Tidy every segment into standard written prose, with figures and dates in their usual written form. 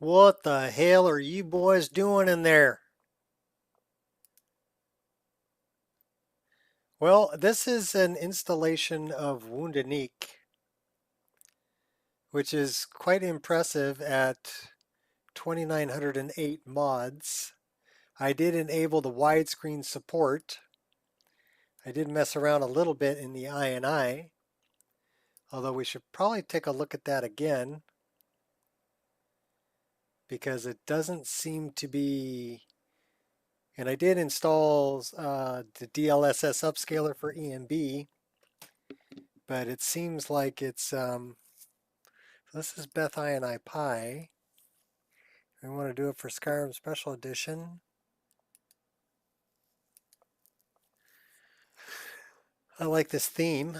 What the hell are you boys doing in there? Well, this is an installation of Woundanique, which is quite impressive at 2908 mods. I did enable the widescreen support. I did mess around a little bit in the INI, although we should probably take a look at that again because it doesn't seem to be. And I did install the DLSS upscaler for EMB, but it seems like it's, this is Beth INI Pi. We want to do it for Skyrim Special Edition. I like this theme.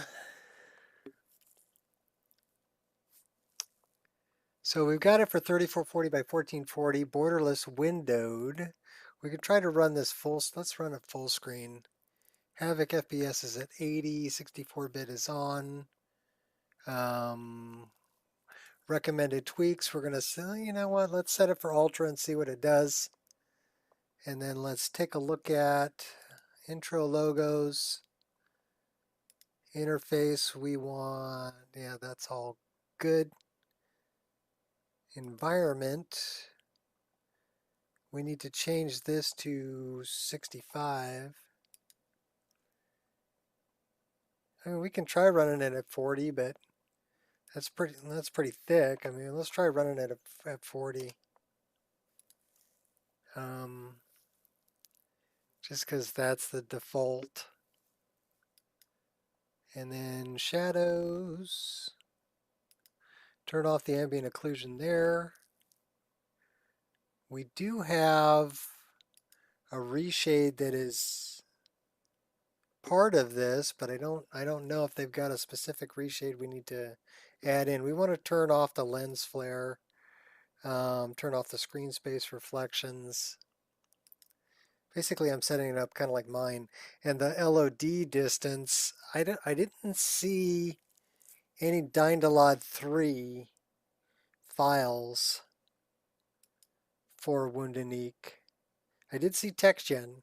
So we've got it for 3440 by 1440, borderless windowed. We could try to run this let's run it full screen. Havoc FPS is at 80, 64-bit is on. Recommended tweaks, we're going to say, you know what, let's set it for Ultra and see what it does. And then let's take a look at intro logos. Interface, we want, yeah, that's all good. Environment, we need to change this to 65. I mean, we can try running it at 40, but that's pretty thick. I mean, let's try running it at 40. Just because that's the default. And then shadows. Turn off the ambient occlusion there. We do have a reshade that is part of this, but I don't know if they've got a specific reshade we need to add in. We want to turn off the lens flare, turn off the screen space reflections. Basically, I'm setting it up kind of like mine. And the LOD distance, I didn't see any Dynalod 3 files for Woundanique. I did see TextGen.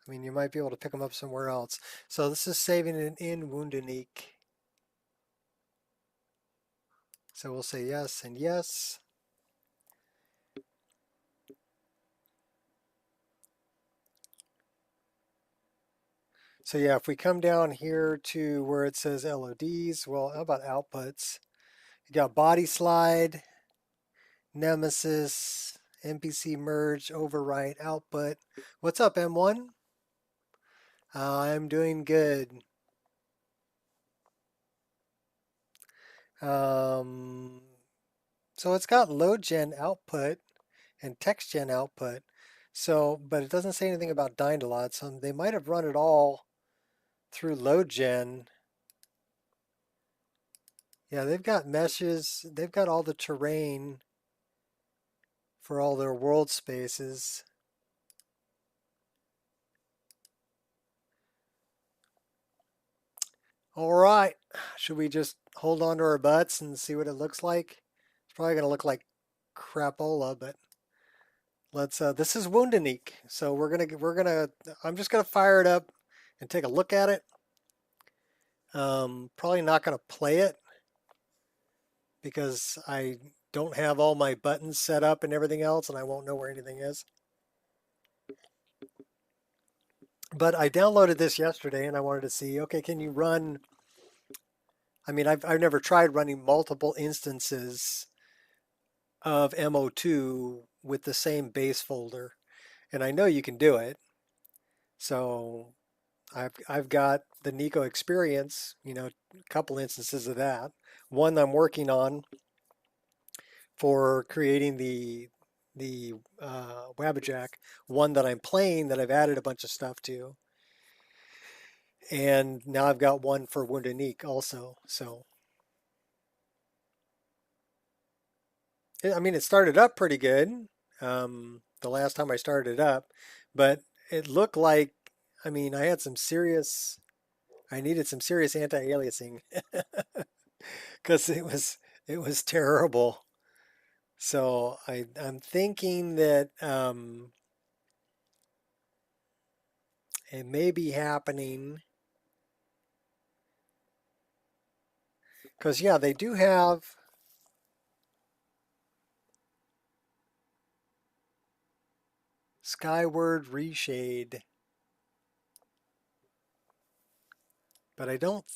I mean, you might be able to pick them up somewhere else. So this is saving it in Woundanique. So we'll say yes and yes. So yeah, if we come down here to where it says LODs, well, how about outputs? You got body slide, Nemesis, MPC merge, overwrite, output. What's up, M1? I'm doing good. So it's got load gen output and text gen output. So, but it doesn't say anything about Dynalod. So they might have run it all through load gen. Yeah, they've got meshes. They've got all the terrain for all their world spaces. All right, should we just hold on to our butts and see what it looks like? It's probably going to look like crapola, but let's. This is Woundanique, so I'm just gonna fire it up and take a look at it. Probably not gonna play it because I don't have all my buttons set up and everything else, and I won't know where anything is. But I downloaded this yesterday, and I wanted to see, okay, can you run? I mean, I've never tried running multiple instances of MO2 with the same base folder, and I know you can do it. So I've got the Nico experience, you know, a couple instances of that. One I'm working on for creating the Wabbajack. One that I'm playing that I've added a bunch of stuff to, and now I've got one for Woundanique also. So I mean, it started up pretty good the last time I started it up, but it looked like, I mean, I needed some serious anti-aliasing because it was terrible. So I'm thinking that it may be happening because, yeah, they do have Skyward Reshade, but I don't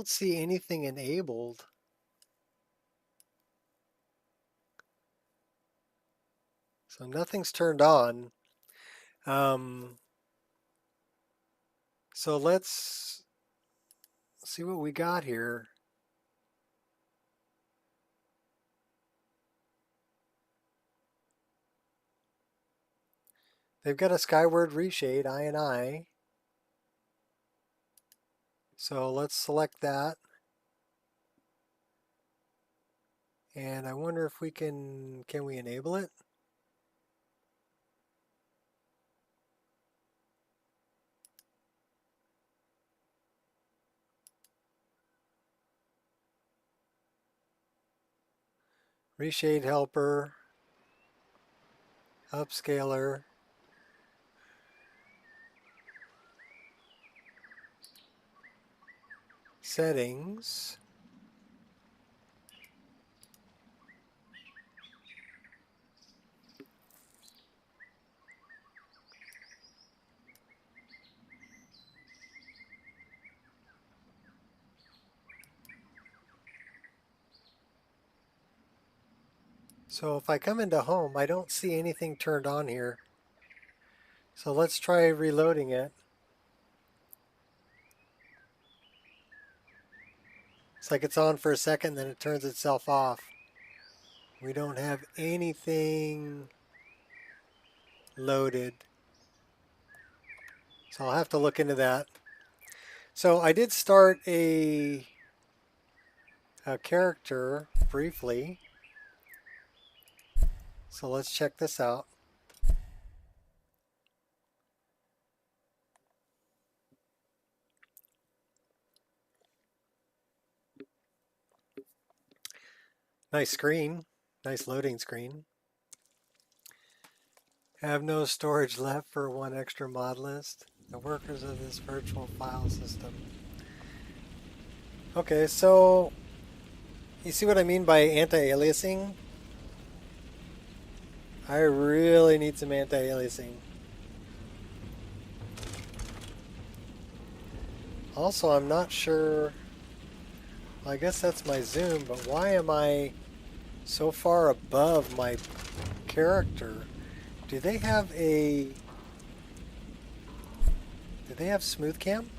see anything enabled. So nothing's turned on. So let's see what we got here. They've got a Skyward Reshade, I. So let's select that. And I wonder if we can we enable it? Reshade helper, upscaler, settings. So if I come into home, I don't see anything turned on here. So let's try reloading it. It's like it's on for a second, then it turns itself off. We don't have anything loaded. So I'll have to look into that. So I did start a character briefly. So let's check this out. Nice screen, nice loading screen. Have no storage left for one extra mod list. The workers of this virtual file system. Okay, so you see what I mean by anti-aliasing? I really need some anti-aliasing. Also, I'm not sure, well, I guess that's my zoom, but why am I so far above my character? Do they have smooth cam?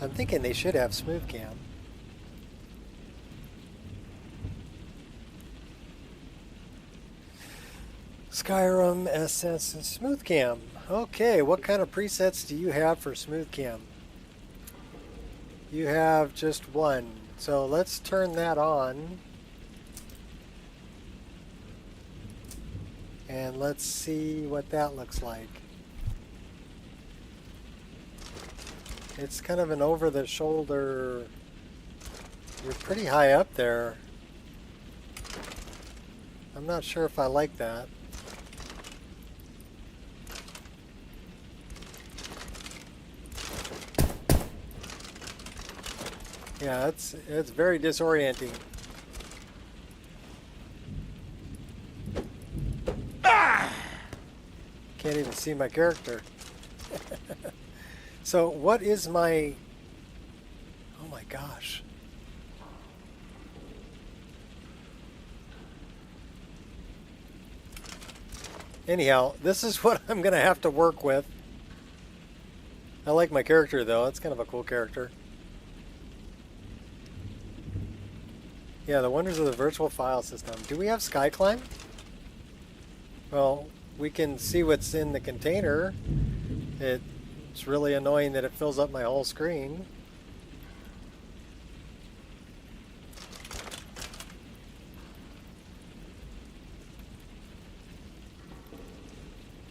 I'm thinking they should have smooth cam. Skyrim SS and smooth cam. Okay, what kind of presets do you have for smooth cam? You have just one. So let's turn that on. And let's see what that looks like. It's kind of an over-the-shoulder. You're pretty high up there. I'm not sure if I like that. Yeah, it's very disorienting. Can't even see my character. So what is my... Oh my gosh. Anyhow, this is what I'm going to have to work with. I like my character though. It's kind of a cool character. Yeah, the wonders of the virtual file system. Do we have SkyClimb? Well, we can see what's in the container. It's really annoying that it fills up my whole screen.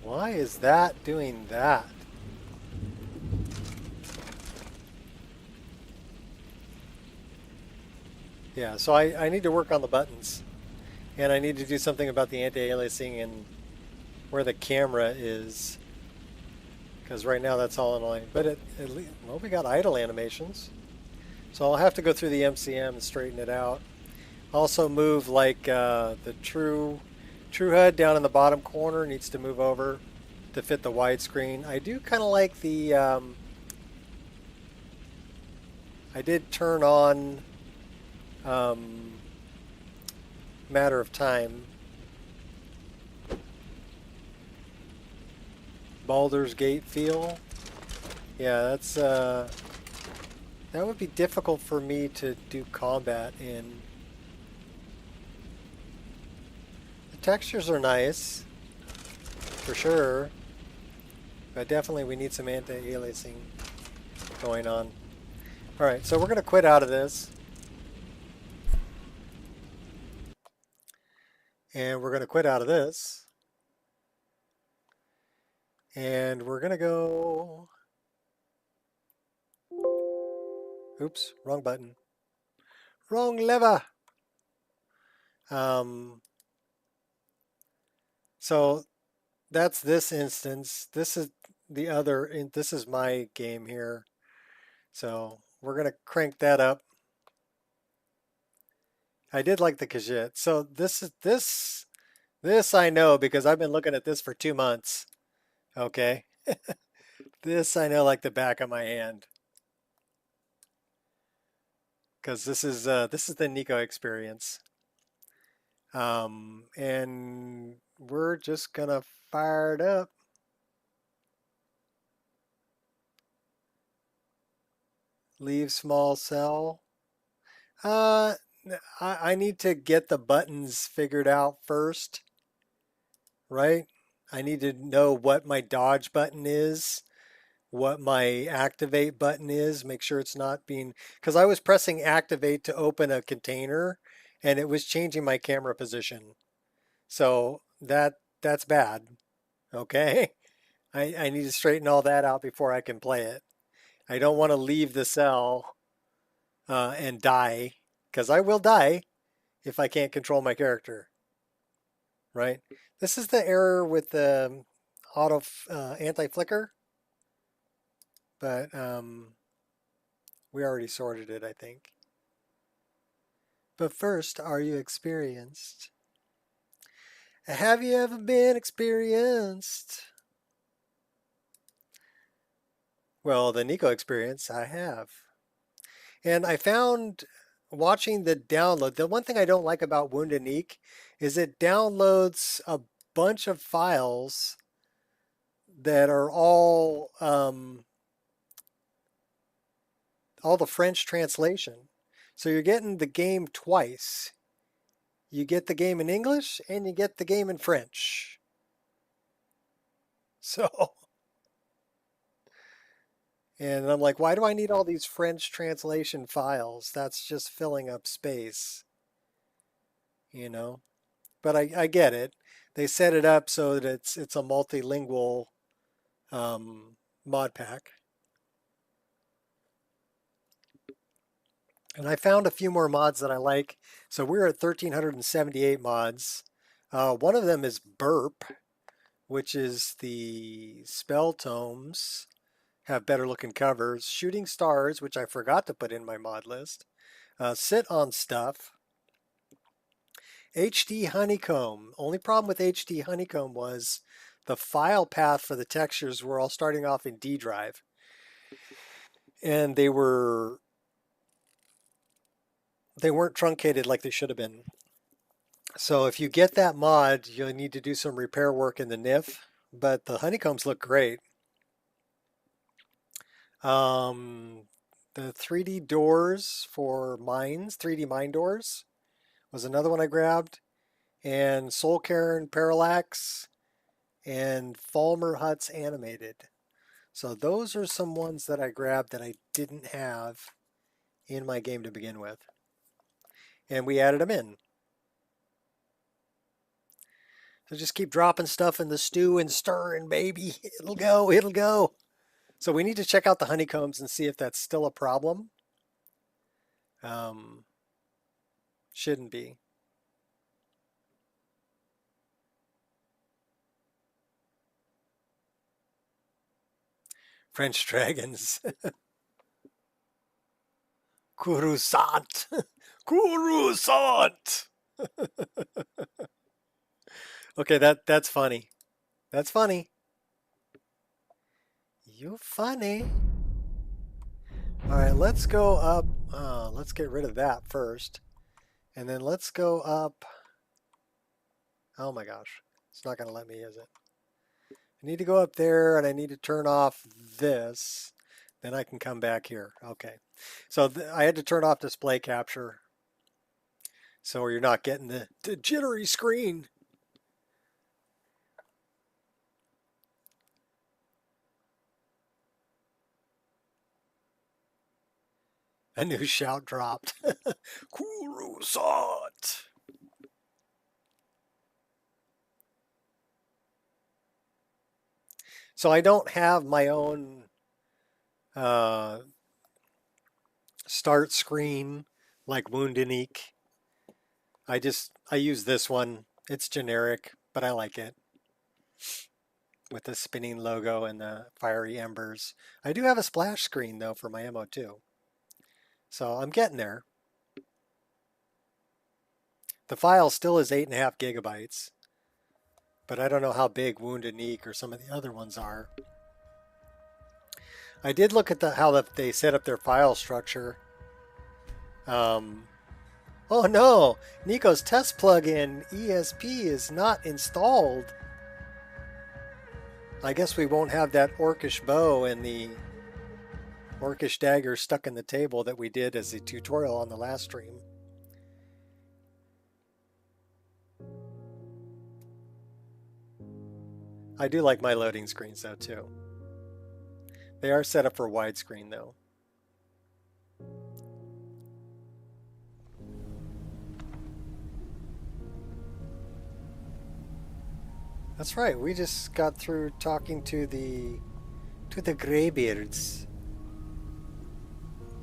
Why is that doing that? Yeah, so I need to work on the buttons. And I need to do something about the anti-aliasing and where the camera is. Because right now that's all annoying. But at least, well, we got idle animations. So I'll have to go through the MCM and straighten it out. Also move like the true HUD down in the bottom corner needs to move over to fit the widescreen. I do kind of like the, I did turn on matter of time. Baldur's Gate feel. Yeah, that's that would be difficult for me to do combat in. The textures are nice, for sure, but definitely we need some anti-aliasing going on. All right, so we're going to quit out of this. And we're going to quit out of this. And we're going to go... Oops, wrong button. Wrong lever. So that's this instance. This is the other, this is my game here. So we're going to crank that up. I did like the Khajiit. So this I know because I've been looking at this for 2 months. Okay. This I know like the back of my hand. Because this is the Nico experience. And we're just gonna fire it up. Leave small cell. I need to get the buttons figured out first, right? I need to know what my dodge button is, what my activate button is, make sure it's not being, because I was pressing activate to open a container and it was changing my camera position. So that's bad. Okay. I need to straighten all that out before I can play it. I don't want to leave the cell and die, because I will die if I can't control my character, right? This is the error with the auto anti-flicker, but we already sorted it, I think. But first, are you experienced? Have you ever been experienced? Well, the Nico experience, I have. And I found watching the download, the one thing I don't like about Wounded Ink is it downloads a bunch of files that are all the French translation. So you're getting the game twice. You get the game in English and you get the game in French. So, and I'm like, why do I need all these French translation files? That's just filling up space, you know? But I get it. They set it up so that it's a multilingual mod pack. And I found a few more mods that I like. So we're at 1,378 mods. One of them is Burp, which is the spell tomes have better looking covers. Shooting Stars, which I forgot to put in my mod list. Sit on Stuff. HD Honeycomb. Only problem with HD Honeycomb was the file path for the textures were all starting off in D drive. And they weren't truncated like they should have been. So if you get that mod, you'll need to do some repair work in the NIF, but the honeycombs look great. The 3D doors for mines, 3D mine doors, was another one I grabbed. And Soul Cairn Parallax and Falmer Huts Animated. So those are some ones that I grabbed that I didn't have in my game to begin with. And we added them in. So just keep dropping stuff in the stew and stirring, baby. It'll go, it'll go. So we need to check out the honeycombs and see if that's still a problem. Shouldn't be. French dragons. Kurusant. Kurusant. Okay, that's funny. That's funny. You funny. All right, let's go up. Let's get rid of that first. And then let's go up. Oh my gosh. It's not going to let me, is it? I need to go up there and I need to turn off this. Then I can come back here. Okay. So I had to turn off display capture. So you're not getting the jittery screen. A new shout dropped. Kurusat. So I don't have my own start screen like Woundinique. I use this one. It's generic, but I like it. With the spinning logo and the fiery embers. I do have a splash screen though for my MO2. So I'm getting there. The file still is 8.5 gigabytes. But I don't know how big Wounded Neek or some of the other ones are. I did look at how they set up their file structure. Oh no! Nico's test plugin ESP is not installed. I guess we won't have that orcish bow and the orcish dagger stuck in the table that we did as a tutorial on the last stream. I do like my loading screens though too. They are set up for widescreen though. That's right, we just got through talking to the graybeards.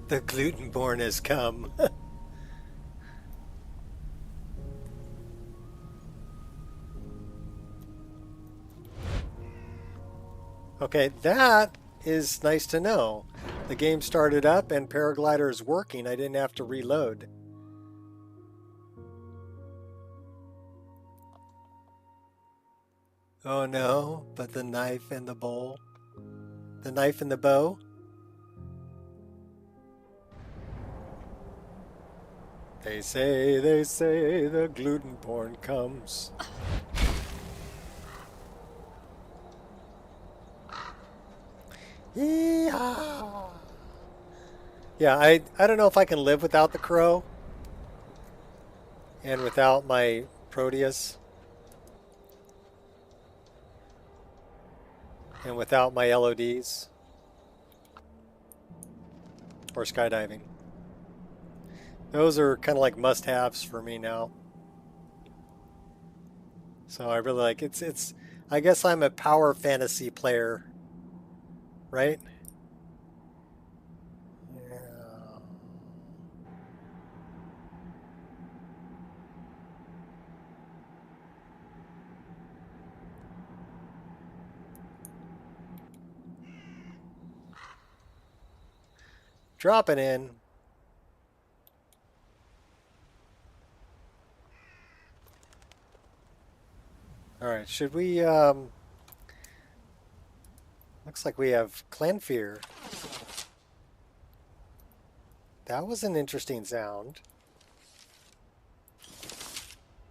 The Glutenborn has come. Okay, that is nice to know. The game started up and Paraglider is working. I didn't have to reload. Oh no, but the knife and the bowl. The knife and the bow. They say the Glutenborn comes. Yeehaw! Yeah, I don't know if I can live without the crow and without my Proteus and without my LODs or skydiving. Those are kind of like must-haves for me now. So I really like it's I guess I'm a power fantasy player, right? Yeah. Drop it in. All right, should we, looks like we have Clanfear. That was an interesting sound.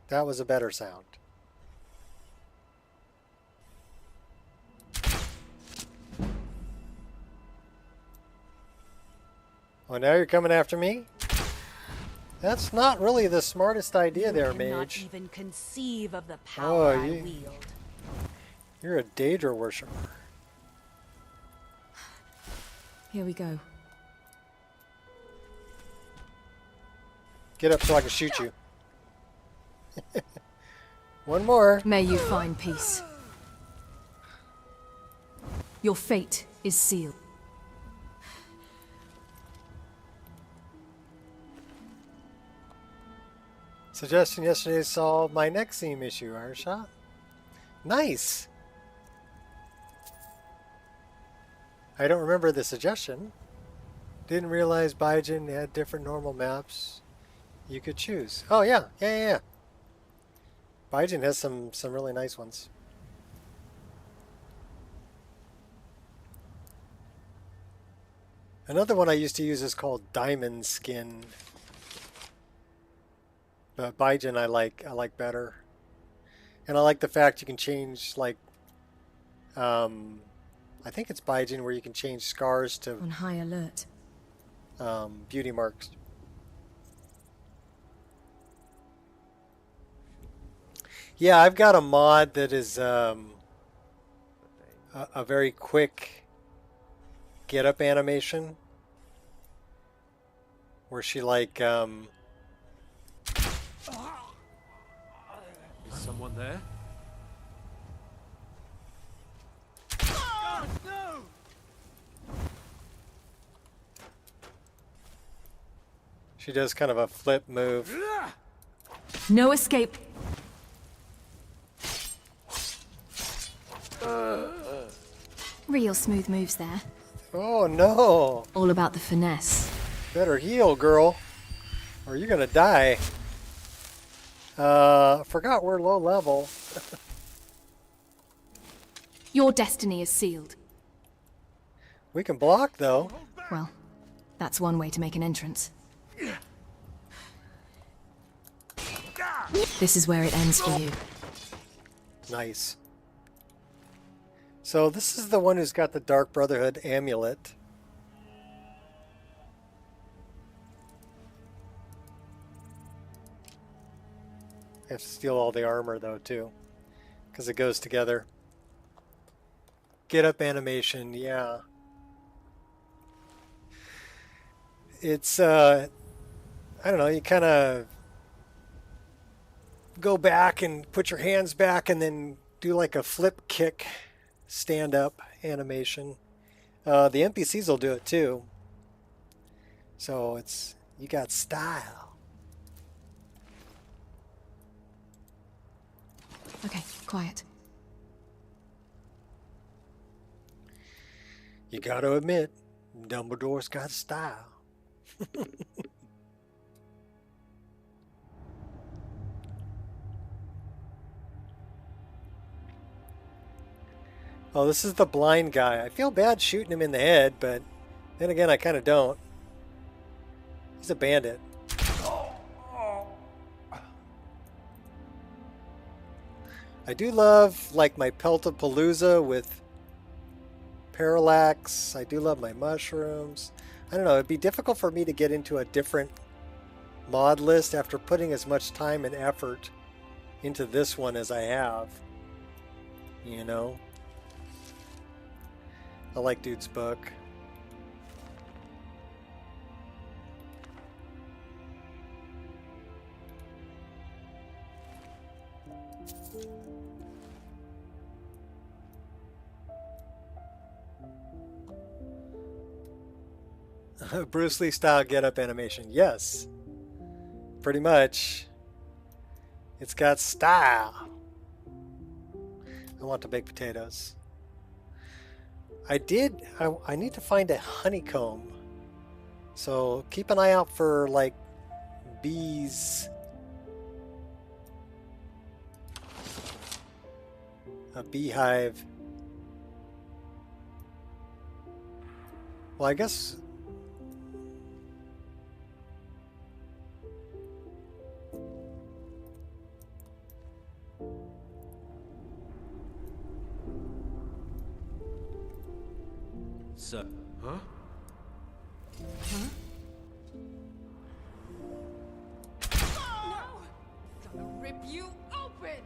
That was a better sound. Oh, now you're coming after me? That's not really the smartest idea there, Mage. Not even conceive of the power I wield. You're a Daedra worshiper. Here we go. Get up so I can shoot you. One more. May you find peace. Your fate is sealed. Suggestion yesterday solved my next theme issue, Arshot. Nice! I don't remember the suggestion. Didn't realize Biogen had different normal maps you could choose. Oh yeah, yeah. Biogen has some really nice ones. Another one I used to use is called Diamond Skin. But Biogen I like better. And I like the fact you can change, like, I think it's Biogen where you can change scars to on high alert. Beauty marks. Yeah, I've got a mod that is a very quick get up animation where she like Is someone there? No! she does kind of a flip move. No escape. Real smooth moves there. Oh no! All about the finesse. Better heal, girl, or you're gonna die. Forgot we're low level. Your destiny is sealed. We can block though. Well, that's one way to make an entrance. This is where it ends for you. Nice. So this is the one who's got the Dark Brotherhood amulet. I have to steal all the armor though too, because it goes together. Get up animation, yeah. It's I don't know, you kind of go back and put your hands back and then do like a flip kick stand up animation. The NPCs will do it too. So it's, you got style. Okay, quiet. You gotta admit, Dumbledore's got style. Oh, this is the blind guy. I feel bad shooting him in the head, but then again, I kind of don't. He's a bandit. I do love, like, my Peltapalooza with parallax. I do love my mushrooms. I don't know, it'd be difficult for me to get into a different mod list after putting as much time and effort into this one as I have. You know? I like Dude's book. Bruce Lee style get-up animation. Yes. Pretty much. It's got style. I want to bake potatoes. I need to find a honeycomb. So keep an eye out for like bees. A beehive. Well, I guess So, huh? Huh? No! Gonna rip you open!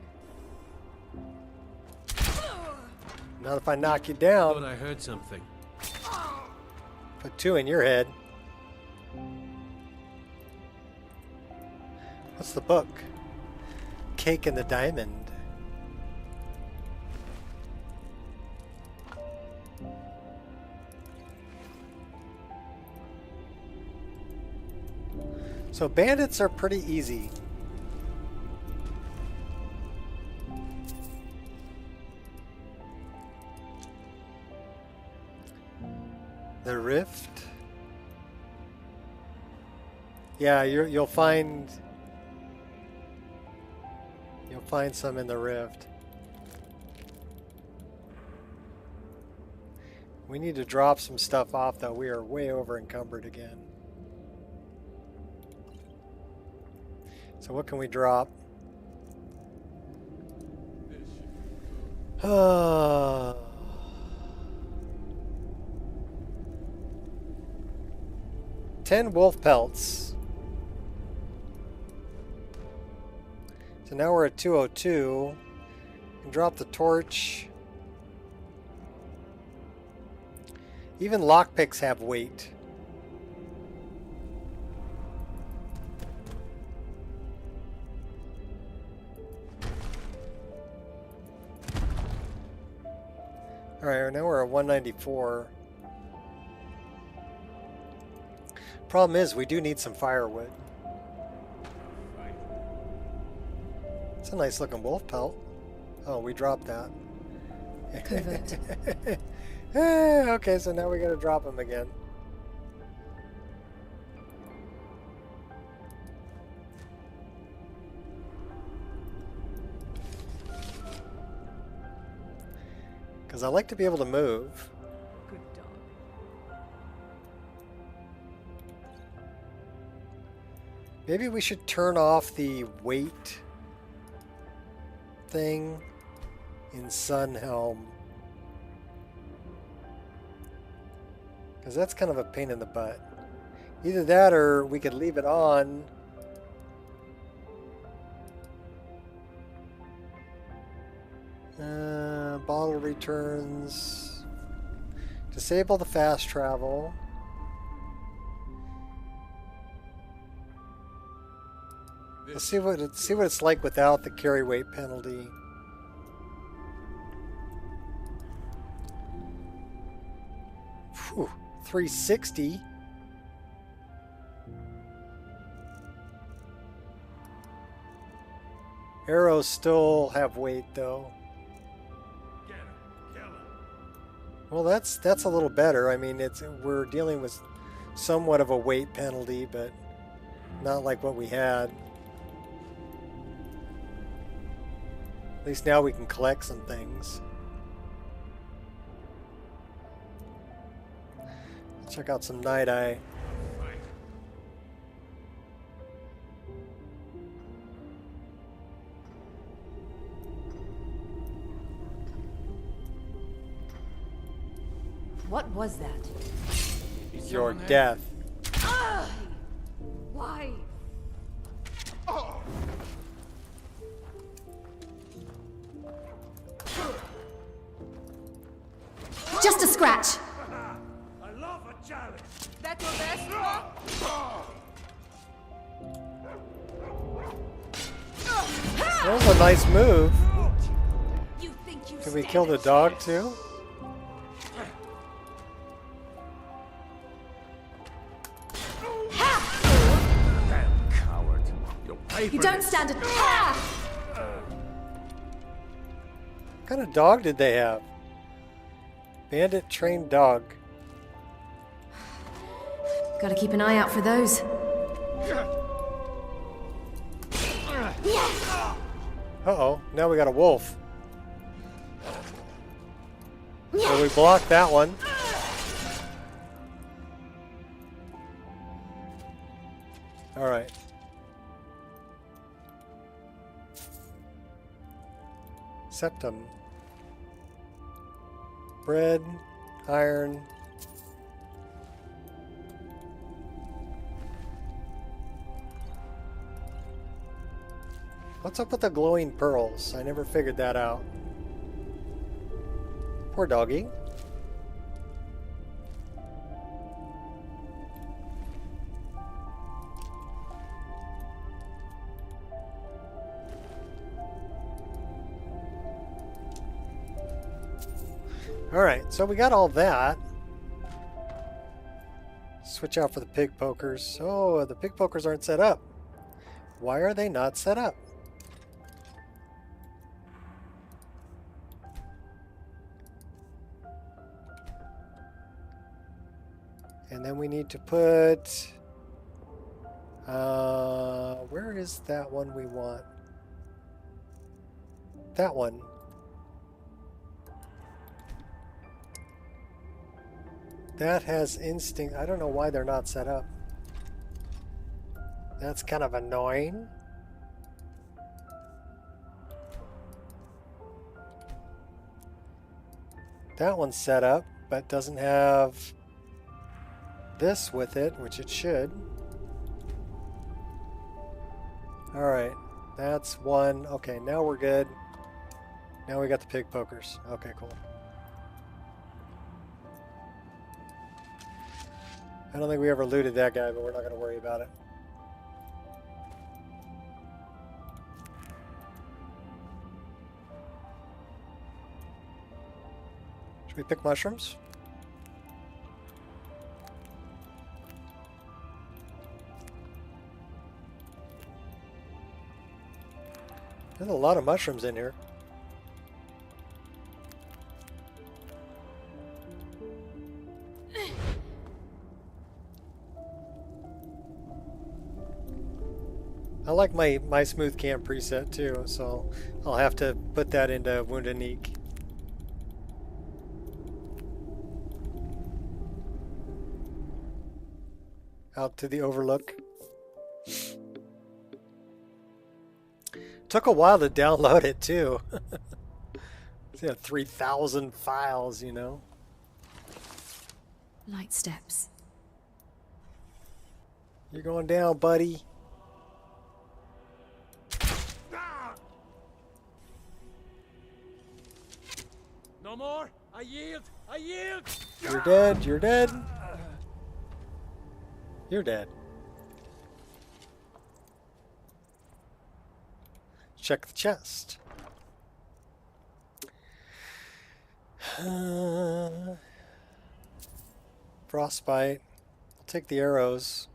not if I knock you Thought down. I heard something. Put two in your head. What's the book? Cake and the Diamond. So bandits are pretty easy. The rift? Yeah, you'll find some in the rift. We need to drop some stuff off though. We are way over encumbered again. So what can we drop? 10 wolf pelts. So now we're at 202. And drop the torch. Even lockpicks have weight. Alright, now we're at 194. Problem is, we do need some firewood. It's a nice looking wolf pelt. Oh, we dropped that. Covert. Okay, so now we gotta drop them again. Because I like to be able to move. Good dog. Maybe we should turn off the weight thing in Sunhelm. Because that's kind of a pain in the butt. Either that or we could leave it on. Bottle returns. Disable the fast travel. Let's see what it's like without the carry weight penalty. Whew, 360. Arrows still have weight though. Well, that's a little better. I mean, we're dealing with somewhat of a weight penalty, but not like what we had. At least now we can collect some things. Let's check out some Night Eye. What was that? Your death. Why? Just a scratch. I love a challenge. That your best one? That was a nice move. You think you Did we stand kill the a dog chance? too? Damn coward. You'll pay for You don't this. stand a... What kind of dog did they have? Bandit trained dog. Gotta keep an eye out for those. Uh-oh, now we got a wolf. So we blocked that one. Alright. Septum. Bread, iron. What's up with the glowing pearls? I never figured that out. Poor doggy. Alright, so we got all that. Switch out for the pig pokers. Oh, the pig pokers aren't set up. Why are they not set up? And then we need to put... where is that one we want? That one. That has instinct. I don't know why they're not set up. That's kind of annoying. That one's set up, but doesn't have this with it, which it should. Alright, that's one. Okay, now we're good. Now we got the pig pokers. Okay, cool. I don't think we ever looted that guy, but we're not going to worry about it. Should we pick mushrooms? There's a lot of mushrooms in here. I like my smooth cam preset too, so I'll have to put that into Woundanique. Out to the overlook. Took a while to download it too. It's 3,000 files, you know. Light steps. You're going down, buddy. No more. I yield. I yield. You're dead. You're dead. You're dead. Check the chest. Frostbite. I'll take the arrows.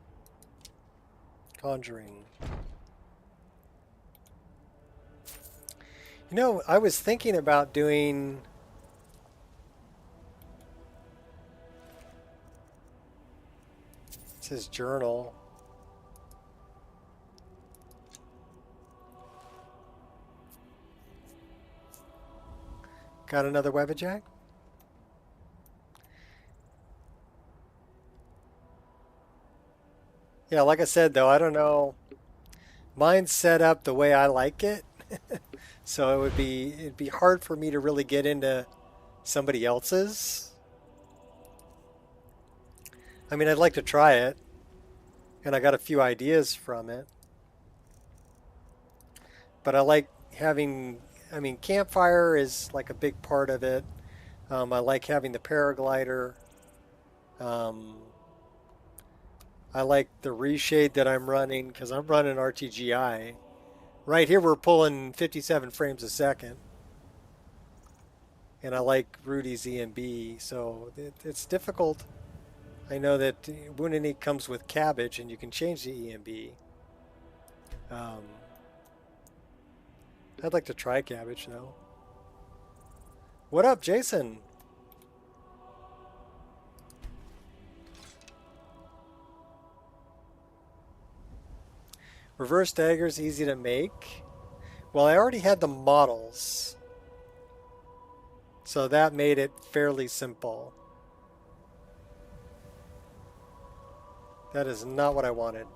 Conjuring. You know, I was thinking about doing... It says journal. Got another Wabbajack? Yeah, like I said though, I don't know. Mine's set up the way I like it. So it'd be hard for me to really get into somebody else's. I mean, I'd like to try it, and I got a few ideas from it. But I like having, I mean, campfire is like a big part of it. I like having the paraglider. I like the Reshade that I'm running because I'm running RTGI. Right here we're pulling 57 frames a second. And I like Rudy's EMB, so it's difficult. I know that Woundanique comes with cabbage and you can change the EMB. I'd like to try cabbage though. What up, Jason? Reverse daggers easy to make. Well, I already had the models, so that made it fairly simple. That is not what I wanted.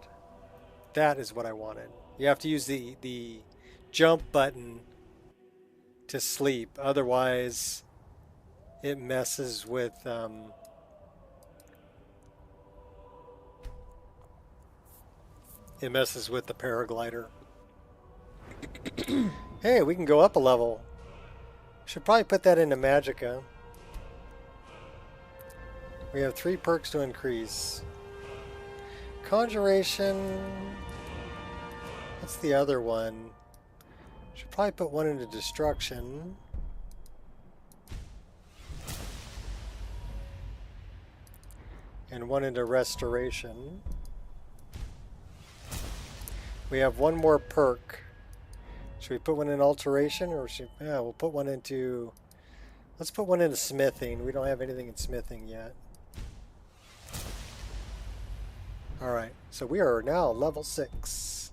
That is what I wanted. You have to use the jump button to sleep, otherwise it messes with the paraglider. Hey, we can go up a level. Should probably put that into Magicka. We have 3 perks to increase. Conjuration. What's the other one? Should probably put one into Destruction. And one into Restoration. We have one more perk. Should we put one in Alteration, or should, yeah, we'll put one into, let's put one into Smithing. We don't have anything in Smithing yet. All right, so we are now level 6.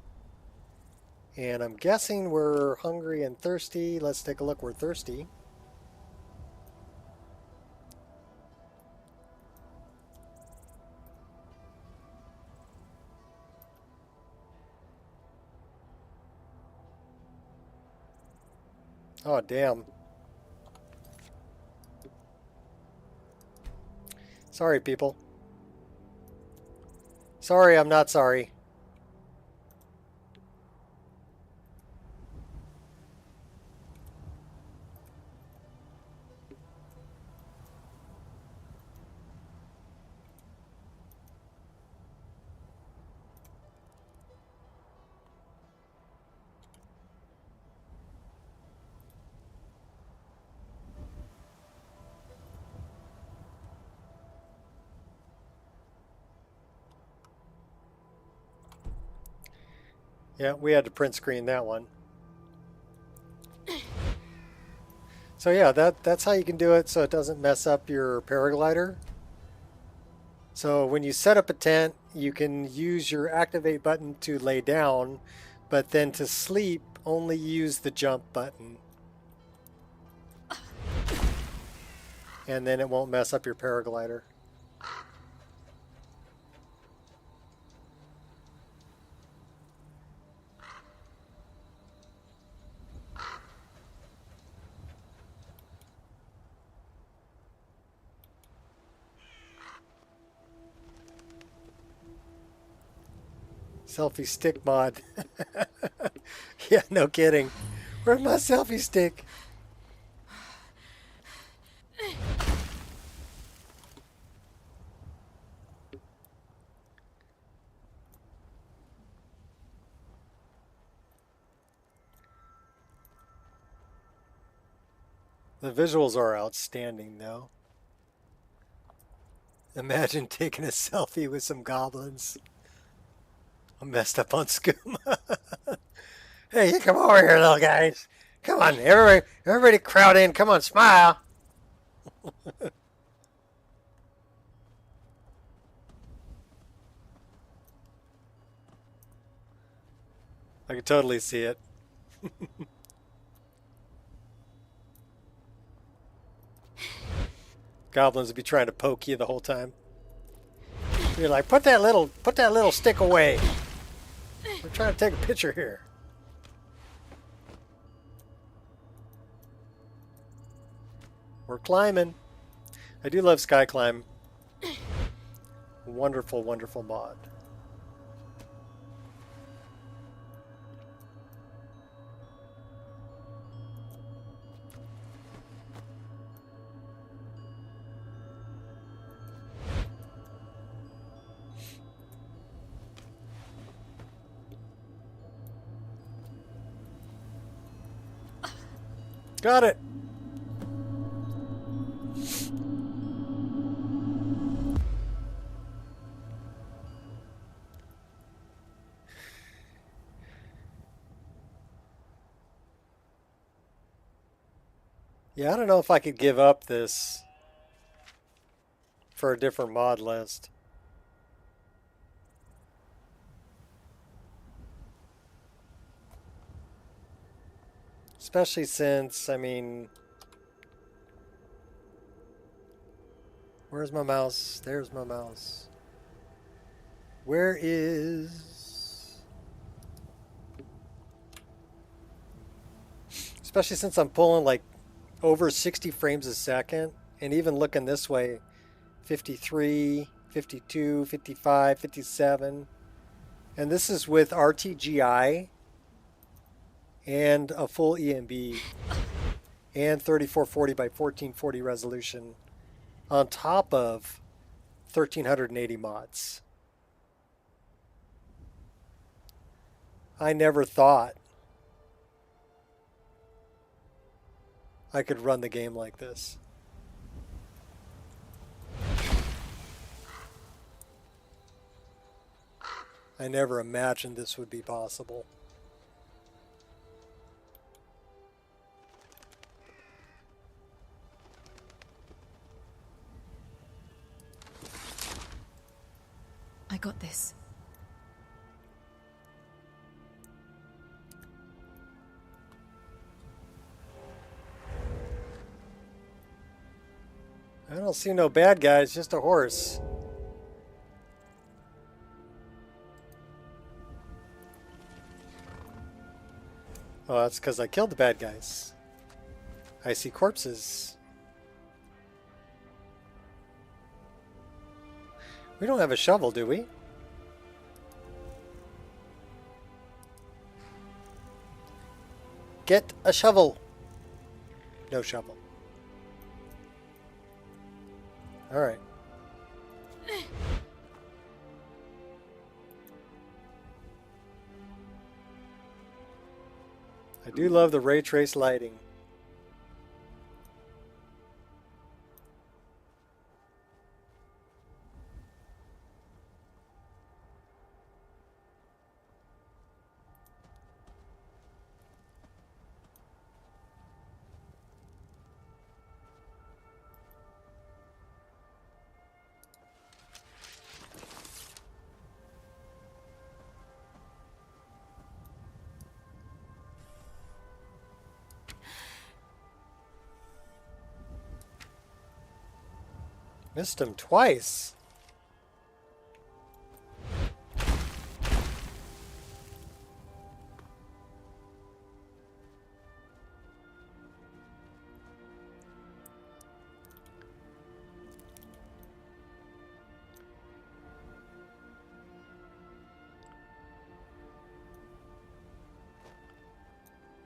And I'm guessing we're hungry and thirsty. Let's take a look. We're thirsty. Oh, damn. Sorry, people. Sorry, I'm not sorry. Yeah, we had to print screen that one. So yeah, that's how you can do it so it doesn't mess up your paraglider. So when you set up a tent, you can use your activate button to lay down, but then to sleep, only use the jump button. And then it won't mess up your paraglider. Selfie stick mod. Yeah, no kidding. Where's my selfie stick? The visuals are outstanding, though. Imagine taking a selfie with some goblins. I'm messed up on skooma. Hey, you come over here, little guys. Come on, everybody crowd in. Come on, smile. I can totally see it. Goblins would be trying to poke you the whole time. You're like, put that little stick away. We're trying to take a picture here. We're climbing. I do love Sky Climb. Wonderful, wonderful mod. Got it. Yeah, I don't know if I could give up this for a different mod list. Especially since, I mean, where's my mouse? There's my mouse. Where is... Especially since I'm pulling like over 60 frames a second, and even looking this way, 53, 52, 55, 57. And this is with RTGI and a full EMB and 3440 by 1440 resolution on top of 1380 mods. I never thought I could run the game like this. I never imagined this would be possible. I got this. I don't see no bad guys, just a horse. Oh, that's because I killed the bad guys. I see corpses. We don't have a shovel, do we? Get a shovel. No shovel. All right. I do love the ray trace lighting. Missed him twice.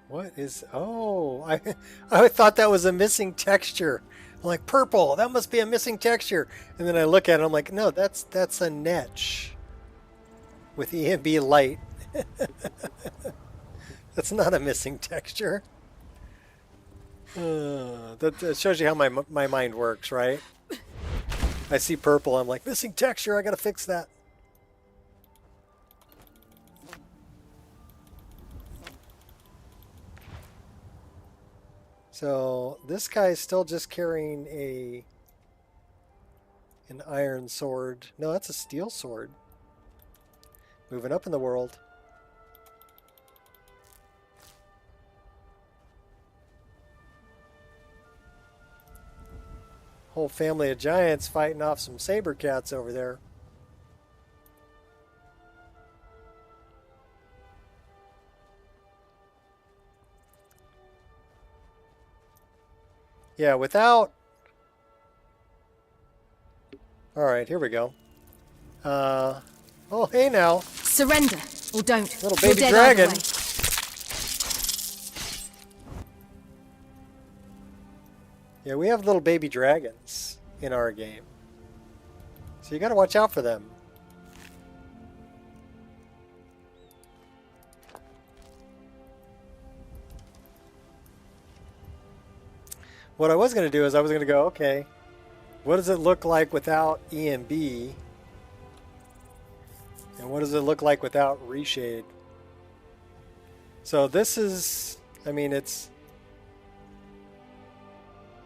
What is... Oh, I thought that was a missing texture. I'm like, purple, that must be a missing texture. And then I look at it, I'm like, no, that's a netch with EMB light. That's not a missing texture. That shows you how my mind works, right? I see purple, I'm like, missing texture, I gotta fix that. So this guy is still just carrying an iron sword. No, that's a steel sword. Moving up in the world. Whole family of giants fighting off some saber cats over there. Yeah, without... Alright, here we go. Oh, hey now. Surrender, or don't. Little You're baby dead either dragon. way. Yeah, we have little baby dragons in our game. So you gotta watch out for them. What I was going to do is I was going to go, okay, what does it look like without EMB? And what does it look like without Reshade? So this is, I mean, it's,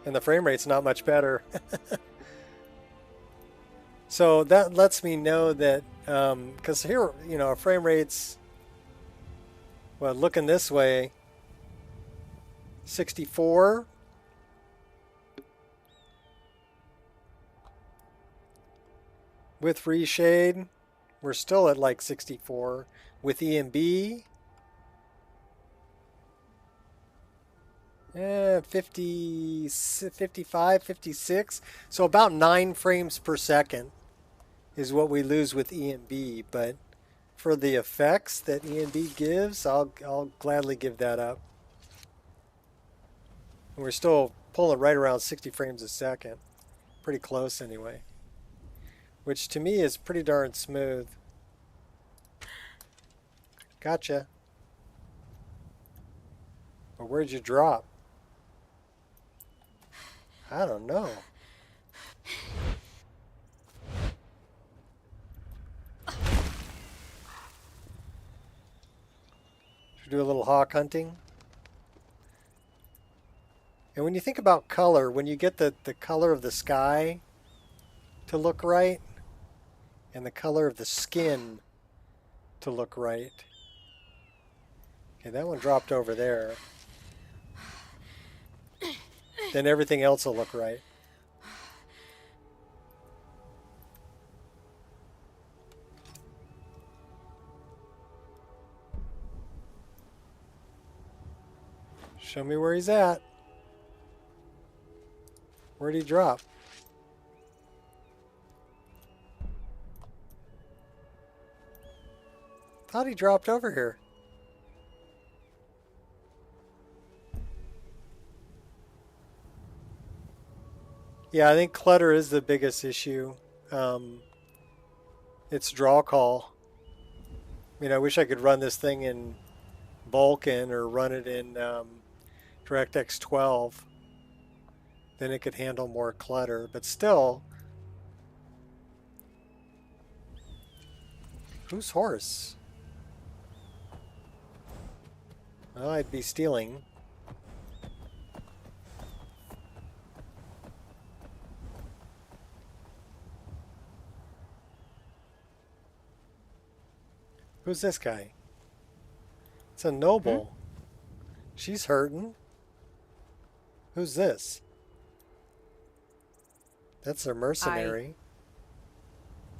and the frame rate's not much better. So that lets me know that, because here, you know, frame rate's, well, looking this way, 64. With Reshade, we're still at like 64. With EMB, 50, 55, 56. So about 9 frames per second is what we lose with EMB. But for the effects that EMB gives, I'll gladly give that up. And we're still pulling right around 60 frames a second. Pretty close anyway. Which to me is pretty darn smooth. Gotcha. But where'd you drop? I don't know. Should we do a little hawk hunting? And when you think about color, when you get the color of the sky to look right, and the color of the skin to look right. Okay, that one dropped over there. Then everything else will look right. Show me where he's at. Where'd he drop? Thought he dropped over here. Yeah, I think clutter is the biggest issue. It's draw call. I mean, I wish I could run this thing in Vulkan or run it in DirectX 12. Then it could handle more clutter. But still, whose horse? Well, I'd be stealing. Who's this guy? It's a noble. She's hurting. Who's this? That's a mercenary.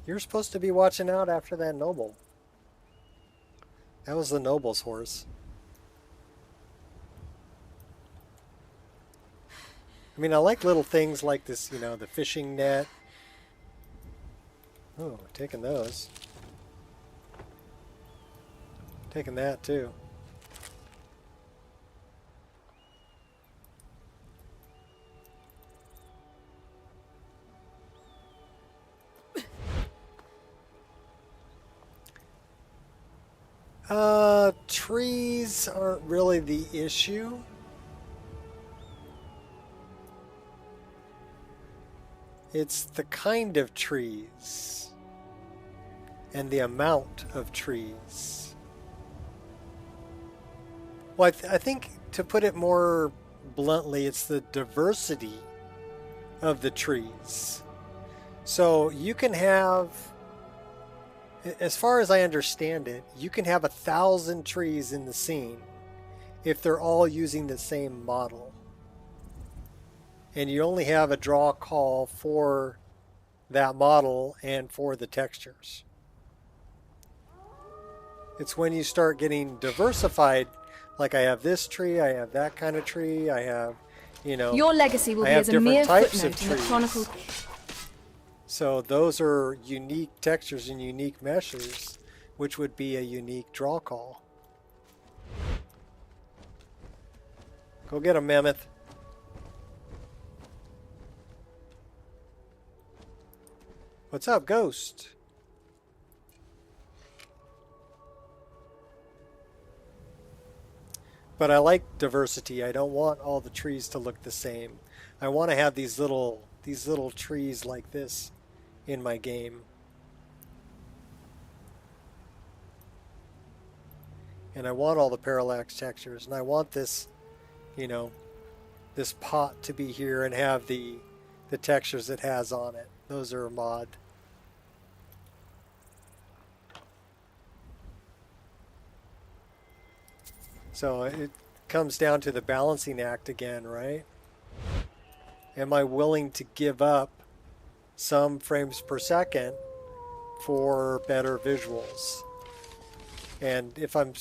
You're supposed to be watching out after that noble. That was the noble's horse. I mean, I like little things like this, you know, the fishing net. Oh, taking those. Taking that too. Trees aren't really the issue. It's the kind of trees and the amount of trees. Well, I think to put it more bluntly, it's the diversity of the trees. So you can have, as far as I understand it, you can have 1,000 trees in the scene if they're all using the same model. And you only have a draw call for that model and for the textures. It's when you start getting diversified, like I have this tree, I have that kind of tree, I have, you know, Your legacy will I be have as a different mere types of footnote in the trees. chronicle. So those are unique textures and unique meshes, which would be a unique draw call. Go get him, Mammoth. What's up, Ghost? But I like diversity. I don't want all the trees to look the same. I want to have these little trees like this in my game. And I want all the parallax textures, and I want this, you know, this pot to be here and have the textures it has on it. Those are a mod. So it comes down to the balancing act again, right? Am I willing to give up some frames per second for better visuals? And if I'm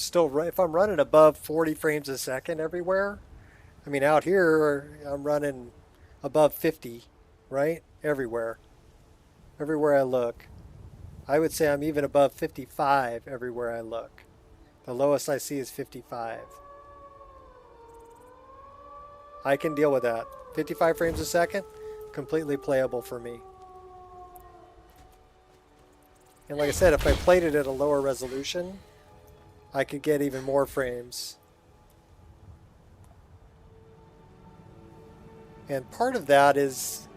running above 40 frames a second everywhere, I mean, out here I'm running above 50, right? Everywhere I look. I would say I'm even above 55 everywhere I look. The lowest I see is 55. I can deal with that. 55 frames a second, completely playable for me. And like I said, if I played it at a lower resolution, I could get even more frames. And part of that is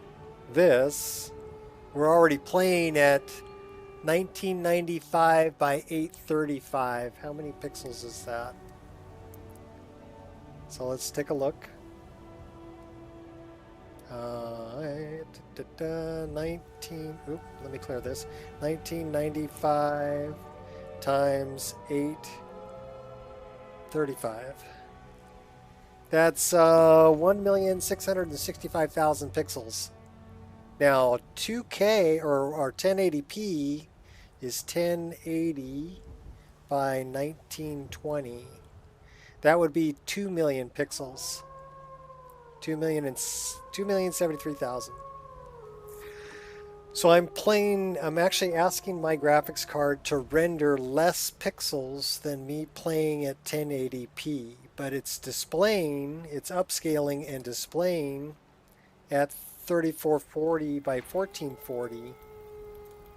this. We're already playing at 1995 by 835. How many pixels is that? So let's take a look. Let me clear this. 1995 times 835. That's 1,665,000 pixels. Now 2K or 1080p is 1080 by 1920. That would be 2 million pixels. 2,073,000. So I'm actually asking my graphics card to render less pixels than me playing at 1080p, but it's upscaling and displaying at 3440 by 1440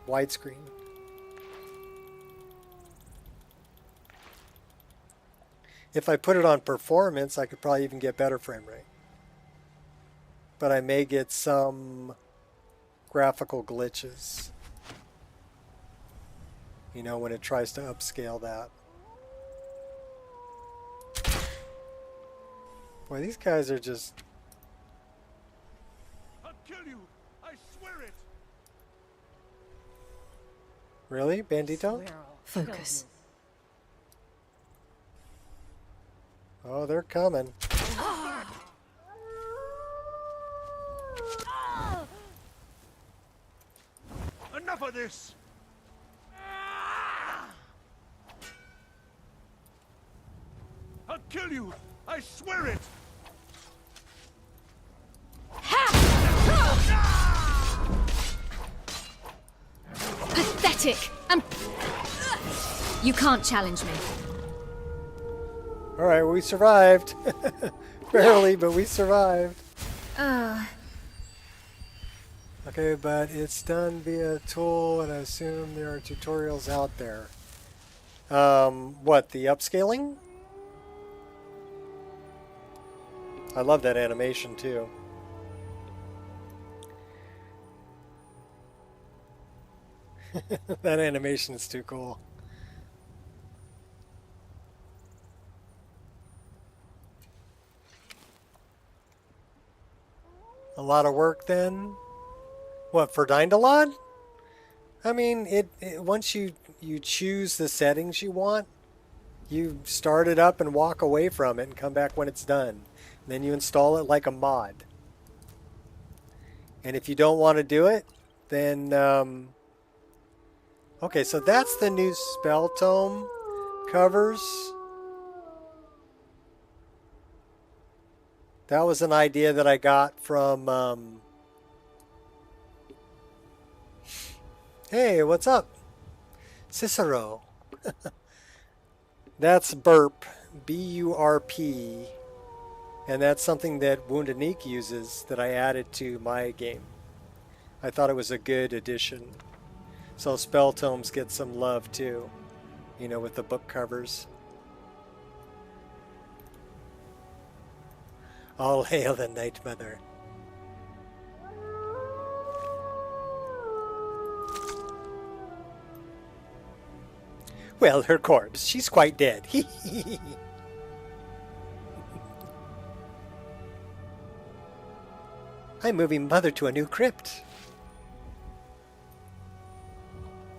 widescreen. If I put it on performance, I could probably even get better frame rate. But I may get some graphical glitches, you know, when it tries to upscale that. Boy, these guys are just... I'll kill you. I swear it. Really, Bandito? Focus. Oh, they're coming. Enough of this. I'll kill you. I swear it. Pathetic. You can't challenge me. All right, we survived. Barely, but we survived. Okay, but it's done via tool, and I assume there are tutorials out there. What, the upscaling? I love that animation too. That animation is too cool. A lot of work then? What, for Dindalod? I mean, once you choose the settings you want, you start it up and walk away from it and come back when it's done. Then you install it like a mod. And if you don't want to do it, then... okay, so that's the new Spell Tome covers. That was an idea that I got from... Hey, what's up? Cicero. That's Burp. B-U-R-P. And that's something that Wounded Nick uses that I added to my game. I thought it was a good addition. So Spell Tomes get some love too. You know, with the book covers. All hail the Night Mother. Well, her corpse. She's quite dead. I'm moving Mother to a new crypt.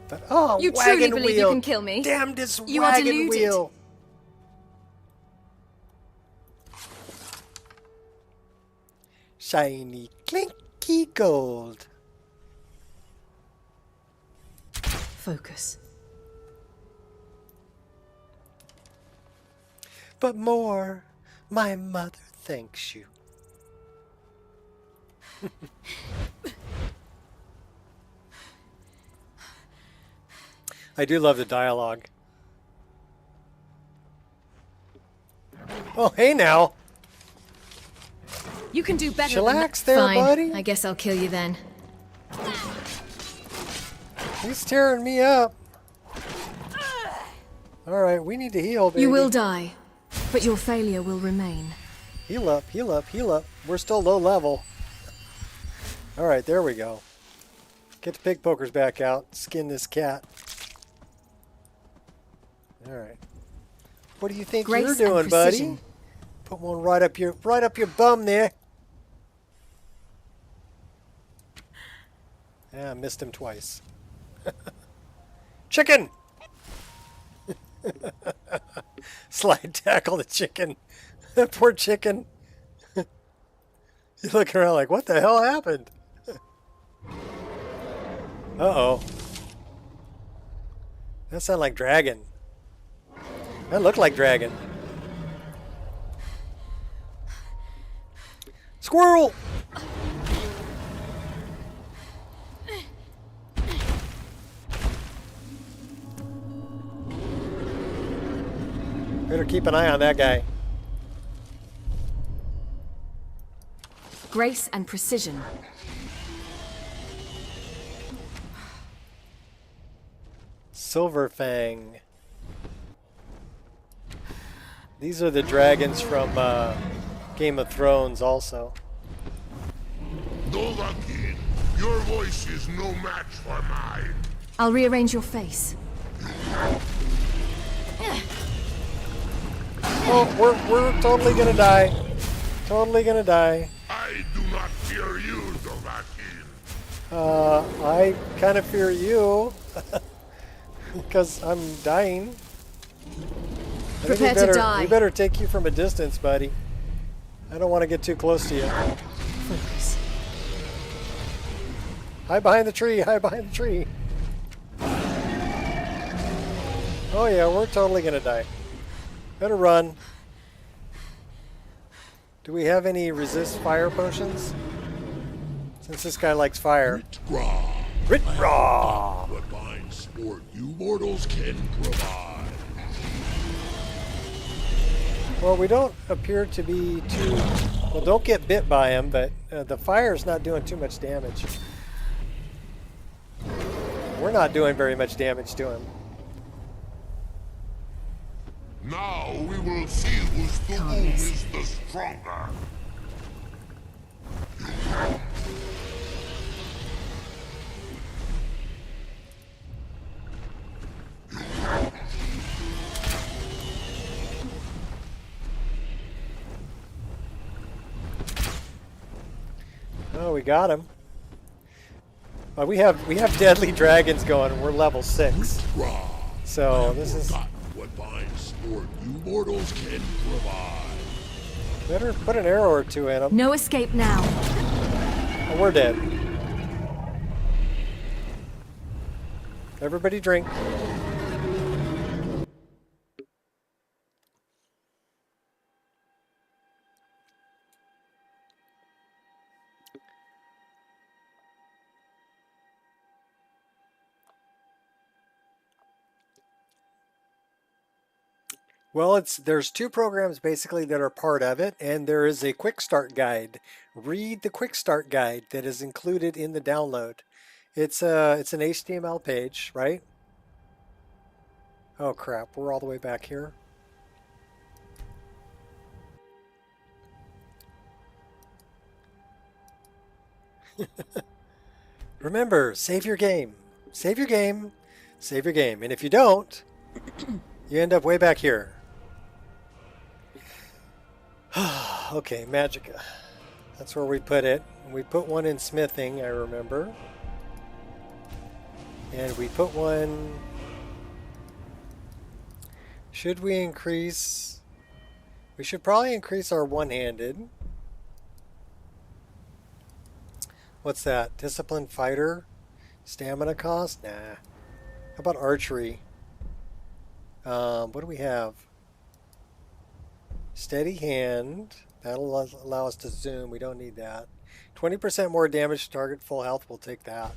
But, oh, You wagon truly believe wheel. you can kill me? Damn this You are wagon deluded. wheel. Shiny, clinky gold. Focus. But more, my mother thanks you. I do love the dialogue. Oh, hey now. You can do better Chillax than there, Fine. buddy. I guess I'll kill you then. He's tearing me up. Alright, we need to heal, baby. You will die, but your failure will remain. Heal up, heal up, heal up. We're still low level. Alright, there we go. Get the pig pokers back out. Skin this cat. Alright. What do you think Grace you're and doing, buddy? precision. Put one right up your bum there. Yeah, I missed him twice. Chicken! Slide tackle the chicken. Poor chicken. You're looking around like, what the hell happened? Uh-oh. That sounded like dragon. That looked like dragon. Squirrel! Better keep an eye on that guy. Grace and precision. Silver Fang. These are the dragons from Game of Thrones also. Dovahkiin, your voice is no match for mine. I'll rearrange your face. Oh, we're totally gonna die. Totally gonna die. I do not fear you, Dovahkiin. I kind of fear you. Because I'm dying. I think Prepare to die. We better take you from a distance, buddy. I don't want to get too close to you. Focus. Hide behind the tree. Hide behind the tree. Oh yeah, we're totally gonna die. Better run. Do we have any resist fire potions? Since this guy likes fire. Ritraw! What fine sport you mortals can provide. Well, we don't appear to be too... Well, don't get bit by him, but the fire's not doing too much damage. We're not doing very much damage to him. Now we will see whose Thu'um is the stronger. Oh, we got him. We have deadly dragons going. We're level 6. So this is What fine sport you mortals can provide. better put an arrow or two in him. No escape now. Oh, we're dead. Everybody drink. Well, there's 2 programs basically that are part of it, and there is a quick start guide. Read the quick start guide that is included in the download. It's an HTML page, right? Oh crap, we're all the way back here. Remember, save your game. Save your game. Save your game. And if you don't, you end up way back here. Okay, Magica. That's where we put it. We put one in smithing, I remember. And we put one... Should we increase... We should probably increase our one-handed. What's that? Disciplined fighter? Stamina cost? Nah. How about archery? What do we have? Steady hand. That'll allow us to zoom. We don't need that. 20% more damage to target, full health. We'll take that.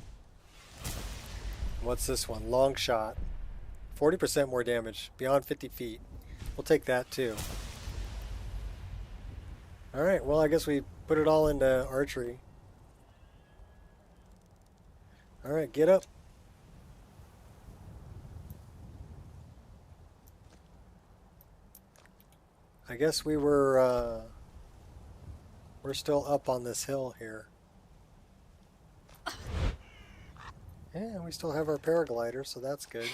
What's this one? Long shot. 40% more damage beyond 50 feet. We'll take that too. Alright, well I guess we put it all into archery. Alright, get up. I guess we're still up on this hill here. Yeah, we still have our paraglider, so that's good.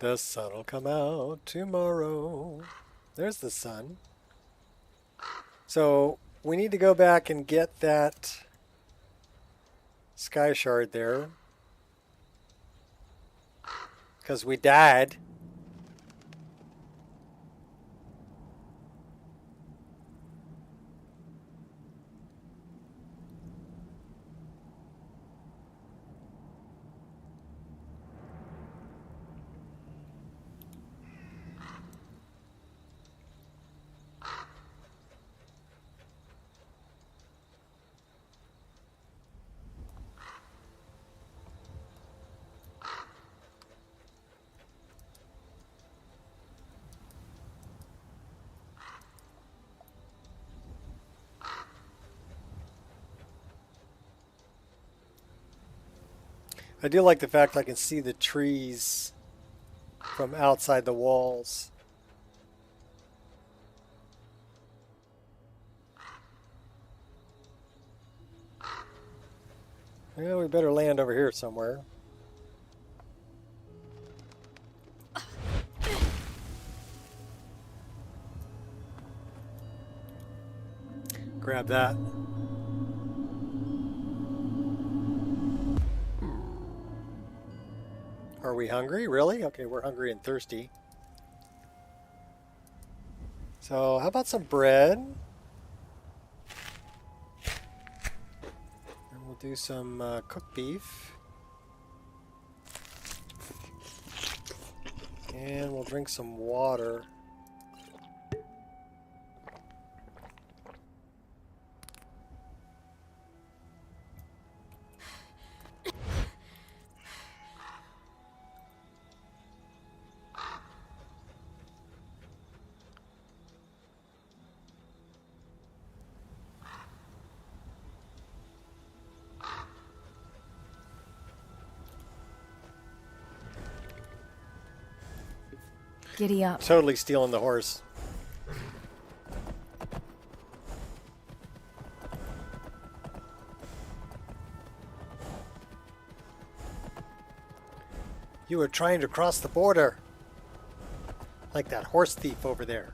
The sun will come out tomorrow. There's the sun. So we need to go back and get that sky shard there. Because we died. I do like the fact I can see the trees from outside the walls. Well, we better land over here somewhere. Grab that. Are we hungry? Really? Okay, we're hungry and thirsty. So, how about some bread? And we'll do some cooked beef. And we'll drink some water. Giddy up. Totally stealing the horse. You were trying to cross the border. Like that horse thief over there.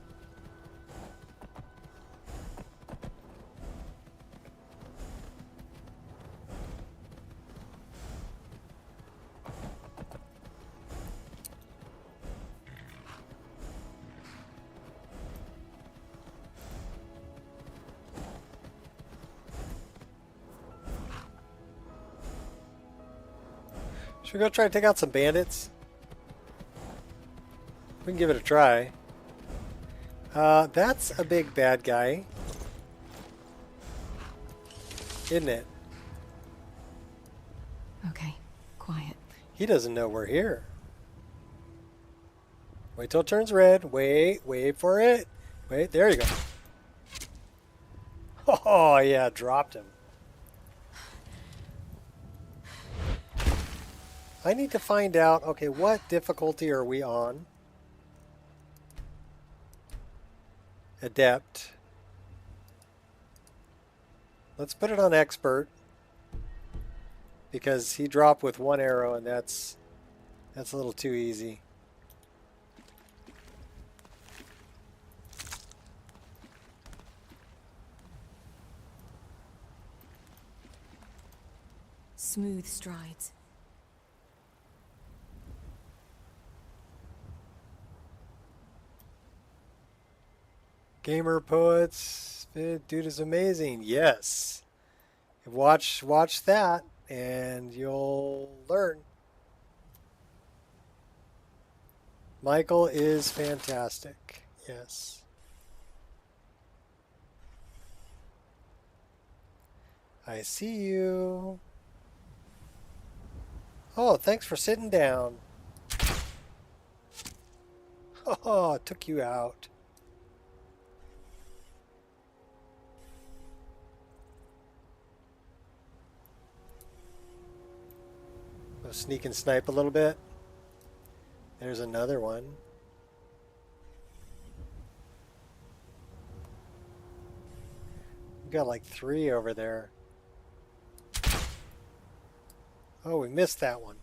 Should we go try to take out some bandits? We can give it a try. That's a big bad guy. Isn't it? Okay, quiet. He doesn't know we're here. Wait till it turns red. Wait for it. Wait, there you go. Oh, yeah, dropped him. I need to find out, okay, what difficulty are we on? Adept. Let's put it on expert. Because he dropped with one arrow and that's a little too easy. Smooth strides. Gamer poets, dude is amazing. Yes, watch that, and you'll learn. Michael is fantastic. Yes. I see you. Oh, thanks for sitting down. Oh, took you out. Sneak and snipe a little bit. There's another one. We've got like 3 over there. Oh, we missed that one.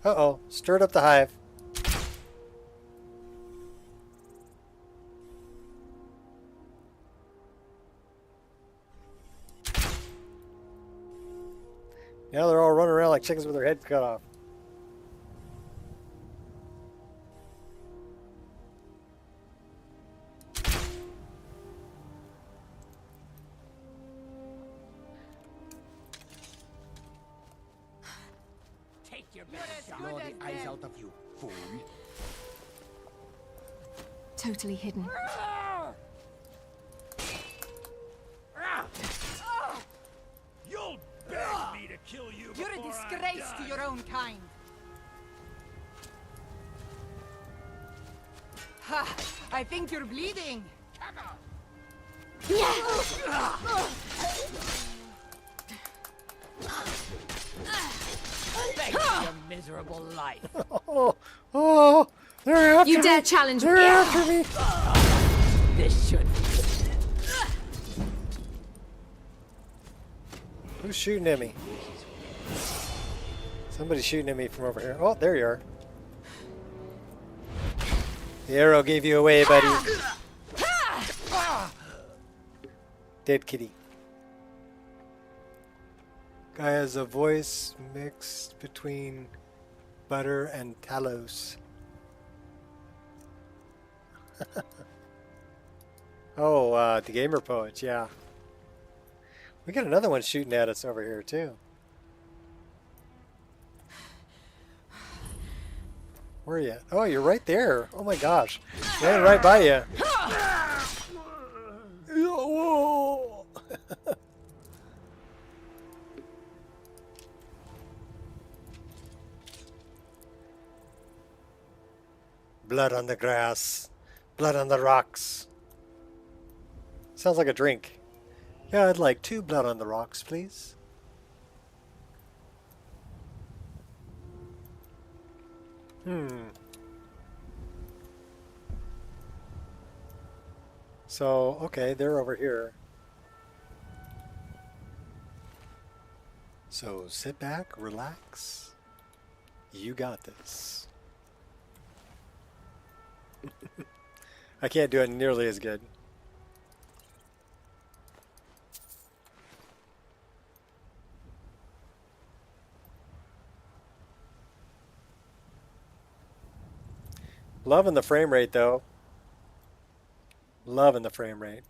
Uh-oh, stirred up the hive. Now they're all running around like chickens with their heads cut off. Take your best shot. Blow the eyes out of you, fool. Totally hidden. You'll beg me to kill you. You're a before I'm disgrace to done. your own kind. Ha! I think you're bleeding. Thanks for your miserable life. Oh, they're after You me. dare challenge me? They're after me. This should. Who's shooting at me? Somebody's shooting at me from over here. Oh, there you are. The arrow gave you away, buddy. Dead kitty. Guy has a voice mixed between butter and Talos. Oh, the gamer poet, yeah. We got another one shooting at us over here too. Where are you at? Oh, you're right there. Oh my gosh. Ran right by you. Whoa. Blood on the grass. Blood on the rocks. Sounds like a drink. Yeah, I'd like 2 blood on the rocks, please. So, okay, they're over here. So, sit back, relax. You got this. I can't do it nearly as good. Loving the frame rate though. Loving the frame rate.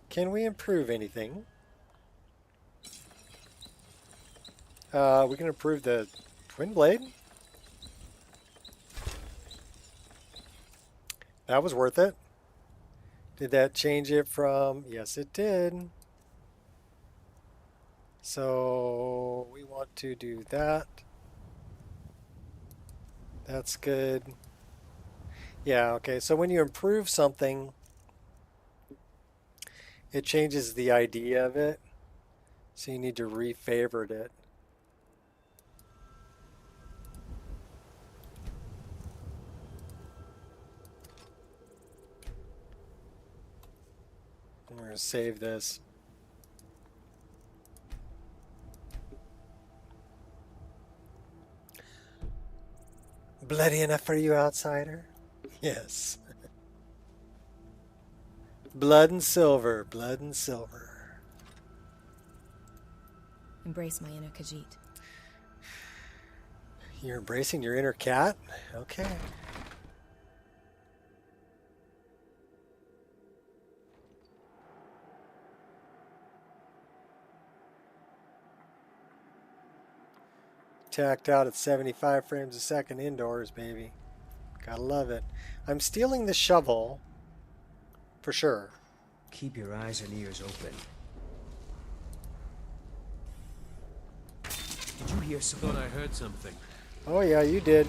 Can we improve anything? We can improve the twin blade. That was worth it. Did that change it from? Yes, it did. So we want to do that. That's good. Yeah, okay. So when you improve something, it changes the idea of it. So you need to refavorite it. We're going to save this. Bloody enough for you, outsider? Yes. Blood and silver, blood and silver. Embrace my inner Khajiit. You're embracing your inner cat? Okay. Tacked out at 75 frames a second indoors, baby. Gotta love it. I'm stealing the shovel for sure. Keep your eyes and ears open. Did you hear something? Thought I heard something. Oh yeah, you did.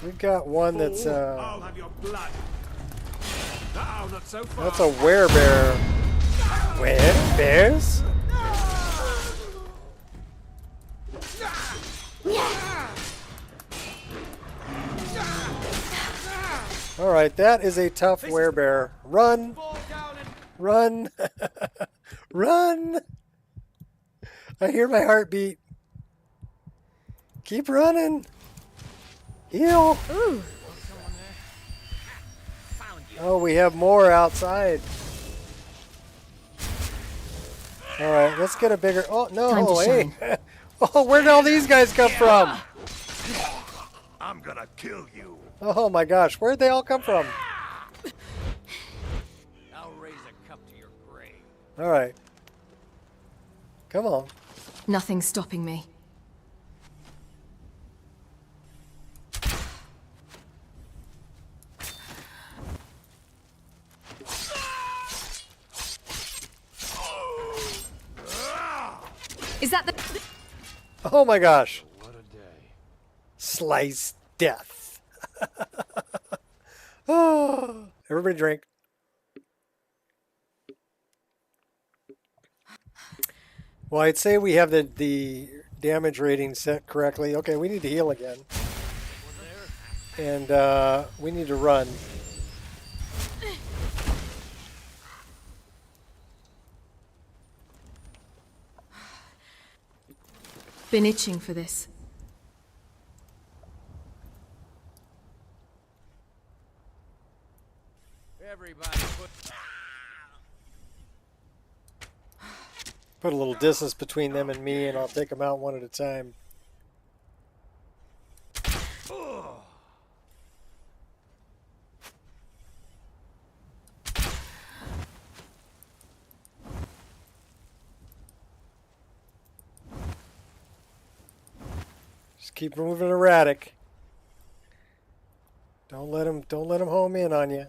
We've got one that's I'll have your blood. No, not so far. that's a werebear. Bears? Alright, that is a tough werebear. Run! Run! Run! I hear my heartbeat. Keep running. Heal. Ooh. Oh, we have more outside. All right, let's get a bigger. Oh no! Time to Hey! shine. Oh, where did all these guys come from? I'm gonna kill you. Oh my gosh, where'd they all come from? I'll raise a cup to your grave. All right. Come on. Nothing's stopping me. Is that the... Oh my gosh. What a day. Slice death. Oh, everybody drink. Well, I'd say we have the damage rating set correctly. Okay, we need to heal again. And we need to run. Been itching for this. Everybody Put a little distance between them and me, and I'll take them out one at a time. Just keep moving erratic. Don't let them home in on you.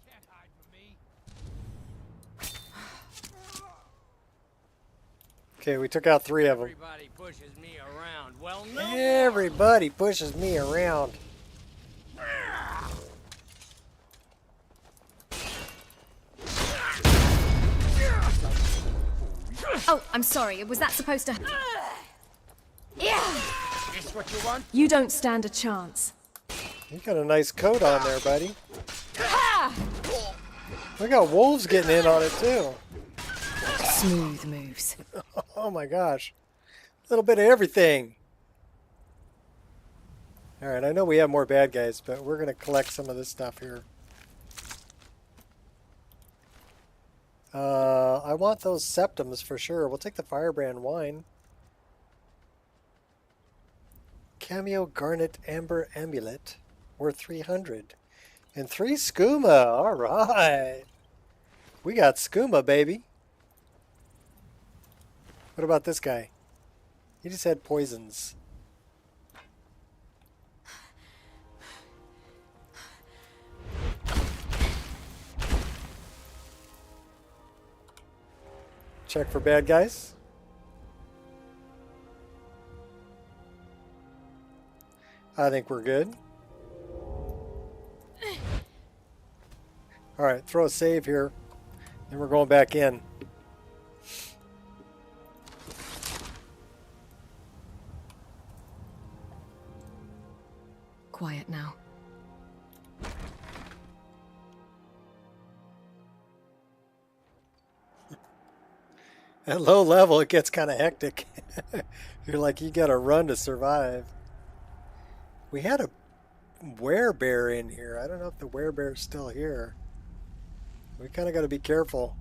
can't hide from me. Okay, we took out 3 of them. Everybody pushes me around. Well, no. Everybody pushes me around. Oh, I'm sorry. Was that supposed to... Yeah. This what you want? You don't stand a chance. You got a nice coat on there, buddy. We got wolves getting in on it too. Smooth moves. Oh my gosh. A little bit of everything. Alright, I know we have more bad guys, but we're going to collect some of this stuff here. I want those septums for sure. We'll take the firebrand wine. Cameo Garnet Amber Amulet. Worth 300. And 3 skooma. Alright. We got skooma, baby. What about this guy? He just had poisons. Check for bad guys. I think we're good. Alright, throw a save here. Then we're going back in. Quiet now. At low level, it gets kind of hectic. You're like, you gotta run to survive. We had a werebear in here. I don't know if the werebear's still here. We kind of got to be careful.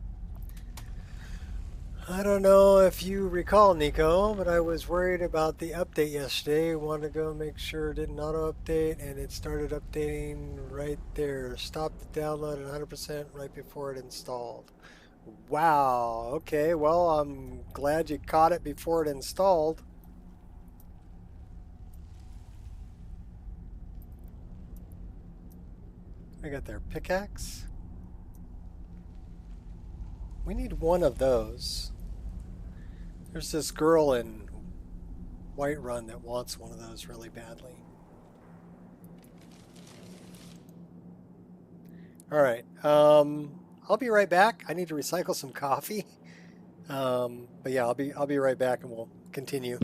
I don't know if you recall, Nico, but I was worried about the update yesterday. Wanted to go make sure it didn't auto-update, and it started updating right there. Stopped the download at 100% right before it installed. Wow. Okay, well, I'm glad you caught it before it installed. I got their pickaxe. We need one of those. There's this girl in Whiterun that wants one of those really badly. Alright, I'll be right back. I need to recycle some coffee. But yeah, I'll be right back and we'll continue.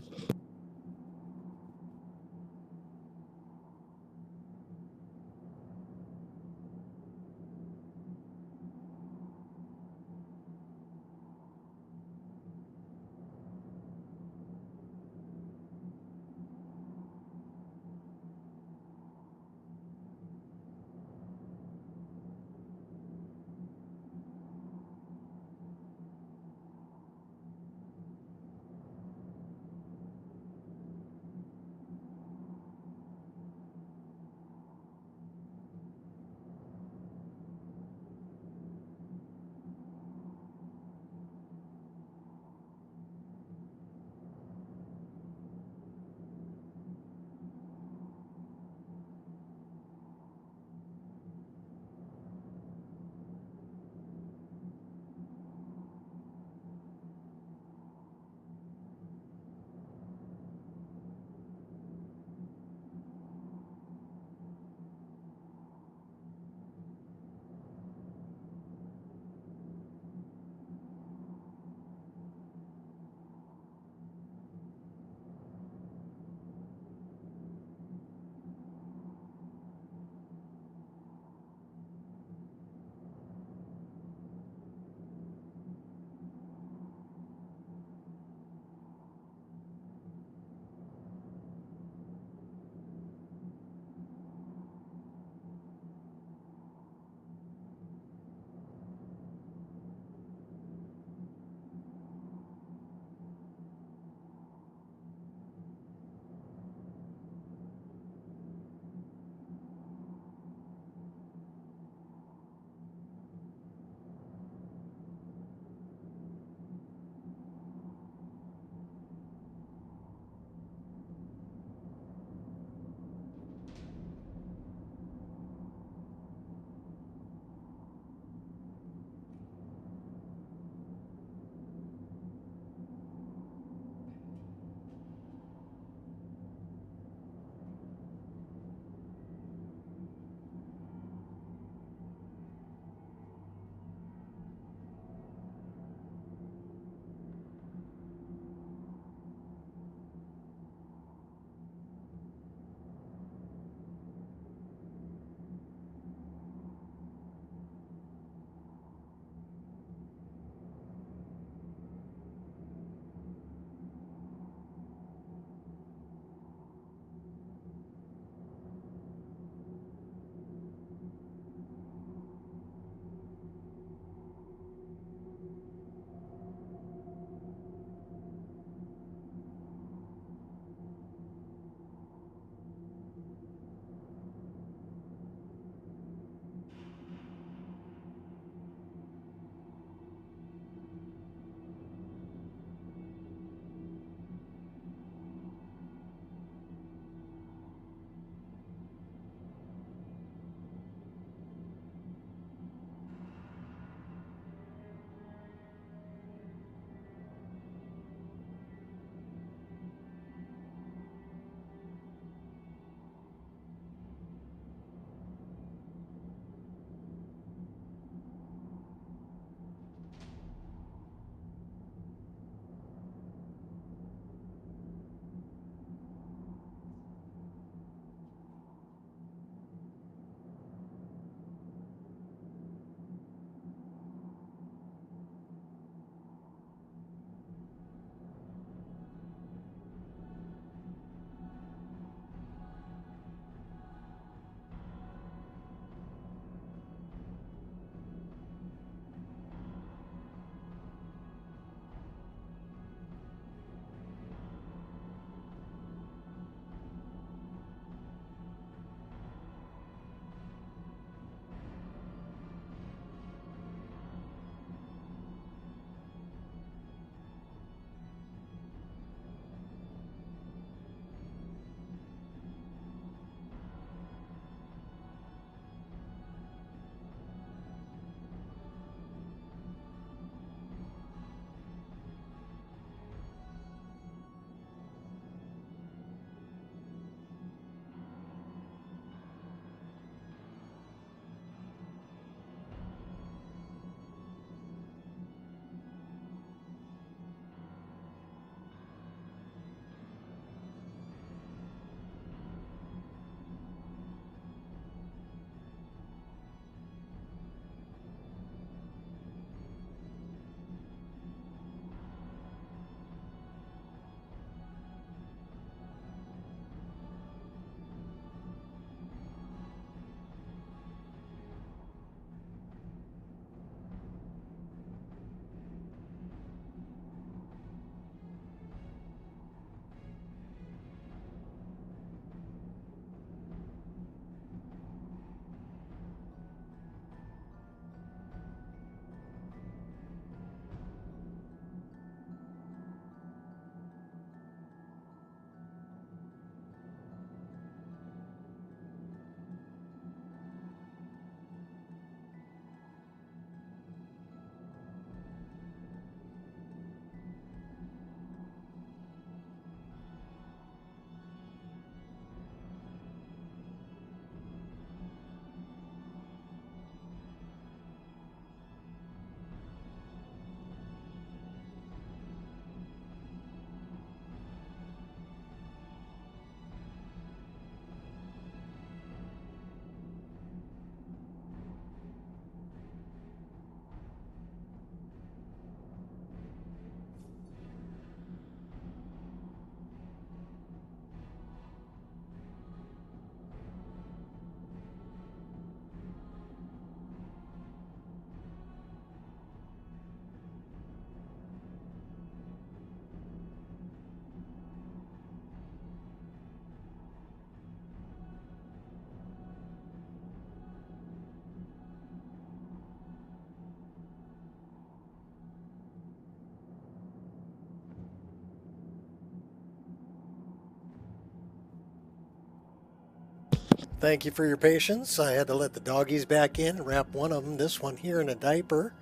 Thank you for your patience. I had to let the doggies back in, wrap one of them, this one here, in a diaper.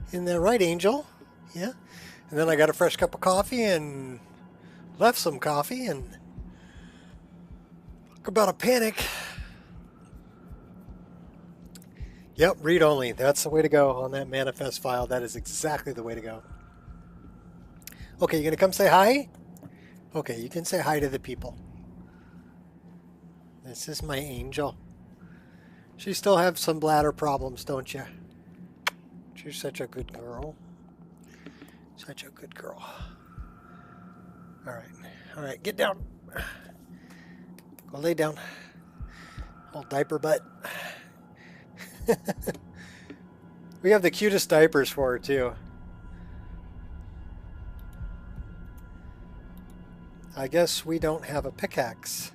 Isn't that right, Angel? Yeah. And then I got a fresh cup of coffee and left some coffee and talk about a panic. Yep, read only. That's the way to go on that manifest file. That is exactly the way to go. Okay, you gonna come say hi? Okay, you can say hi to the people. This is my angel. She still have some bladder problems, don't you? She's such a good girl. Such a good girl. All right, get down. Go lay down. Old diaper butt. We have the cutest diapers for her too. I guess we don't have a pickaxe.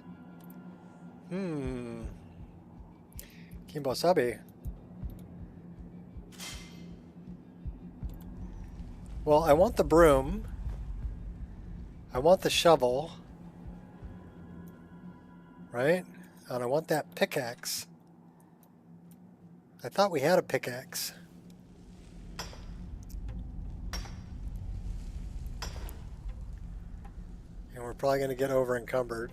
Kimbo-sabi. Well, I want the broom. I want the shovel. Right? And I want that pickaxe. I thought we had a pickaxe. And we're probably going to get over encumbered.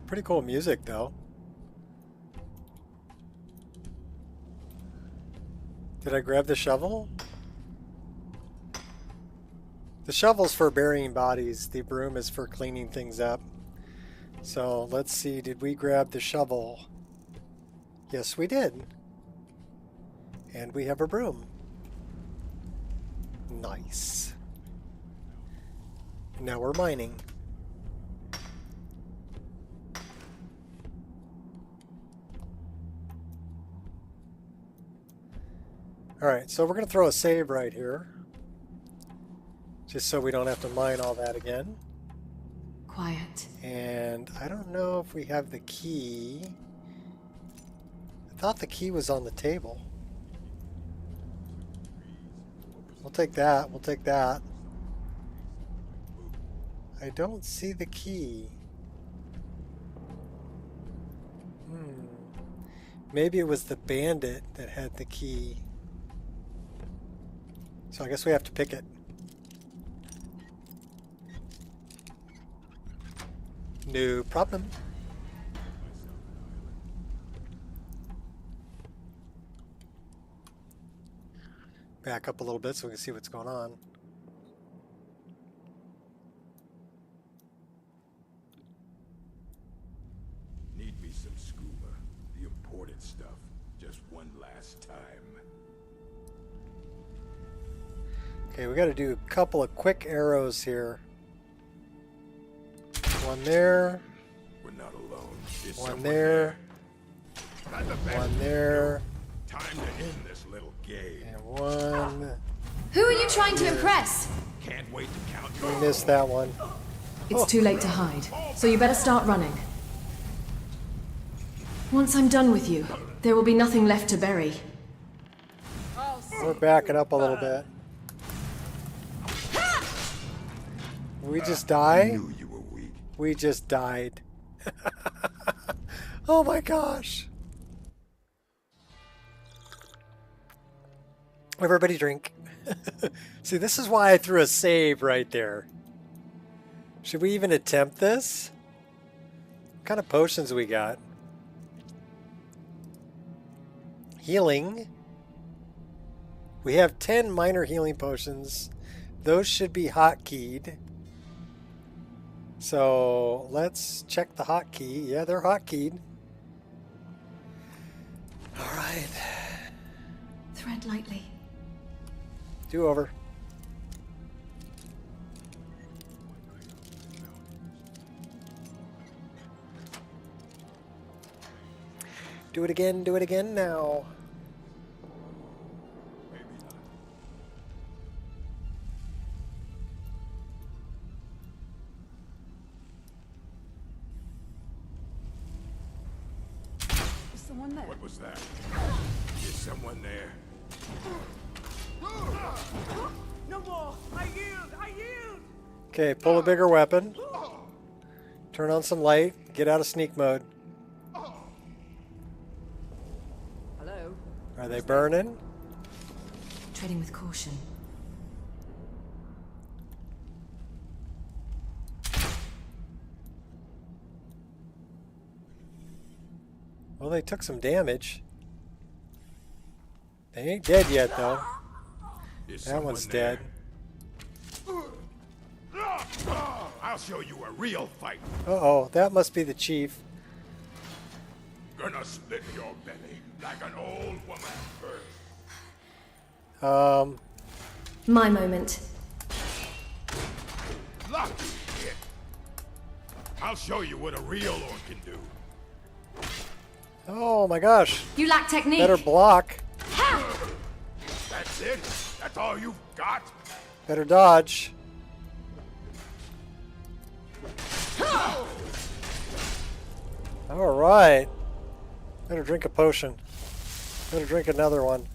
Pretty cool music, though. Did I grab the shovel? The shovel's for burying bodies. The broom is for cleaning things up. So let's see. Did we grab the shovel? Yes, we did. And we have a broom. Nice. Now we're mining. Alright, so we're going to throw a save right here. Just so we don't have to mine all that again. Quiet. And I don't know if we have the key. I thought the key was on the table. We'll take that. We'll take that. I don't see the key. Maybe it was the bandit that had the key. So I guess we have to pick it. No problem. Back up a little bit so we can see what's going on. Need me some scuba. The important stuff. Just one last time. Okay, we got to do a couple of quick arrows here. One there. We're not alone. Is One someone there. Not the best. One there. Time to end this little game. And one. Who are you trying to impress? Can't wait to count We you. missed that one. It's too late to hide, so you better start running. Once I'm done with you, there will be nothing left to bury. We're backing up a little bit. We just die? Knew you were weak. We just died. Oh my gosh. Everybody drink. See, this is why I threw a save right there. Should we even attempt this? What kind of potions we got? Healing. We have 10 minor healing potions. Those should be hotkeyed. So let's check the hotkey. Yeah, they're hotkeyed. All right. Thread lightly. Do over. Do it again now. Is someone there? What was that? Is someone there? No more! I yield! I yield! Okay, pull a bigger weapon. Turn on some light. Get out of sneak mode. Hello? Are they burning? Treading with caution. Well, they took some damage. They ain't dead yet, though. That one's dead. I'll show you a real fight. Uh-oh, that must be the chief. Gonna split your belly like an old woman first. My moment. Lucky kid. I'll show you what a real orc can do. Oh my gosh. You lack technique. Better block. That's it? That's all you've got? Better dodge. Alright. Better drink a potion. Better drink another one.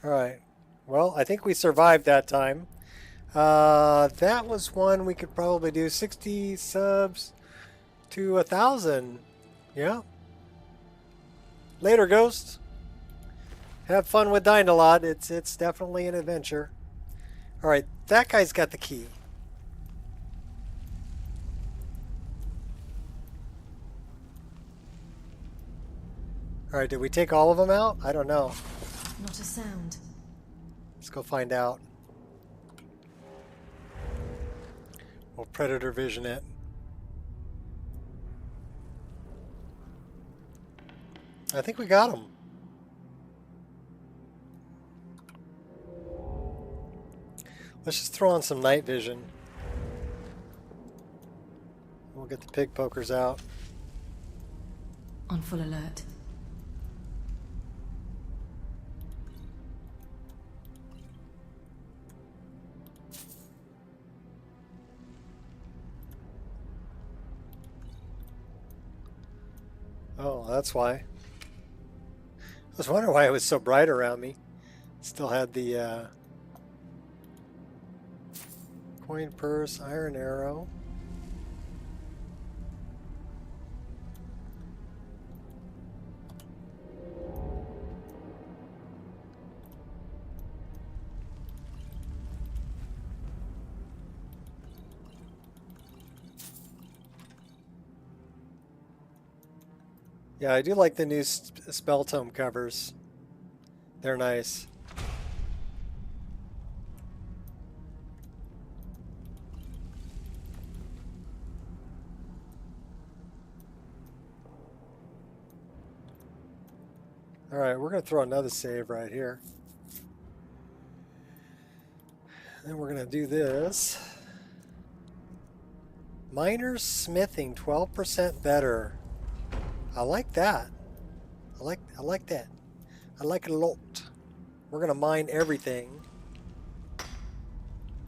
Alright. Well, I think we survived that time. That was one we could probably do. 60 subs to 1,000. Yeah. Later, Ghost. Have fun with Dynalot. It's definitely an adventure. Alright, that guy's got the key. Alright, did we take all of them out? I don't know. Not a sound. Let's go find out. We'll predator vision it. I think we got them. Let's just throw on some night vision. We'll get the pig pokers out. On full alert. Oh, that's why. I was wondering why it was so bright around me. Still had the coin purse, iron arrow. Yeah, I do like the new spell tome covers. They're nice. Alright, we're going to throw another save right here. Then we're going to do this. Miner's smithing 12% better. I like that. I like that. I like it a lot. We're going to mine everything.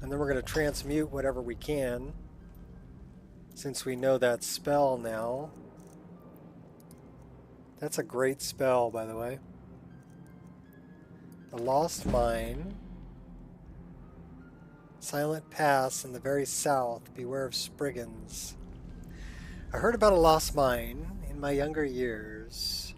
And then we're going to transmute whatever we can. Since we know that spell now. That's a great spell, by the way. The Lost Mine. Silent Pass in the very south. Beware of Spriggans. I heard about a lost mine in my younger years.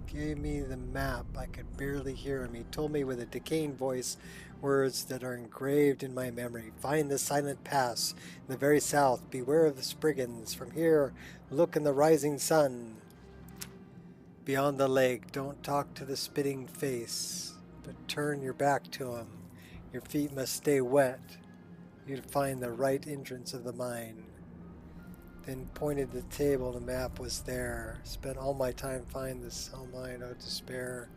He gave me the map. I could barely hear him. He told me with a decaying voice words that are engraved in my memory. Find the silent pass in the very south. Beware of the Spriggans. From here, look in the rising sun. Beyond the lake, don't talk to the spitting face, but turn your back to him. Your feet must stay wet. You'd find the right entrance of the mine. Then pointed to the table, the map was there. Spent all my time finding this mine, oh despair.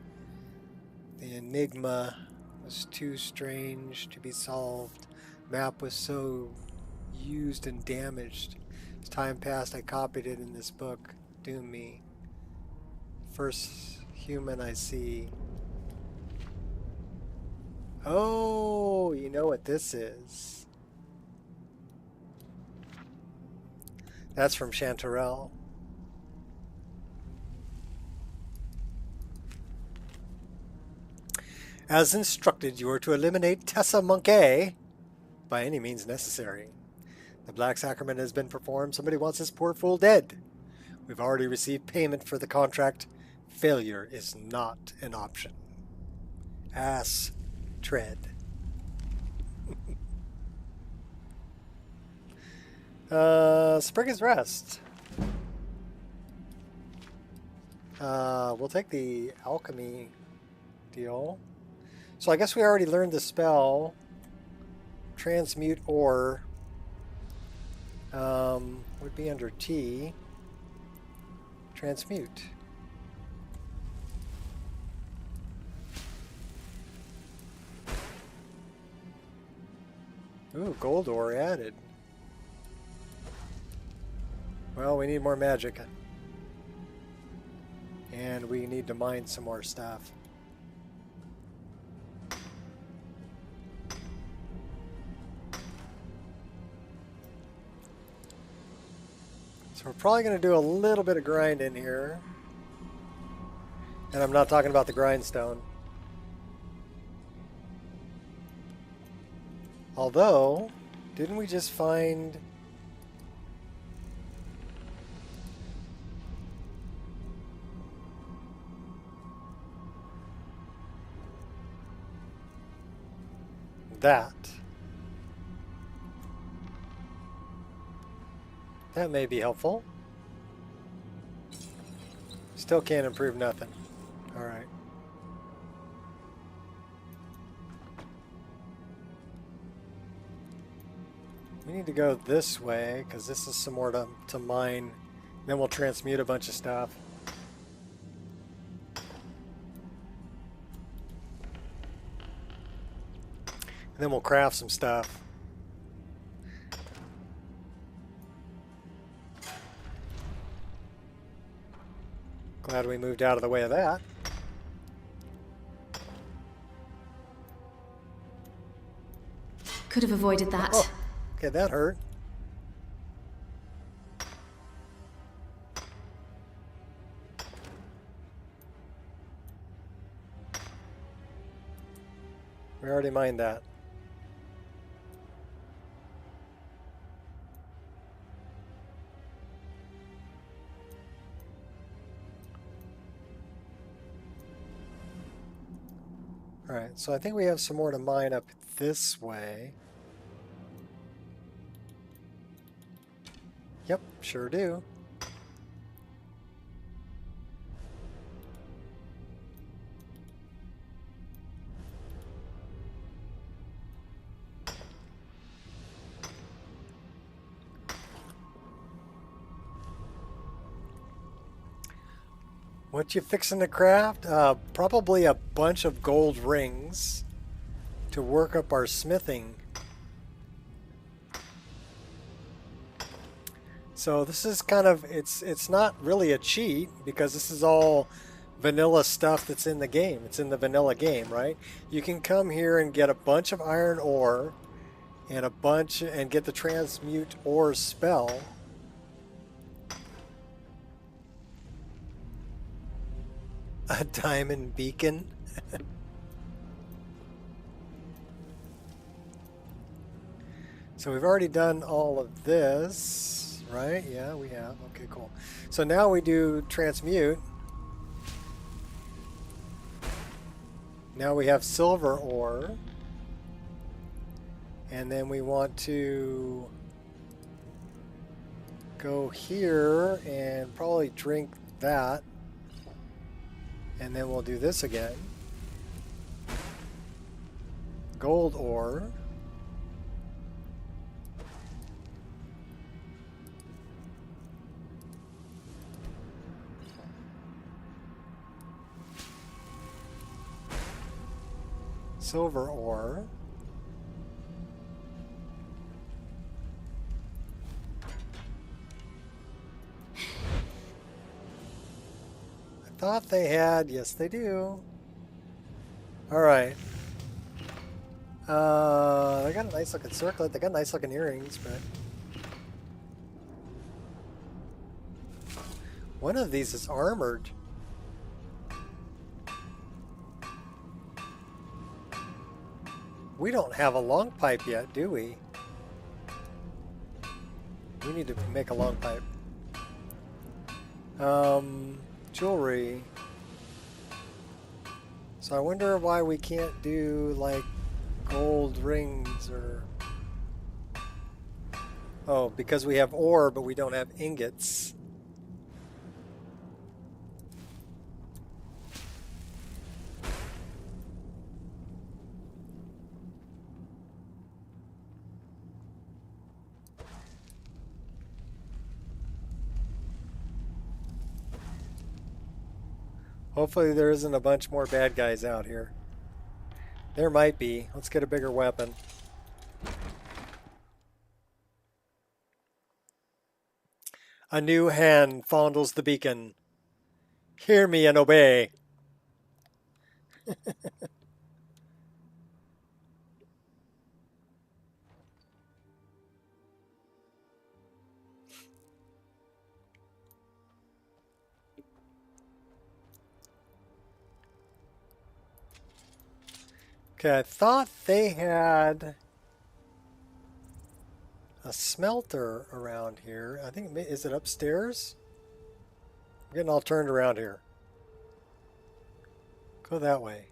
The enigma was too strange to be solved. Map was so used and damaged. As time passed, I copied it in this book. Doom me. First human I see. Oh, you know what this is. That's from Chanterelle. As instructed, you are to eliminate Tessa Monkey by any means necessary. The black sacrament has been performed. Somebody wants this poor fool dead. We've already received payment for the contract. Failure is not an option. Ass tread. Spriggan's Rest. We'll take the alchemy deal. So I guess we already learned the spell. Transmute ore would be under T. Transmute. Ooh, gold ore added. Well, we need more magic. And we need to mine some more stuff. So we're probably going to do a little bit of grind in here. And I'm not talking about the grindstone. Although, didn't we just find... that? That may be helpful. Still can't improve nothing. Alright. We need to go this way, because this is some more to mine. Then we'll transmute a bunch of stuff. And then we'll craft some stuff. Glad we moved out of the way of that. Could have avoided that. Oh, okay, that hurt. We already mined that. Alright, so I think we have some more to mine up this way. Yep, sure do. What you fixing to craft? Probably a bunch of gold rings to work up our smithing. So this is kind of, it's not really a cheat because this is all vanilla stuff that's in the game. It's in the vanilla game, right? You can come here and get a bunch of iron ore and get the transmute ore spell. A diamond beacon. So we've already done all of this, right? Yeah, we have. Okay, cool. So now we do transmute. Now we have silver ore. And then we want to go here and probably drink that. And then we'll do this again. Gold ore. Silver ore. Thought they had. Yes, they do. All right. They got a nice looking circlet. They got nice looking earrings, but one of these is armored. We don't have a long pipe yet, do we? We need to make a long pipe. Jewelry. So I wonder why we can't do like gold rings or... Oh, because we have ore, but we don't have ingots. Hopefully there isn't a bunch more bad guys out here. There might be. Let's get a bigger weapon. A new hand fondles the beacon. Hear me and obey. Okay, I thought they had a smelter around here. I think, is it upstairs? I'm getting all turned around here. Go that way.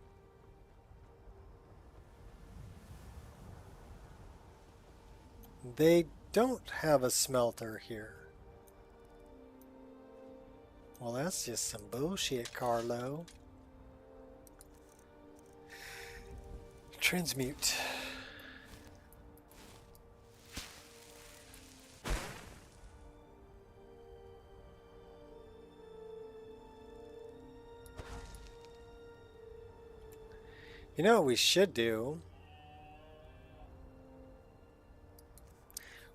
They don't have a smelter here. Well, that's just some bullshit, Carlo. Transmute. You know what we should do?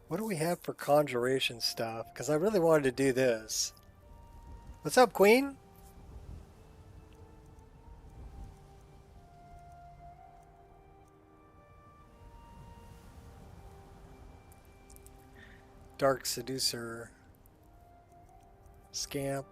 What do we have for conjuration stuff? Because I really wanted to do this. What's up, Queen? Dark Seducer. Scamp.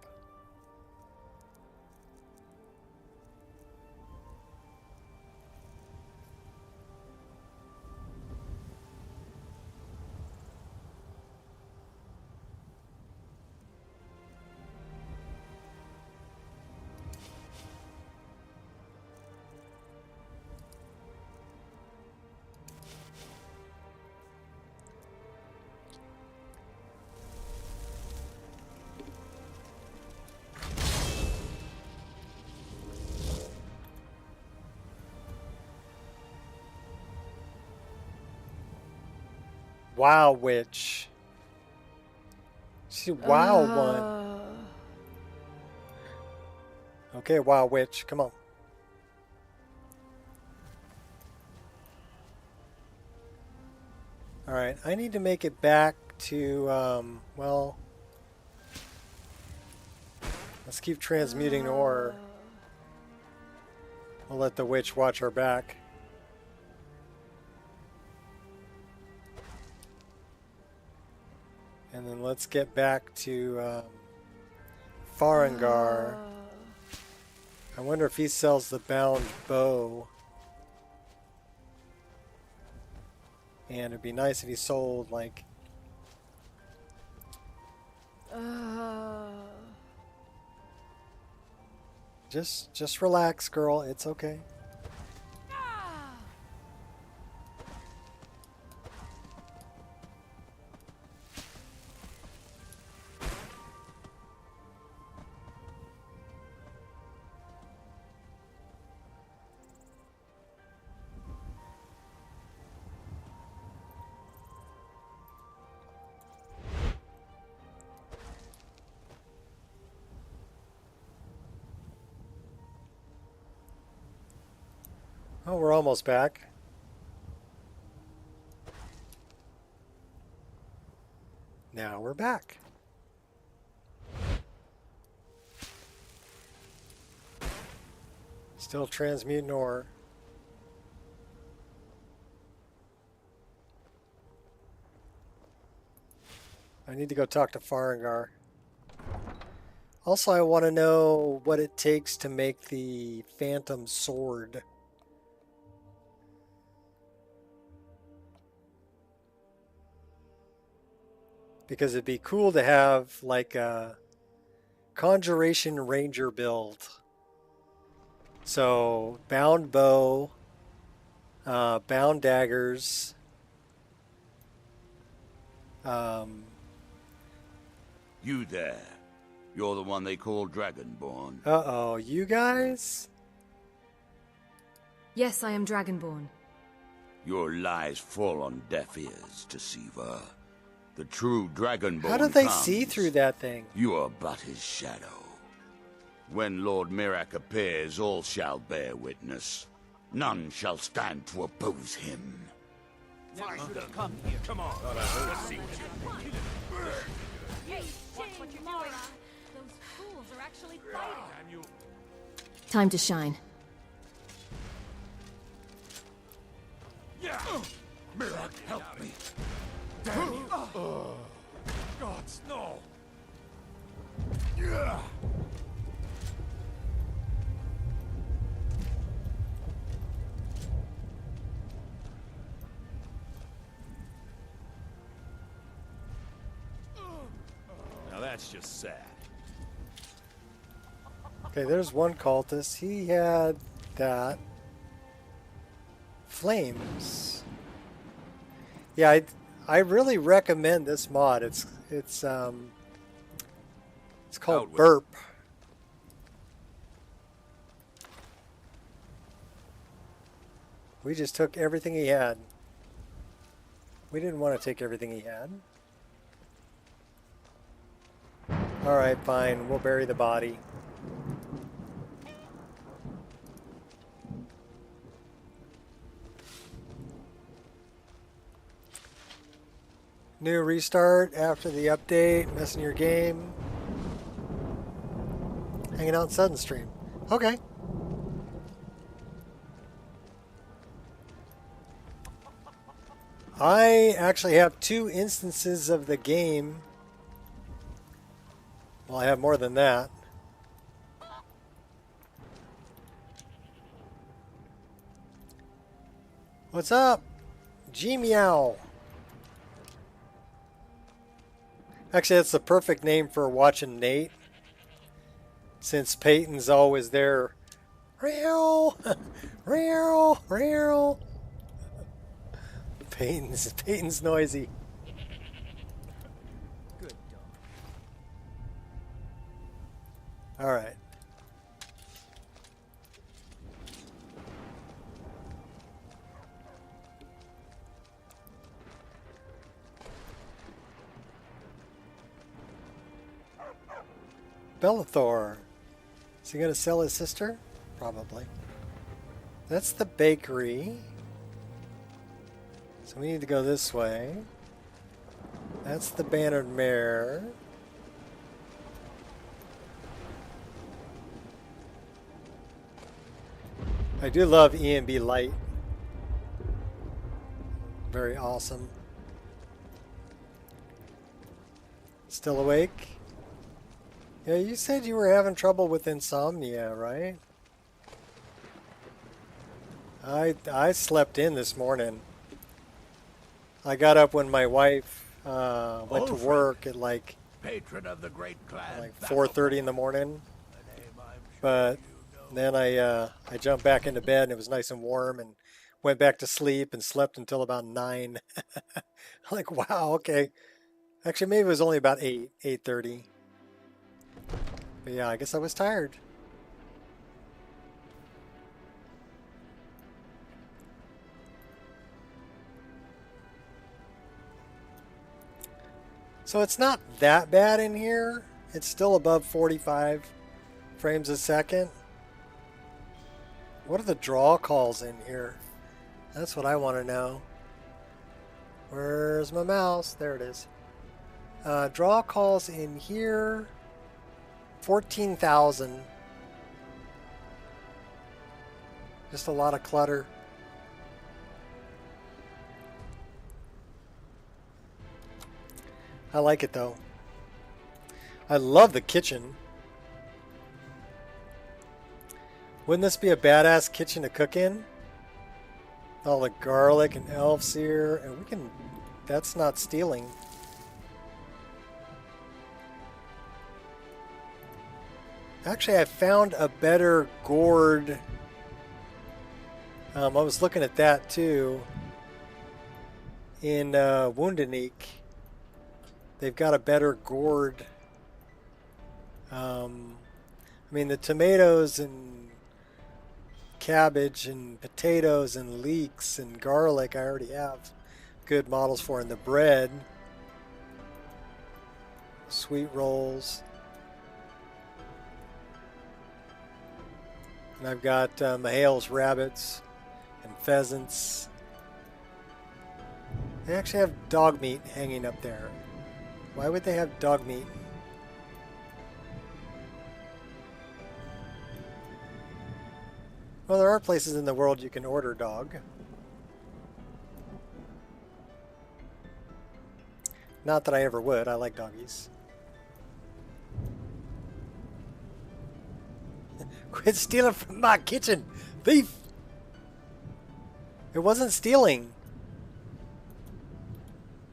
Wow, witch. She's wow one. Okay, wow, witch. Come on. Alright, I need to make it back to, well... Let's keep transmuting ore. We'll let the witch watch our back. And then let's get back to Farengar. I wonder if he sells the bound bow. And it'd be nice if he sold like... Just relax, girl. It's okay. Oh, we're almost back. Now we're back. Still transmuting ore. I need to go talk to Farengar. Also, I want to know what it takes to make the Phantom Sword. because it'd be cool to have like a Conjuration Ranger build. So bound bow, bound daggers, You there. You're the one they call Dragonborn. uh-oh, you guys? Yes, I am Dragonborn. Your lies fall on deaf ears, deceiver. The true Dragonborn How do they comes. see through that thing? You are but his shadow. When Lord Mirak appears, all shall bear witness. None shall stand to oppose him. Why should have come here? Come on. Let's see what you Hey, watch what you're doing. Those fools are actually fighting. Damn you. Time to shine. Yeah. Mirak, help me. Damn you. Gods, no. Yeah. Now that's just sad. Okay, there's one cultist. He had that. Flames. Yeah, I really recommend this mod. It's called Out with it. Burp. We just took everything he had. We didn't want to take everything he had. Alright, fine. We'll bury the body. New restart after the update. Messing your game. Hanging out in Sudden Stream. Okay. I actually have 2 instances of the game. Well, I have more than that. What's up? G-Meow. Actually, that's the perfect name for watching Nate. Since Peyton's always there. Real, real, real. Peyton's noisy. Good dog. All right. Bellathor. Is he going to sell his sister? Probably. That's the bakery. So we need to go this way. That's the bannered mare. I do love EMB light. Very awesome. Still awake? Yeah, you said you were having trouble with insomnia, right? I slept in this morning. I got up when my wife went to work at like Patron of the great clan. 4:30 in the morning. But then I jumped back into bed and it was nice and warm and went back to sleep and slept until about 9. Like, wow, okay. Actually, maybe it was only about 8:30. But yeah, I guess I was tired. So it's not that bad in here. It's still above 45 frames a second. What are the draw calls in here? That's what I want to know. Where's my mouse? There it is. Draw calls in here. 14,000. Just a lot of clutter. I like it though. I love the kitchen. Wouldn't this be a badass kitchen to cook in? All the garlic and elf sear, and we can. That's not stealing. Actually, I found a better gourd. I was looking at that too. In Woundenique, they've got a better gourd. I mean, the tomatoes and cabbage and potatoes and leeks and garlic I already have good models for. And the bread, sweet rolls. And I've got Mahale's rabbits and pheasants. They actually have dog meat hanging up there. Why would they have dog meat? Well, there are places in the world you can order dog. Not that I ever would. I like doggies. Quit stealing from my kitchen, thief! It wasn't stealing.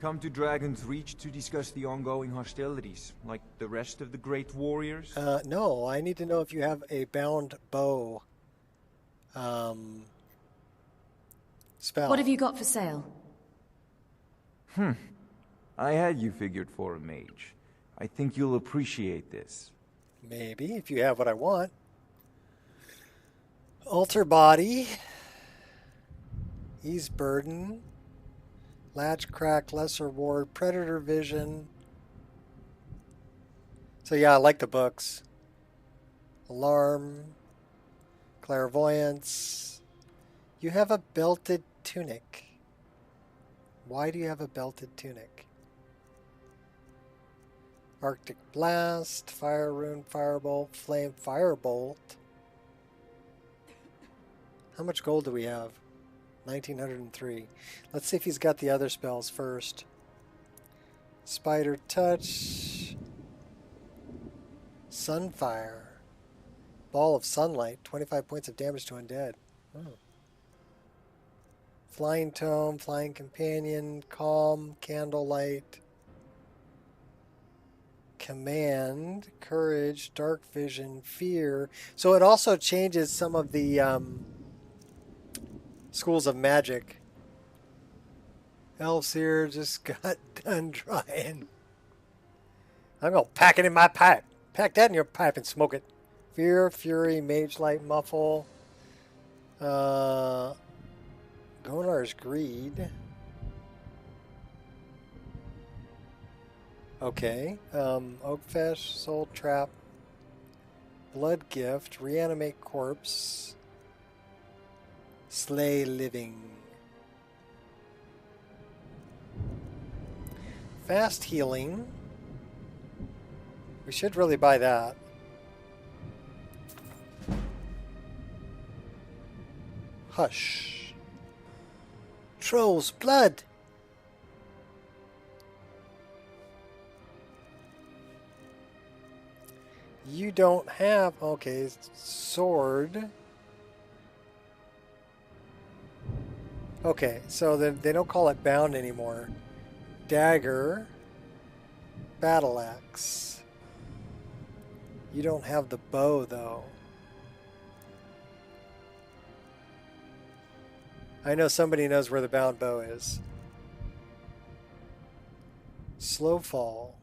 Come to Dragon's Reach to discuss the ongoing hostilities, like the rest of the great warriors? No, I need to know if you have a bound bow spell. What have you got for sale? I had you figured for a mage. I think you'll appreciate this. Maybe, if you have what I want. Alter body. Ease burden. Latch crack, lesser ward, predator vision. So yeah, I like the books. Alarm. Clairvoyance. You have a belted tunic. Why do you have a belted tunic? Arctic Blast, Fire Rune, Firebolt, Flame, Firebolt. How much gold do we have? 1903. Let's see if he's got the other spells first. Spider Touch. Sunfire. Ball of Sunlight. 25 points of damage to undead. Oh. Flying Tome, Flying Companion, Calm, Candlelight. Command, Courage, Dark Vision, Fear. So it also changes some of the schools of magic. Elseer just got done drying. I'm going to pack it in my pipe. Pack that in your pipe and smoke it. Fear, Fury, Mage Light, Muffle. Gonar's Greed. Okay. Oakfesh, Soul Trap. Blood Gift, Reanimate Corpse. Slay Living. Fast Healing. We should really buy that. Hush. Troll's Blood. You don't have... Okay, Sword. Okay, so they don't call it bound anymore. Dagger. Battle Axe. You don't have the bow, though. I know somebody knows where the bound bow is. Slow Fall.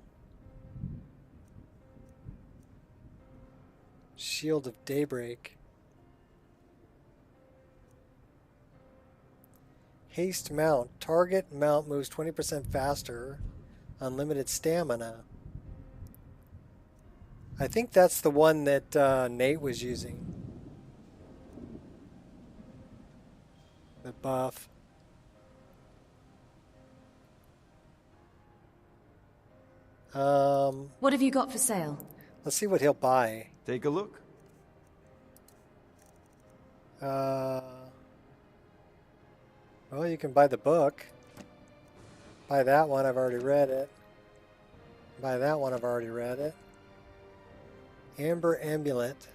Shield of Daybreak. Haste Mount. Target mount moves 20% faster. Unlimited stamina. I think that's the one that Nate was using. The buff. What have you got for sale? Let's see what he'll buy. Take a look. Well, you can buy the book. Buy that one, I've already read it. Buy that one, I've already read it. Amber Amulet.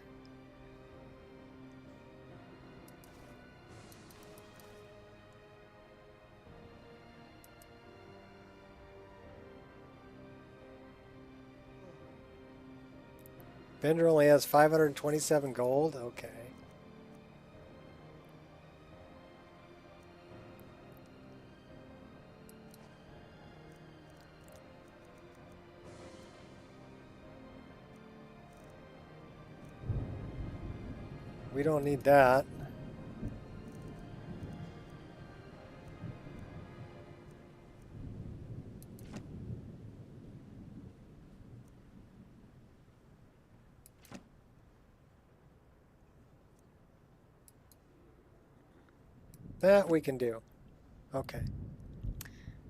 Bender only has 527 gold? Okay. We don't need that. That we can do. Okay.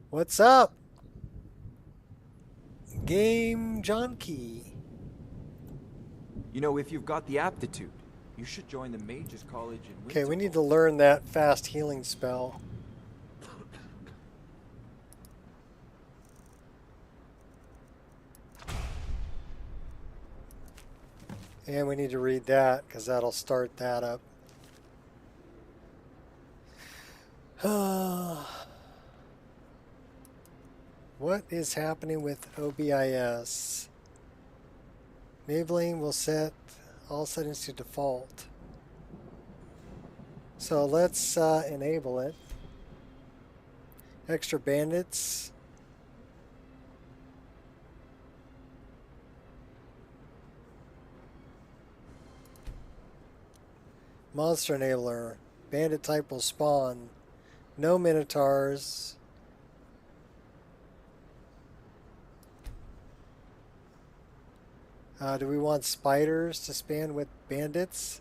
What's up? Game Junkie. You know, if you've got the aptitude, you should join the Mages College in Okay, we need to Winterhold. learn that fast healing spell. And we need to read that because that'll start that up. What is happening with OBIS? Enabling will set all settings to default. So let's enable it. Extra bandits. Monster enabler. Bandit type will spawn. No minotaurs. Do we want spiders to span with bandits?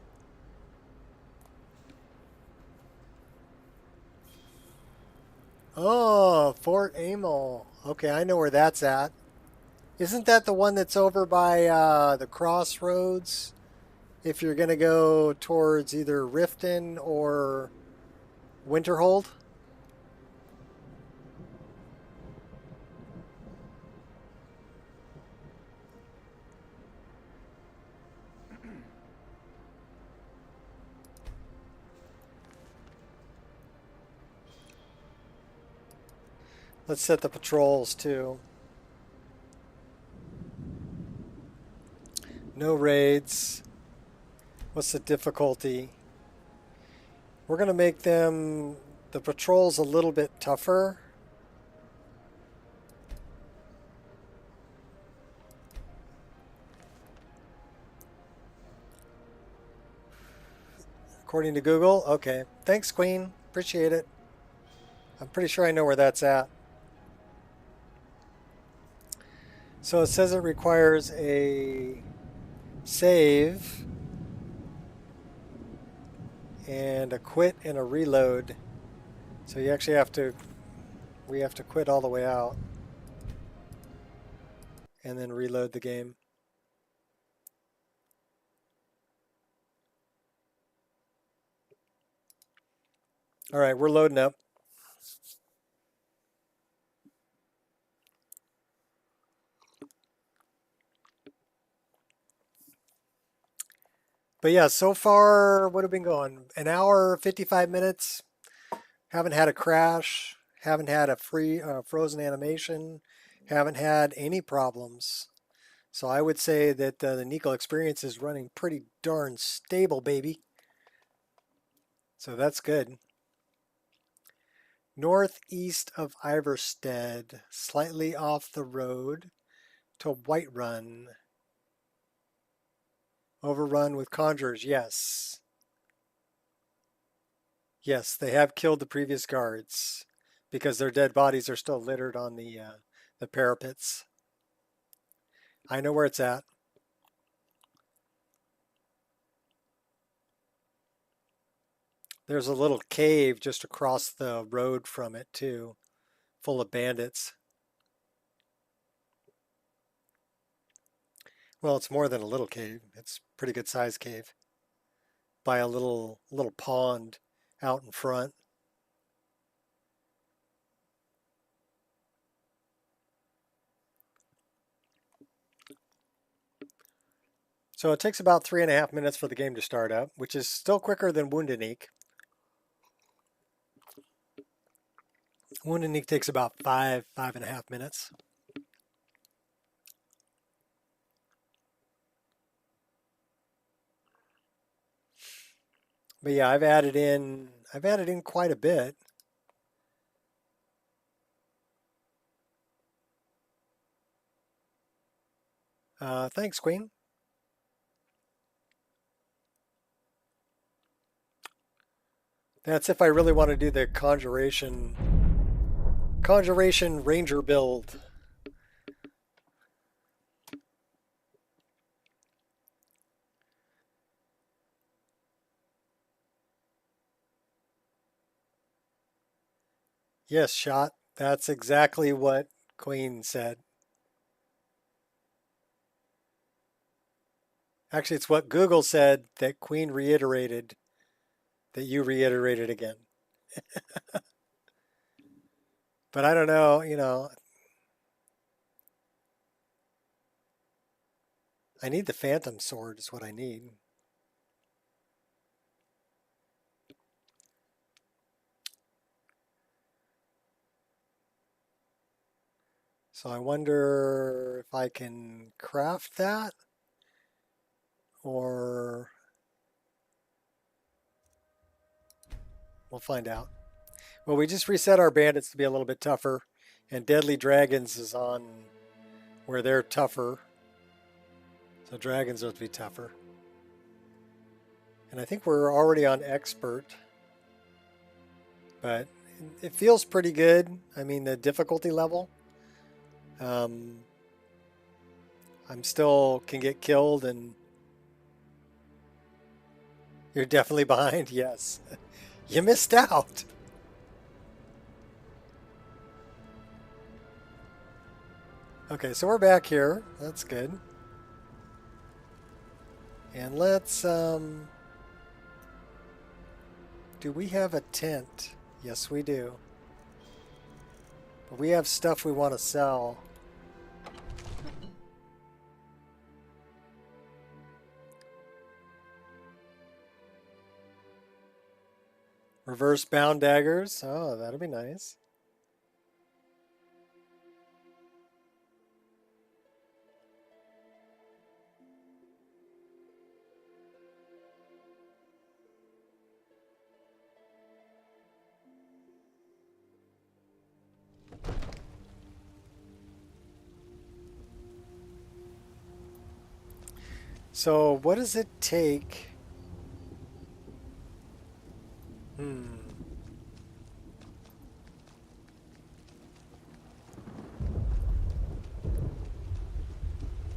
Oh, Fort Amel. Okay, I know where that's at. Isn't that the one that's over by the crossroads? If you're going to go towards either Riften or Winterhold? Let's set the patrols too. No raids. What's the difficulty? We're going to make them, the patrols, a little bit tougher. According to Google? Okay. Thanks, Queen. Appreciate it. I'm pretty sure I know where that's at. So it says it requires a save and a quit and a reload. So you actually have to, we have to quit all the way out and then reload the game. All right, we're loading up. But yeah, so far, what have been going? An hour, 55 minutes. Haven't had a crash. Haven't had a frozen animation. Haven't had any problems. So I would say that the Nico experience is running pretty darn stable, baby. So that's good. Northeast of Iverstead, slightly off the road to Whiterun. Overrun with conjurers, yes. Yes, they have killed the previous guards because their dead bodies are still littered on the parapets. I know where it's at. There's a little cave just across the road from it too, full of bandits. Well, it's more than a little cave. It's a pretty good sized cave. By a little pond out in front. So it takes about 3.5 minutes for the game to start up, which is still quicker than Wounded Ink. Wounded Ink takes about 5.5 minutes. But yeah, I've added in quite a bit. Thanks, Queen. That's if I really want to do the Conjuration Ranger build. Yes, Shot. That's exactly what Queen said. Actually, it's what Google said that Queen reiterated, that you reiterated again. But I don't know, you know. I need the Phantom Sword is what I need. So I wonder if I can craft that, or we'll find out. Well, we just reset our bandits to be a little bit tougher, and Deadly Dragons is on where they're tougher. So dragons have to be tougher. And I think we're already on expert, but it feels pretty good. I mean, the difficulty level. I'm still can get killed, and you're definitely behind. Yes, you missed out. Okay, so we're back here. That's good. And let's, do we have a tent? Yes, we do. But we have stuff we want to sell. Reverse bound daggers. Oh, that'll be nice. So what does it take?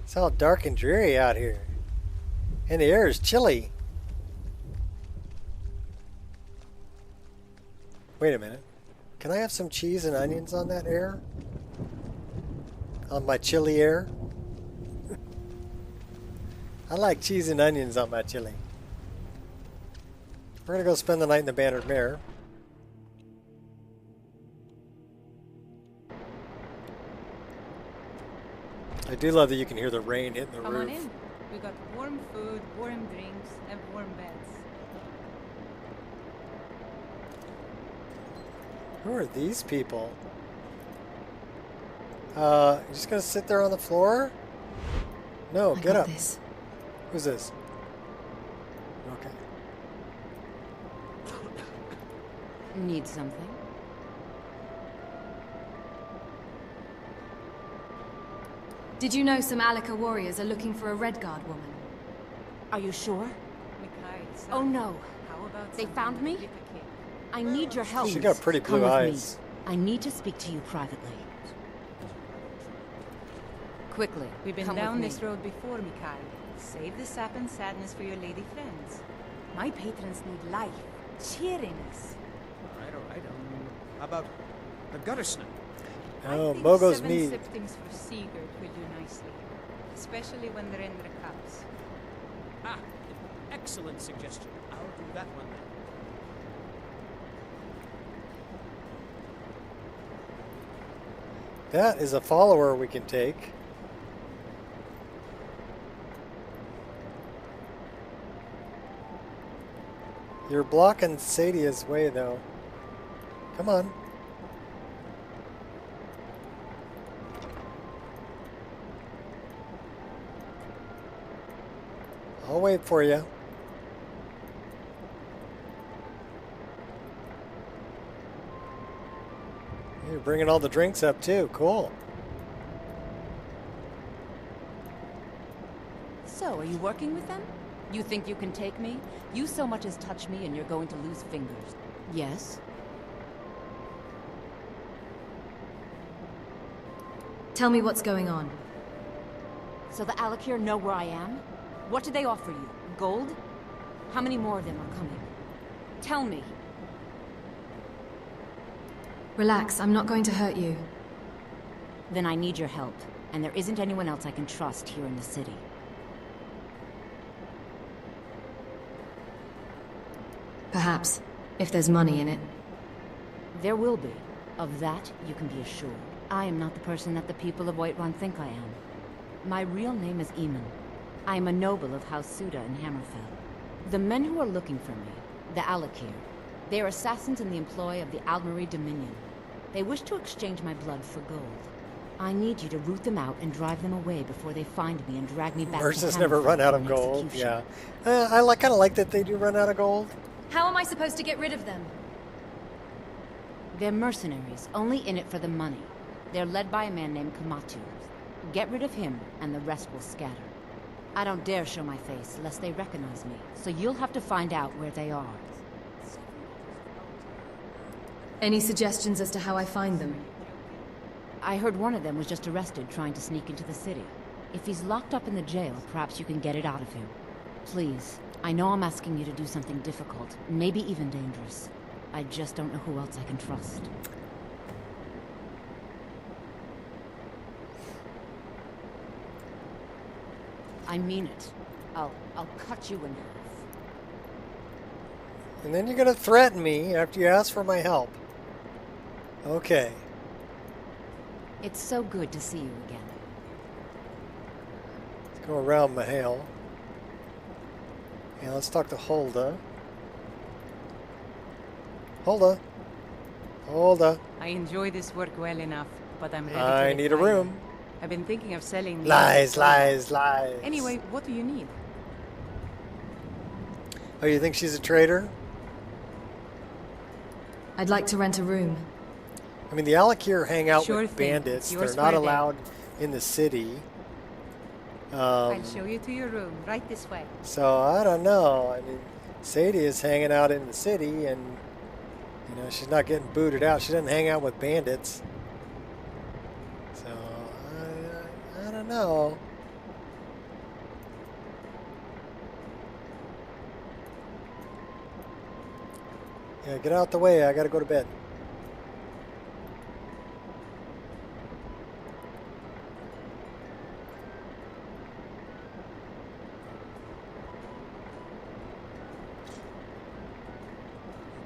It's all dark and dreary out here. And the air is chilly. Wait a minute. Can I have some cheese and onions on that air? On my chili air? I like cheese and onions on my chili. We're going to go spend the night in the Bannered Mare. I do love that you can hear the rain hitting the Come roof. on in. We got warm food, warm drinks, and warm beds. Who are these people? You just gonna sit there on the floor? No, I get got up. this. Who's this? Okay. Need something? Did you know some Alaka warriors are looking for a Redguard woman? Are you sure? Mikhail, Oh no. how about They something found me? with a kick? I need your help. She got pretty Come blue with eyes. Me. I need to speak to you privately. Quickly. We've been come down with this me. road before, Mikhail. Save the sap and sadness for your lady friends. My patrons need life, cheeriness. All right. How about the gutter snipe? Oh, I think Mogo's 7 meat. siftings for Sigurd will do nicely, especially when they're in their cups. Ah, excellent suggestion. I'll do that one then. That is a follower we can take. You're blocking Sadia's way, though. Come on. I'll wait for you. You're bringing all the drinks up too. Cool. So, are you working with them? You think you can take me? You so much as touch me and you're going to lose fingers. Yes? Tell me what's going on. So the Alakir know where I am? What did they offer you? Gold? How many more of them are coming? Tell me. Relax, I'm not going to hurt you. Then I need your help, and there isn't anyone else I can trust here in the city. Perhaps, if there's money in it. There will be. Of that, you can be assured. I am not the person that the people of Whiterun think I am. My real name is Eamon. I am a noble of House Suda in Hammerfell. The men who are looking for me, the Alakir, they are assassins in the employ of the Aldmeri Dominion. They wish to exchange my blood for gold. I need you to root them out and drive them away before they find me and drag me back to Mercs Hammerfell never run out for of an gold. execution. Yeah. I kind of like that they do run out of gold. How am I supposed to get rid of them? They're mercenaries, only in it for the money. They're led by a man named Kamatu. Get rid of him, and the rest will scatter. I don't dare show my face, lest they recognize me, so you'll have to find out where they are. Any suggestions as to how I find them? I heard one of them was just arrested trying to sneak into the city. If he's locked up in the jail, perhaps you can get it out of him. Please, I know I'm asking you to do something difficult, maybe even dangerous. I just don't know who else I can trust. I mean it. I'll cut you in half. And then you're going to threaten me after you ask for my help. Okay. It's so good to see you again. Let's go around Mahale. Yeah, let's talk to Hulda. Hulda. Hulda. I enjoy this work well enough, but I'm ready to I need a retire. room. I've been thinking of selling... Lies, lies, lies. Anyway, what do you need? Oh, you think she's a traitor? I'd like to rent a room. I mean, the Alakir hang out Sure with thing. bandits. It's yours They're not for a day. allowed in the city. I'll show you to your room, right this way. So, I don't know. I mean, Sadie is hanging out in the city, and, you know, she's not getting booted out. She doesn't hang out with bandits. So, I don't know. Yeah, get out the way. I gotta go to bed.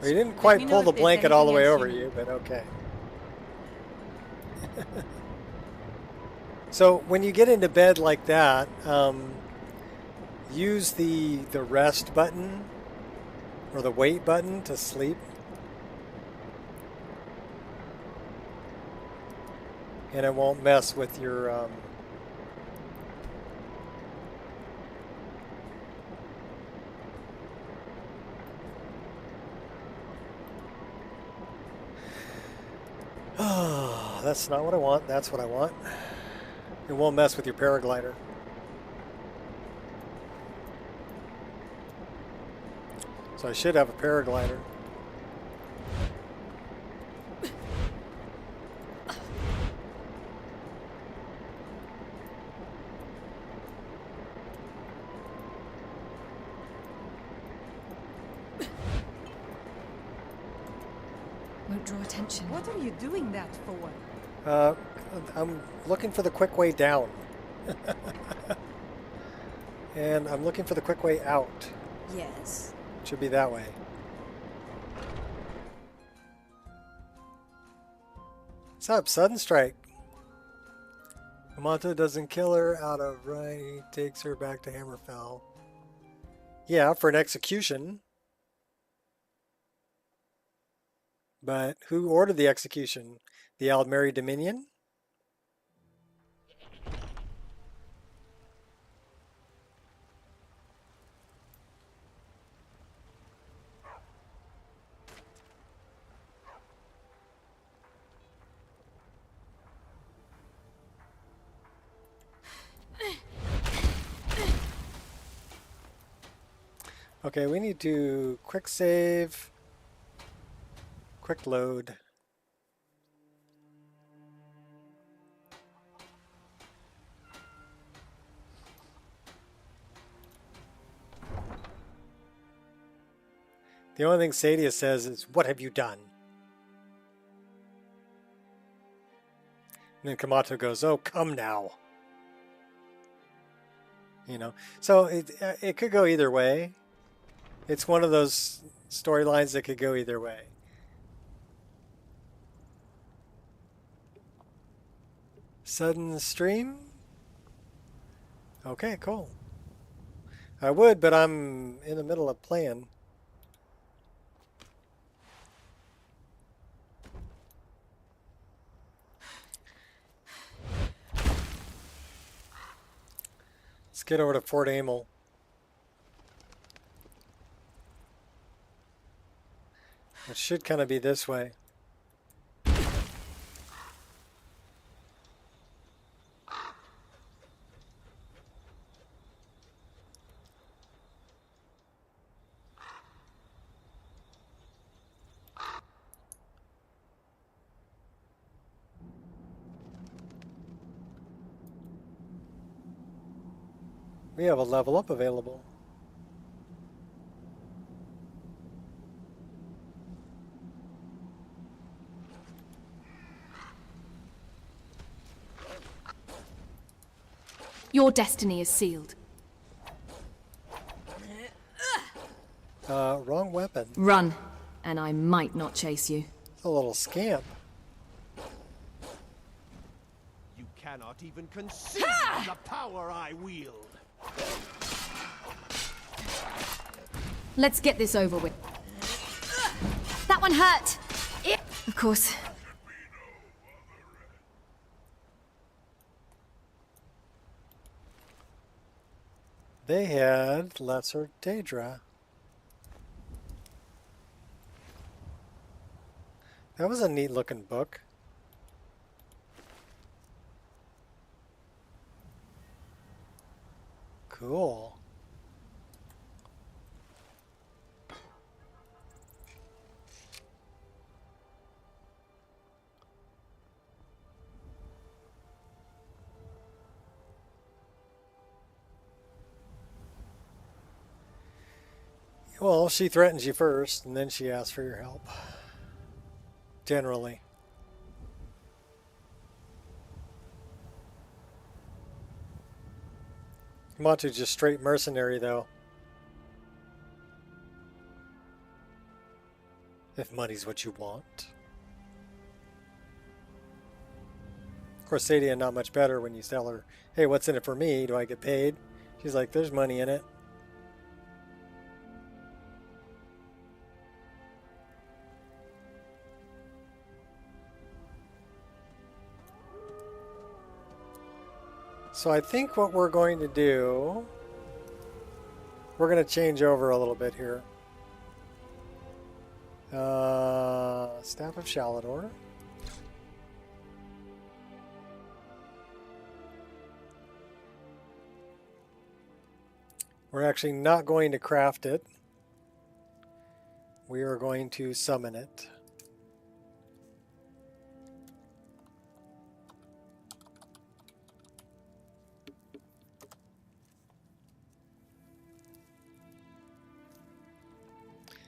Well, you didn't quite me know pull if the there's blanket all the anything way else over you you, need. but okay. So when you get into bed like that, use the rest button or the wait button to sleep. And it won't mess with your oh, that's not what I want. That's what I want. It won't mess with your paraglider. So I should have a paraglider. Won't draw attention. What are you doing that for? I'm looking for the quick way down. And I'm looking for the quick way out. Yes. Should be that way. What's up, Sudden Strike? Yamato doesn't kill her out of right. He takes her back to Hammerfell. Yeah, for an execution. But who ordered the execution? The Aldmeri Dominion? Okay, we need to quick save, quick load. The only thing Sadia says is, "What have you done?" And then Kamato goes, "Oh, come now." You know, so it could go either way. It's one of those storylines that could go either way. Sudden stream? Okay, cool. I would, but I'm in the middle of playing. Let's get over to Fort Amel. It should kind of be this way. We have a level up available. Your destiny is sealed. Wrong weapon. Run, and I might not chase you. It's a little scamp. You cannot even conceive the power I wield. Let's get this over with. That one hurt! Of course. They had Lesser Daedra. That was a neat looking book. Cool. Well, she threatens you first, and then she asks for your help. Generally. Matu's just straight mercenary, though. If money's what you want. Of course, Sadia not much better when you tell her, "Hey, what's in it for me? Do I get paid?" She's like, "There's money in it." So I think what we're going to do, we're going to change over a little bit here. Staff of Shalador. We're actually not going to craft it. We are going to summon it.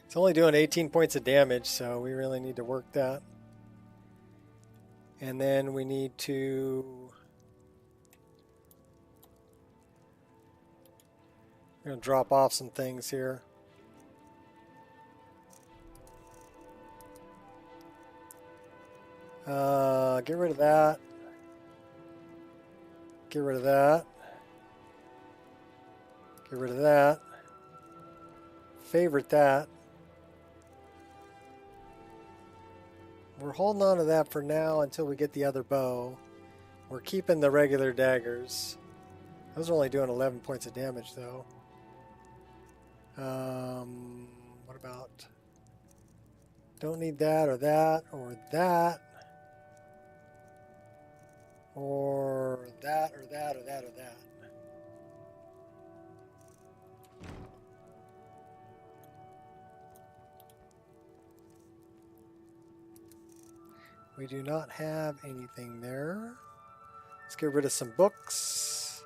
It's only doing 18 points of damage, so we really need to work that. And then we need to... We're going to drop off some things here. Get rid of that. Get rid of that. Get rid of that. Favorite that. We're holding on to that for now until we get the other bow. We're keeping the regular daggers. Those are only doing 11 points of damage, though. What about... Don't need that or that or that. Or that or that or that or that. We do not have anything there. Let's get rid of some books.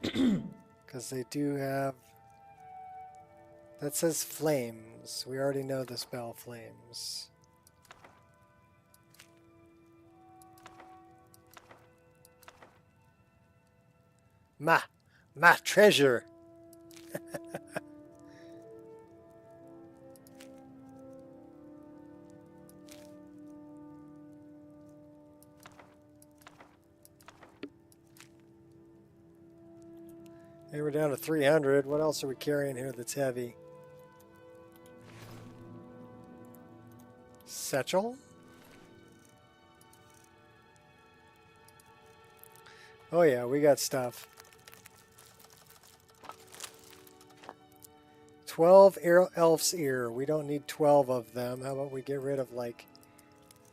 Because they do have... That says flames. We already know the spell flames. My treasure. Hey, we're down to 300. What else are we carrying here that's heavy? Satchel? Oh yeah, we got stuff. 12 elf's ear. We don't need 12 of them. How about we get rid of like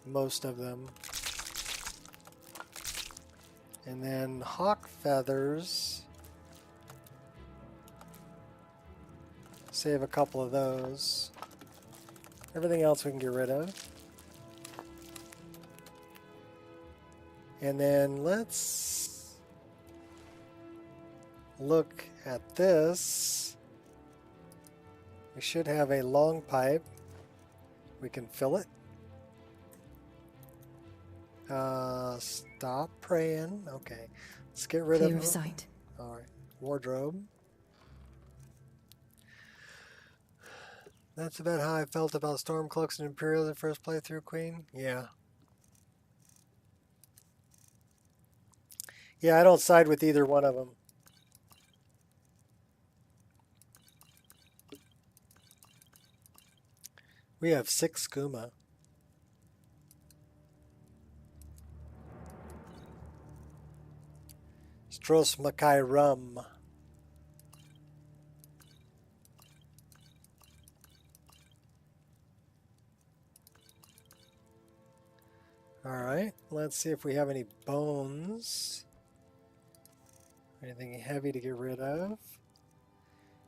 most of them? And then hawk feathers. Save a couple of those. Everything else we can get rid of. And then let's look at this. We should have a long pipe. We can fill it. Stop praying. Okay. Let's get rid Clear of of sight. All right. Wardrobe. That's about how I felt about Stormcloaks and Imperials in first playthrough, Queen. Yeah. Yeah, I don't side with either one of them. We have 6 skooma. Stros Makai rum. Alright, let's see if we have any bones. Anything heavy to get rid of.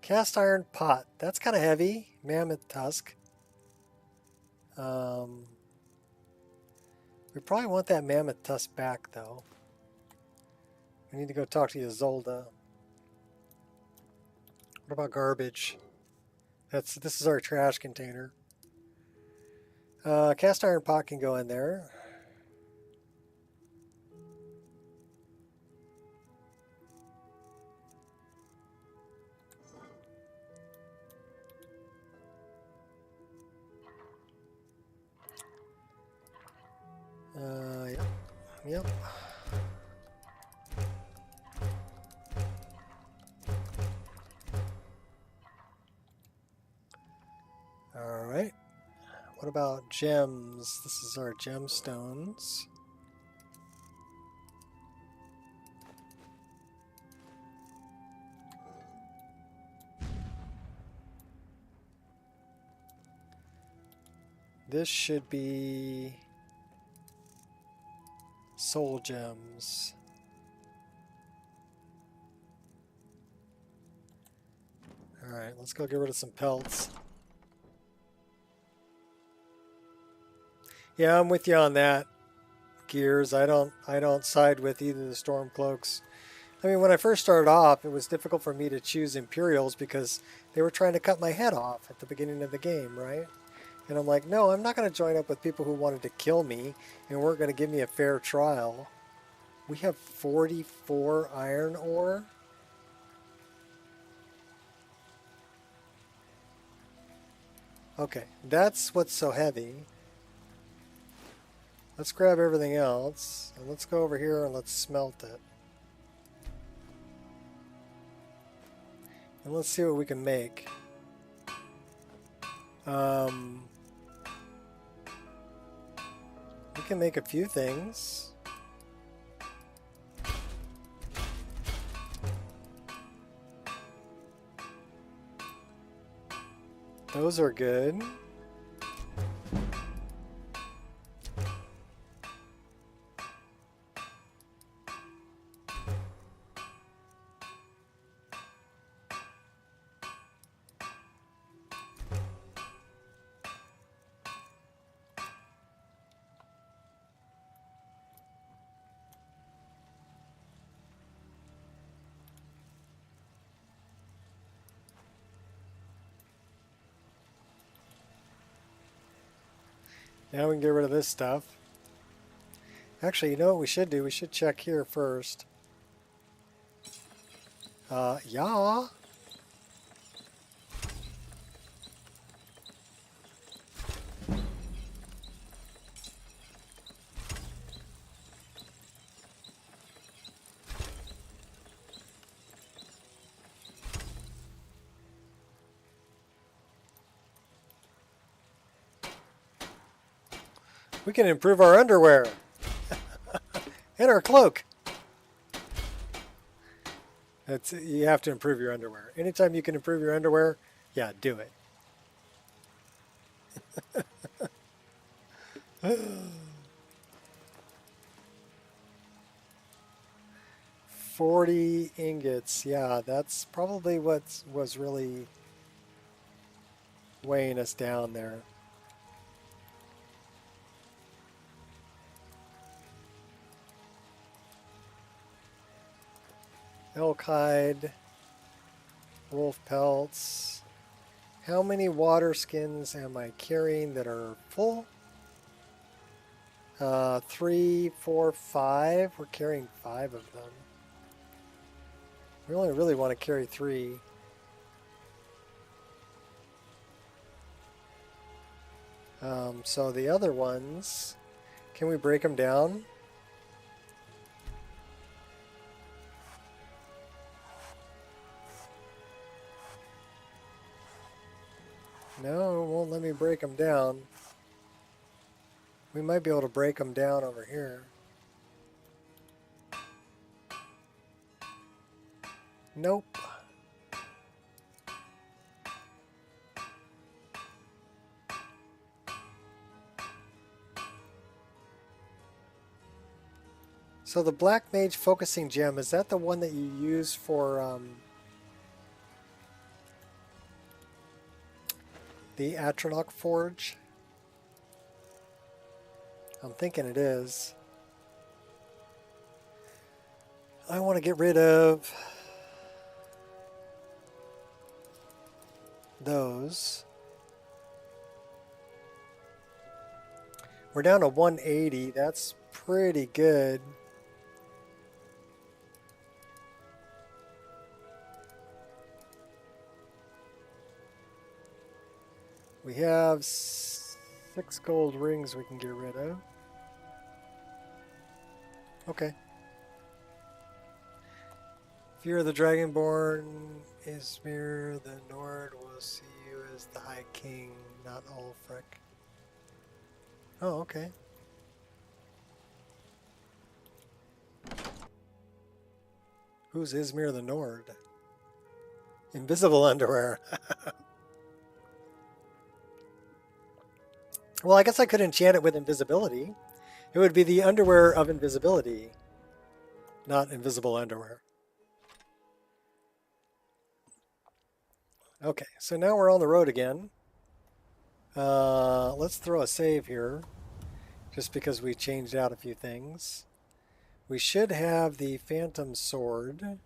Cast iron pot. That's kind of heavy. Mammoth tusk. We probably want that mammoth tusk back, though. We need to go talk to Ysolda. What about garbage? This is our trash container. Cast iron pot can go in there. Yep. All right. What about gems? This is our gemstones. This should be soul gems. All right, let's go get rid of some pelts. Yeah, I'm with you on that, Gears. I don't side with either of the Stormcloaks. I mean, when I first started off, it was difficult for me to choose Imperials because they were trying to cut my head off at the beginning of the game, right? And I'm like, no, I'm not going to join up with people who wanted to kill me and weren't going to give me a fair trial. We have 44 iron ore. Okay, that's what's so heavy. Let's grab everything else, and let's go over here and let's smelt it. And let's see what we can make. We can make a few things. Those are good. Now we can get rid of this stuff. Actually, you know what we should do? We should check here first. Yeah. We can improve our underwear and our cloak. You have to improve your underwear. Anytime you can improve your underwear, yeah, do it. 40 ingots. Yeah, that's probably what was really weighing us down there. Elk hide, wolf pelts. How many water skins am I carrying that are full? 3, 4, 5. We're carrying 5 of them. We only really want to carry 3. So the other ones, can we break them down? No, it won't let me break them down. We might be able to break them down over here. Nope. So the Black Mage Focusing Gem, is that the one that you use for the Atronach Forge? I'm thinking it is. I want to get rid of those. We're down to 180. That's pretty good. We have 6 gold rings we can get rid of. Okay. Fear of the Dragonborn, Ismir the Nord will see you as the High King, not Ulfric. Oh, okay. Who's Ismir the Nord? Invisible underwear. Well, I guess I could enchant it with invisibility. It would be the underwear of invisibility, not invisible underwear. Okay, so now we're on the road again. Let's throw a save here, just because we changed out a few things. We should have the Phantom Sword.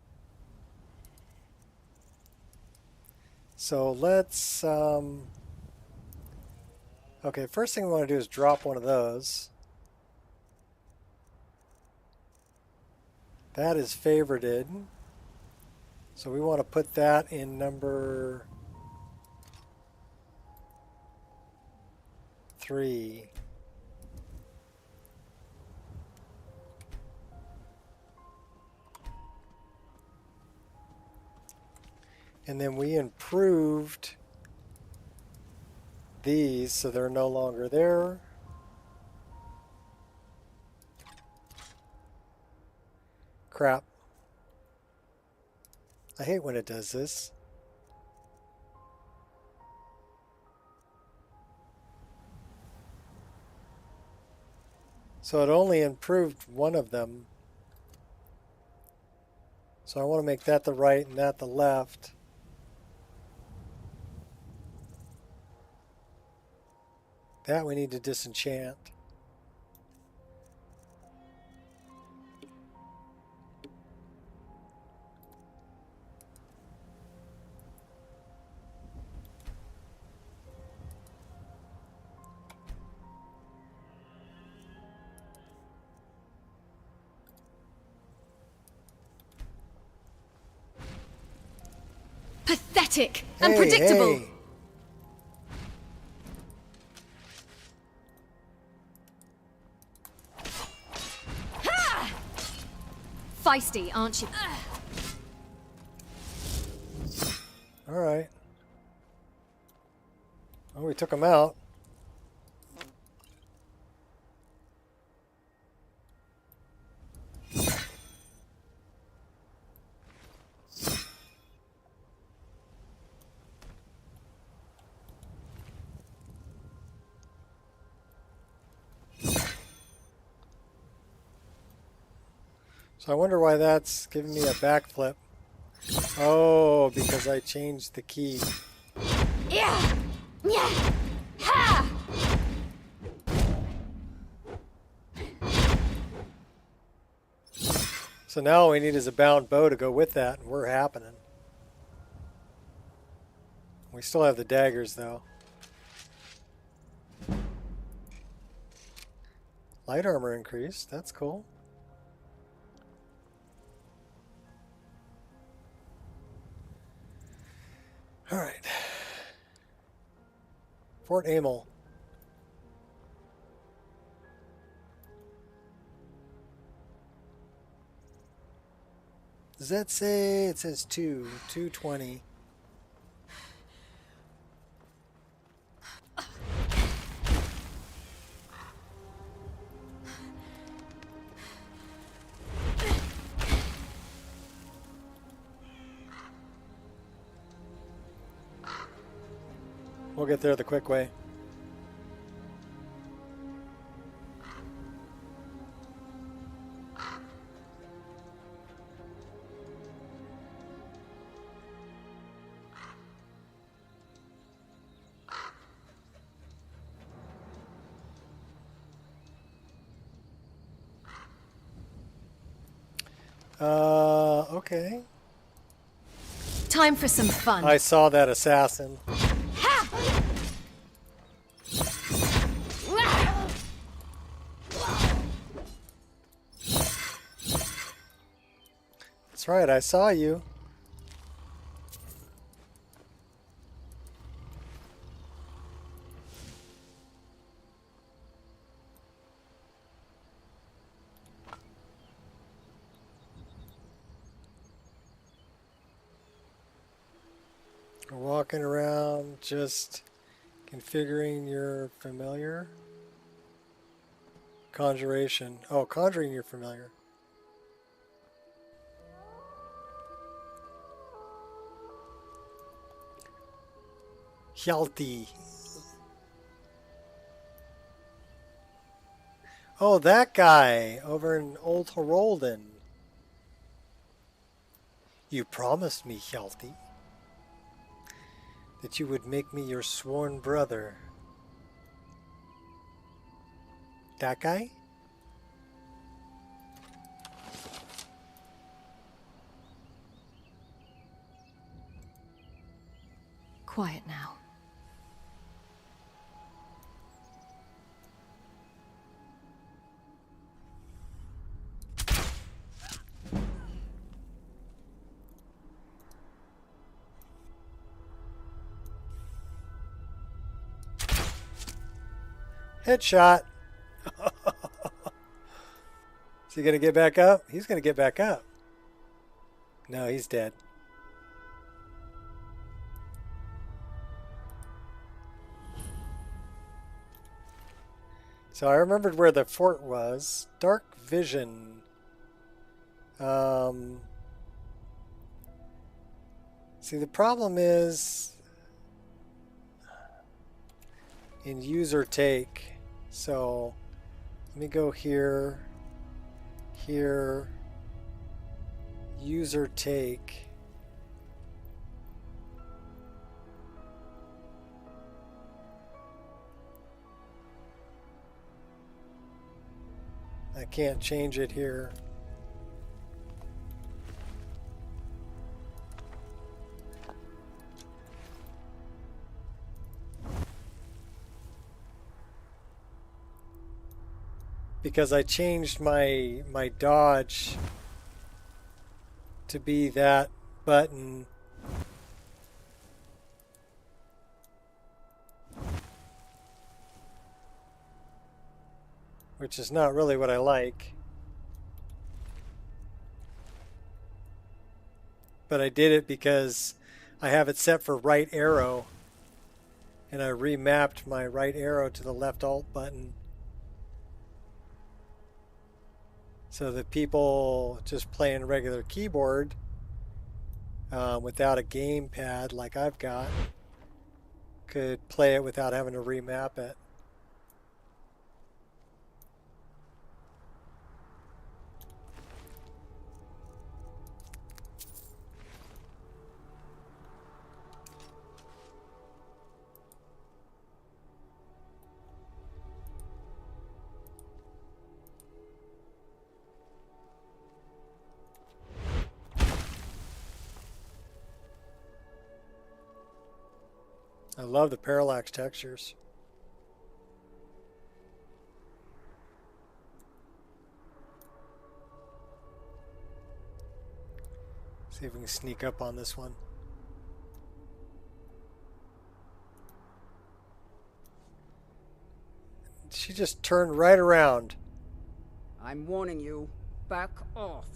So let's... Okay, first thing we want to do is drop one of those. That is favorited. So we want to put that in number 3. And then we improved these so they're no longer there. Crap. I hate when it does this. So it only improved one of them. So I want to make that the right and that the left. That we need to disenchant. pathetic and predictable. Hey. Feisty, aren't you? All right. Oh, we took him out. So I wonder why that's giving me a backflip. Oh, because I changed the key. Yeah. Yeah. Ha! So now all we need is a bound bow to go with that, and we're happening. We still have the daggers, though. Light armor increased. That's cool. All right. Fort Amel. Does that say, it says 220. We'll get there the quick way. Okay. Time for some fun. I saw that assassin. That's right, I saw you. We're walking around just configuring your familiar. Conjuration. Oh, conjuring your familiar. Hjalti. Oh, that guy over in Old Herolden. You promised me, Hjalti, that you would make me your sworn brother. That guy? Quiet now. Headshot. Is he going to get back up? He's going to get back up. No, he's dead. So I remembered where the fort was. Dark vision. See, the problem is in user take. So let me go here, here, user take. I can't change it here. Because I changed my dodge to be that button which is not really what I like. But I did it because I have it set for right arrow, and I remapped my right arrow to the left alt button so that people just playing regular keyboard without a gamepad like I've got could play it without having to remap it. I love the parallax textures. See if we can sneak up on this one. She just turned right around. I'm warning you. Back off.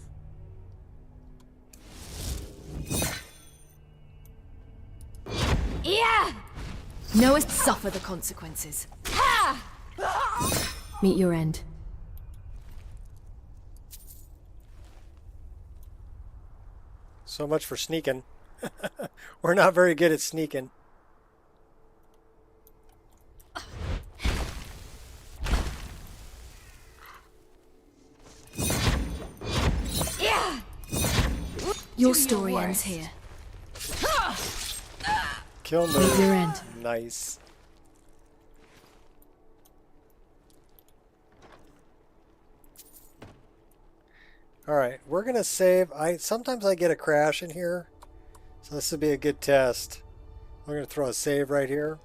Yeah! Knowest suffer the consequences. Meet your end. So much for sneaking. We're not very good at sneaking. Yeah! Your story ends here. Kill Meet move. your end. Nice. Alright, we're gonna save. Sometimes I get a crash in here, so this would be a good test. We're gonna throw a save right here.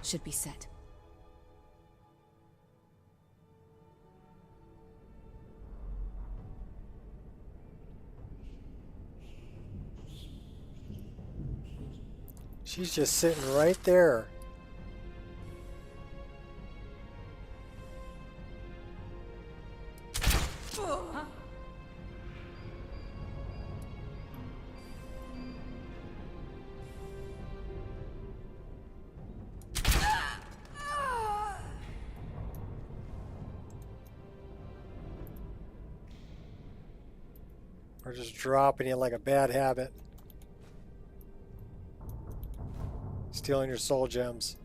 Should be set. She's just sitting right there. We're just dropping you like a bad habit. Stealing your soul gems.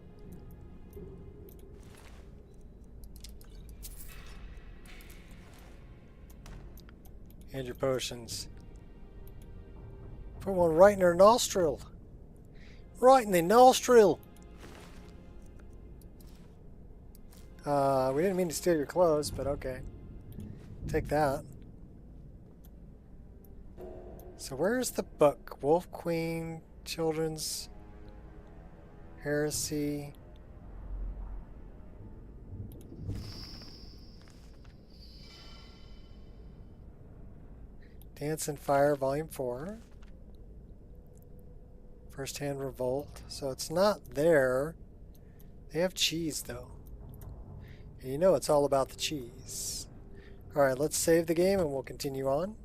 And your potions. Put one right in her nostril. Right in the nostril. We didn't mean to steal your clothes, but okay. Take that. So where's the book? Wolf Queen, Children's Heresy. Dance and Fire, Volume 4. First Hand Revolt. So it's not there. They have cheese, though. And you know it's all about the cheese. Alright, let's save the game and we'll continue on.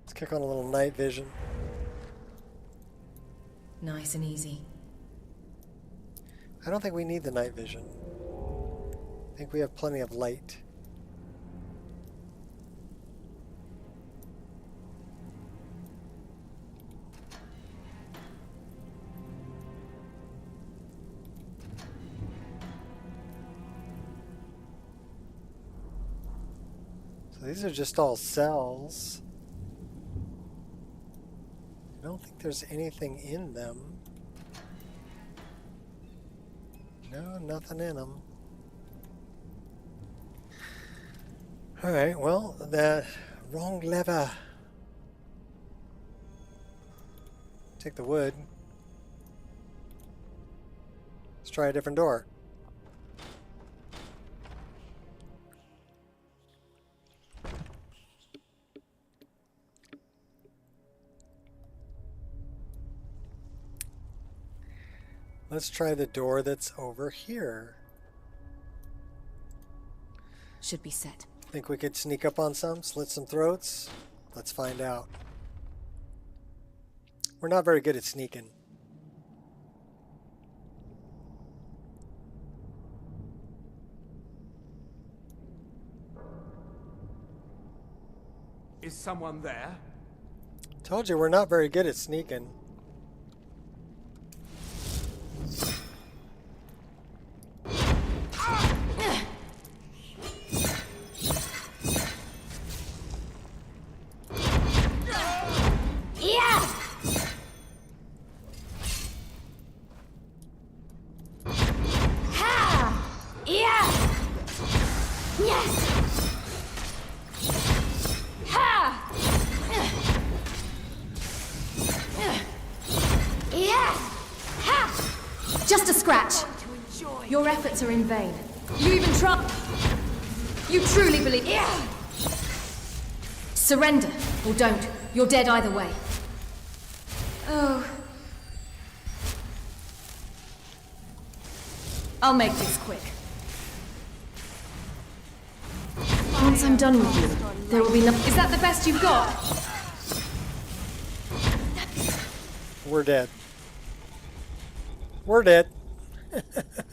Let's kick on a little night vision. Nice and easy. I don't think we need the night vision. I think we have plenty of light. So these are just all cells. I don't think there's anything in them. No, nothing in them. Alright, well, the wrong lever. Take the wood. Let's try a different door. Let's try the door that's over here. Should be set. Think we could sneak up on some, slit some throats? Let's find out. We're not very good at sneaking. Is someone there? Told you we're not very good at sneaking. Just a scratch. Your efforts are in vain. You even try. You truly believe. Surrender or don't. You're dead either way. Oh. I'll make this quick. Once I'm done with you, there will be no. Is that the best you've got? We're dead. We're dead.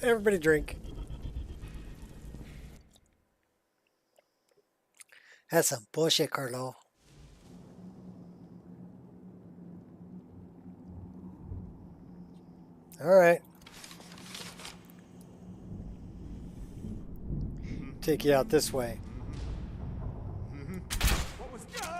Everybody drink. That's some bullshit, Carlo. All right. Take you out this way. What was that?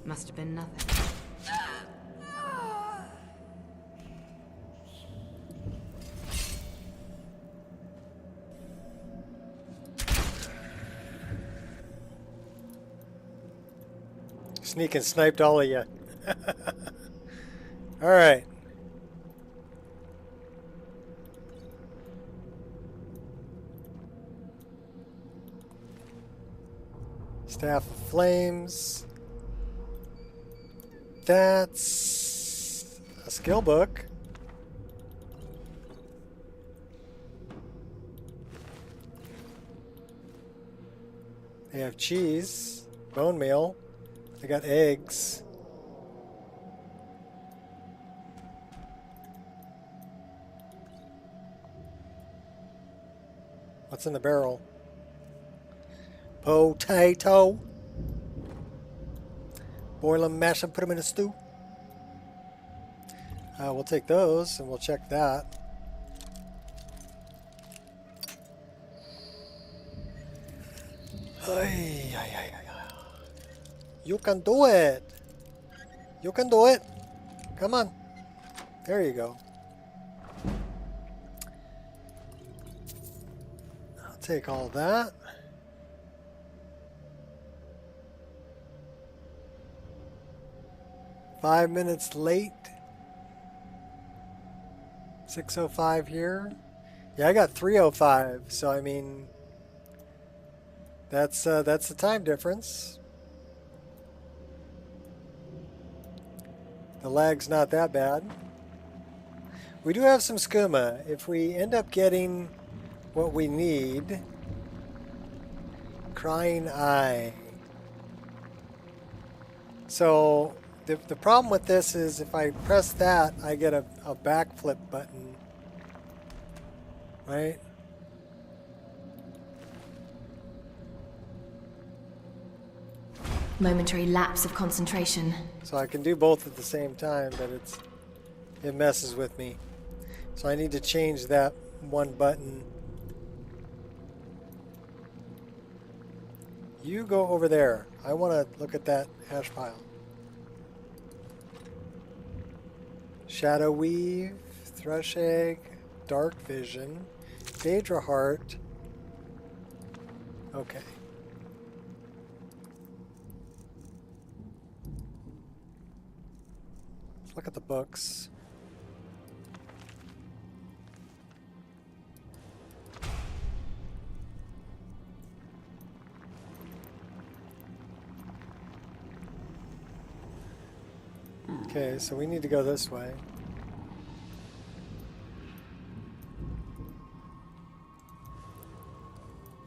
Must have been nothing. Sneak and sniped all of you. All right. Staff of Flames. That's a skill book. They have cheese, bone meal. They got eggs. What's in the barrel? Potato. Boil them, mash them, put them in a stew. We'll take those and we'll check that. Ay, ay, ay, ay. You can do it. You can do it. Come on. There you go. I'll take all that. Five minutes late. 6:05 here. Yeah, I got 3:05. So I mean, that's the time difference. The lag's not that bad. We do have some skooma. If we end up getting what we need, Crying Eye. So the problem with this is if I press that, I get a backflip button, right? Momentary lapse of concentration. So I can do both at the same time, but it messes with me. So I need to change that one button. You go over there. I want to look at that hash pile. Shadow Weave, Thrush Egg, Dark Vision, Daedra Heart. Okay. Look at the books. Okay, so we need to go this way.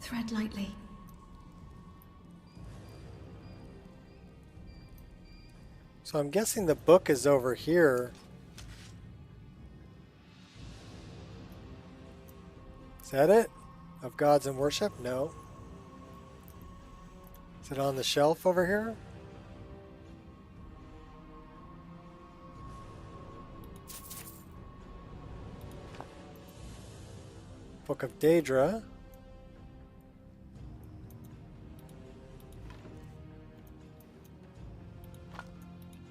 Tread lightly. So I'm guessing the book is over here. Is that it? Of Gods and Worship? No. Is it on the shelf over here? Book of Daedra.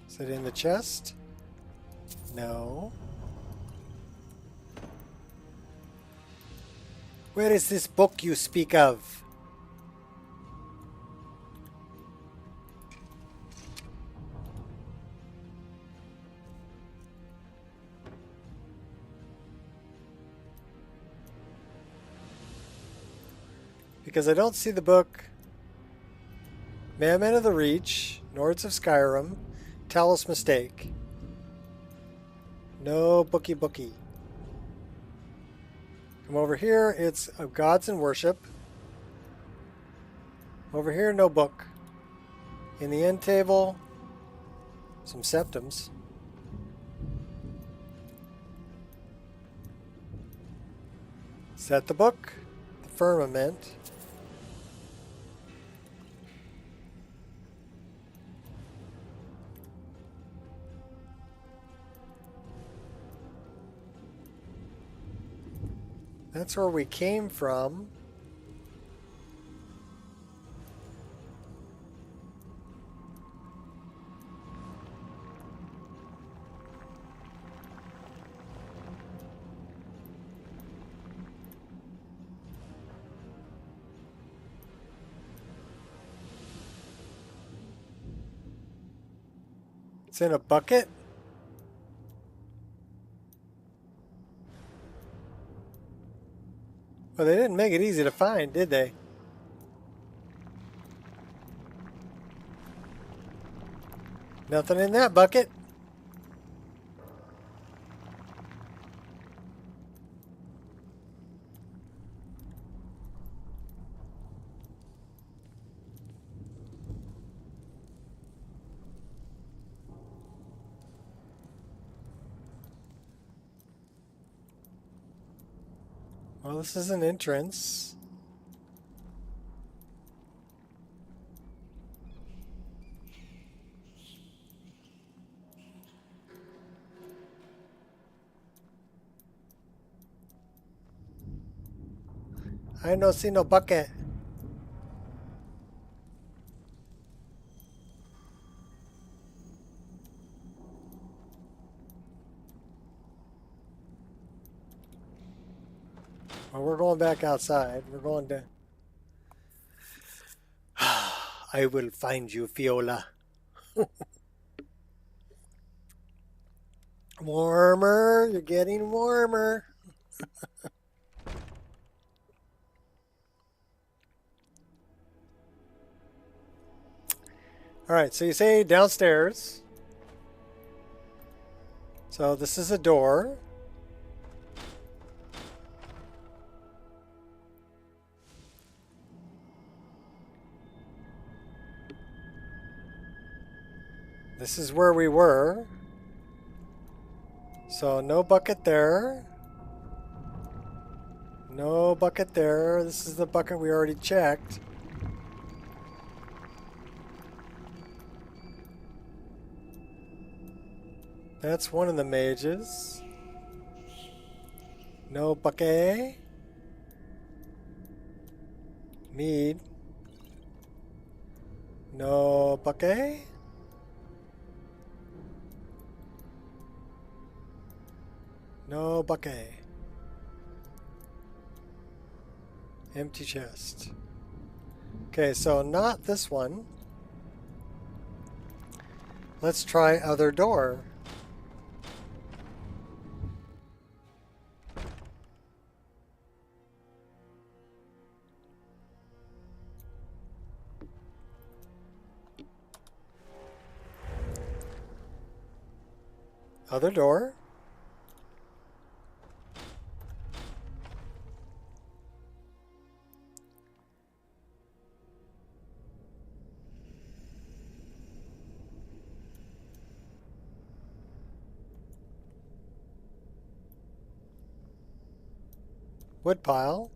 Is it in the chest? No. Where is this book you speak of? Because I don't see the book. Madman of the Reach, Nords of Skyrim, Talos Mistake. No bookie. Come over here, it's of Gods and Worship. Over here, no book. In the end table, some septums. Is that the book? The Firmament. That's where we came from. It's in a bucket. Well, they didn't make it easy to find, did they? Nothing in that bucket. Well, this is an entrance. I don't see no bucket. Well, we're going back outside. We're going to... I will find you, Fiola. Warmer. You're getting warmer. All right, so you say downstairs. So this is a door. This is where we were. So no bucket there. No bucket there. This is the bucket we already checked. That's one of the mages. No bucket. Mead. No bucket. No bucket. Empty chest. Okay, so not this one. Let's try other door. Other door. Wood pile.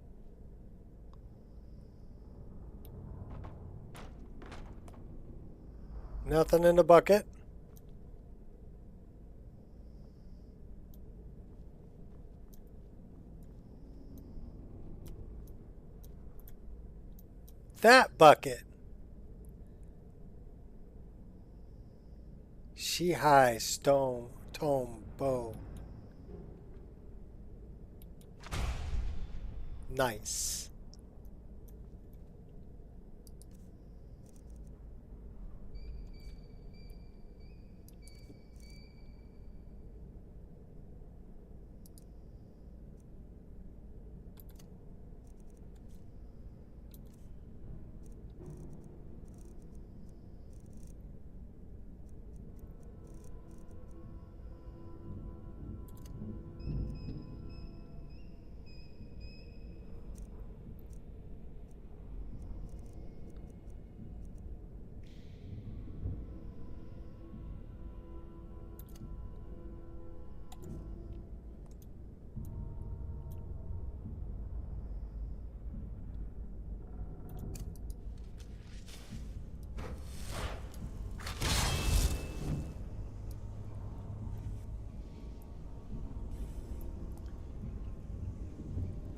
Nothing in the bucket. That bucket. Shihai stone tome bow. Nice.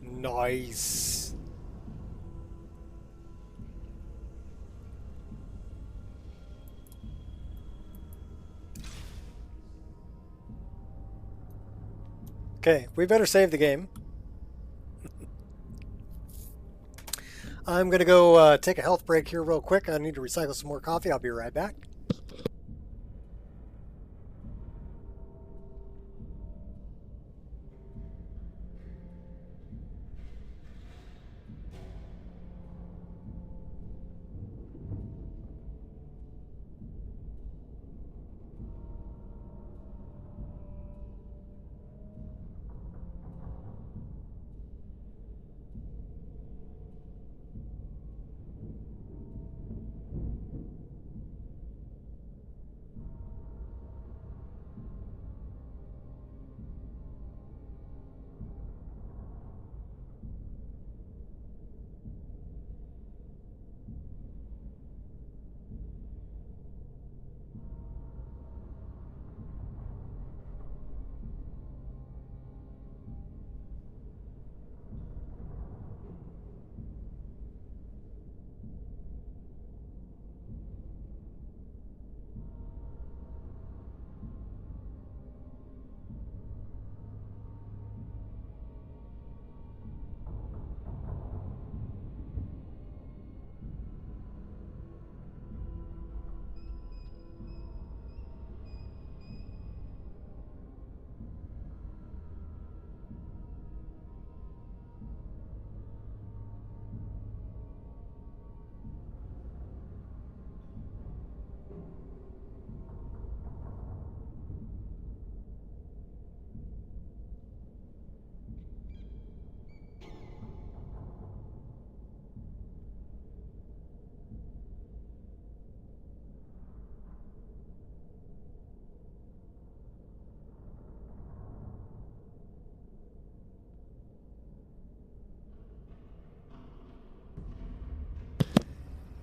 Nice. Okay, we better save the game. I'm going to go take a health break here real quick. I need to recycle some more coffee. I'll be right back.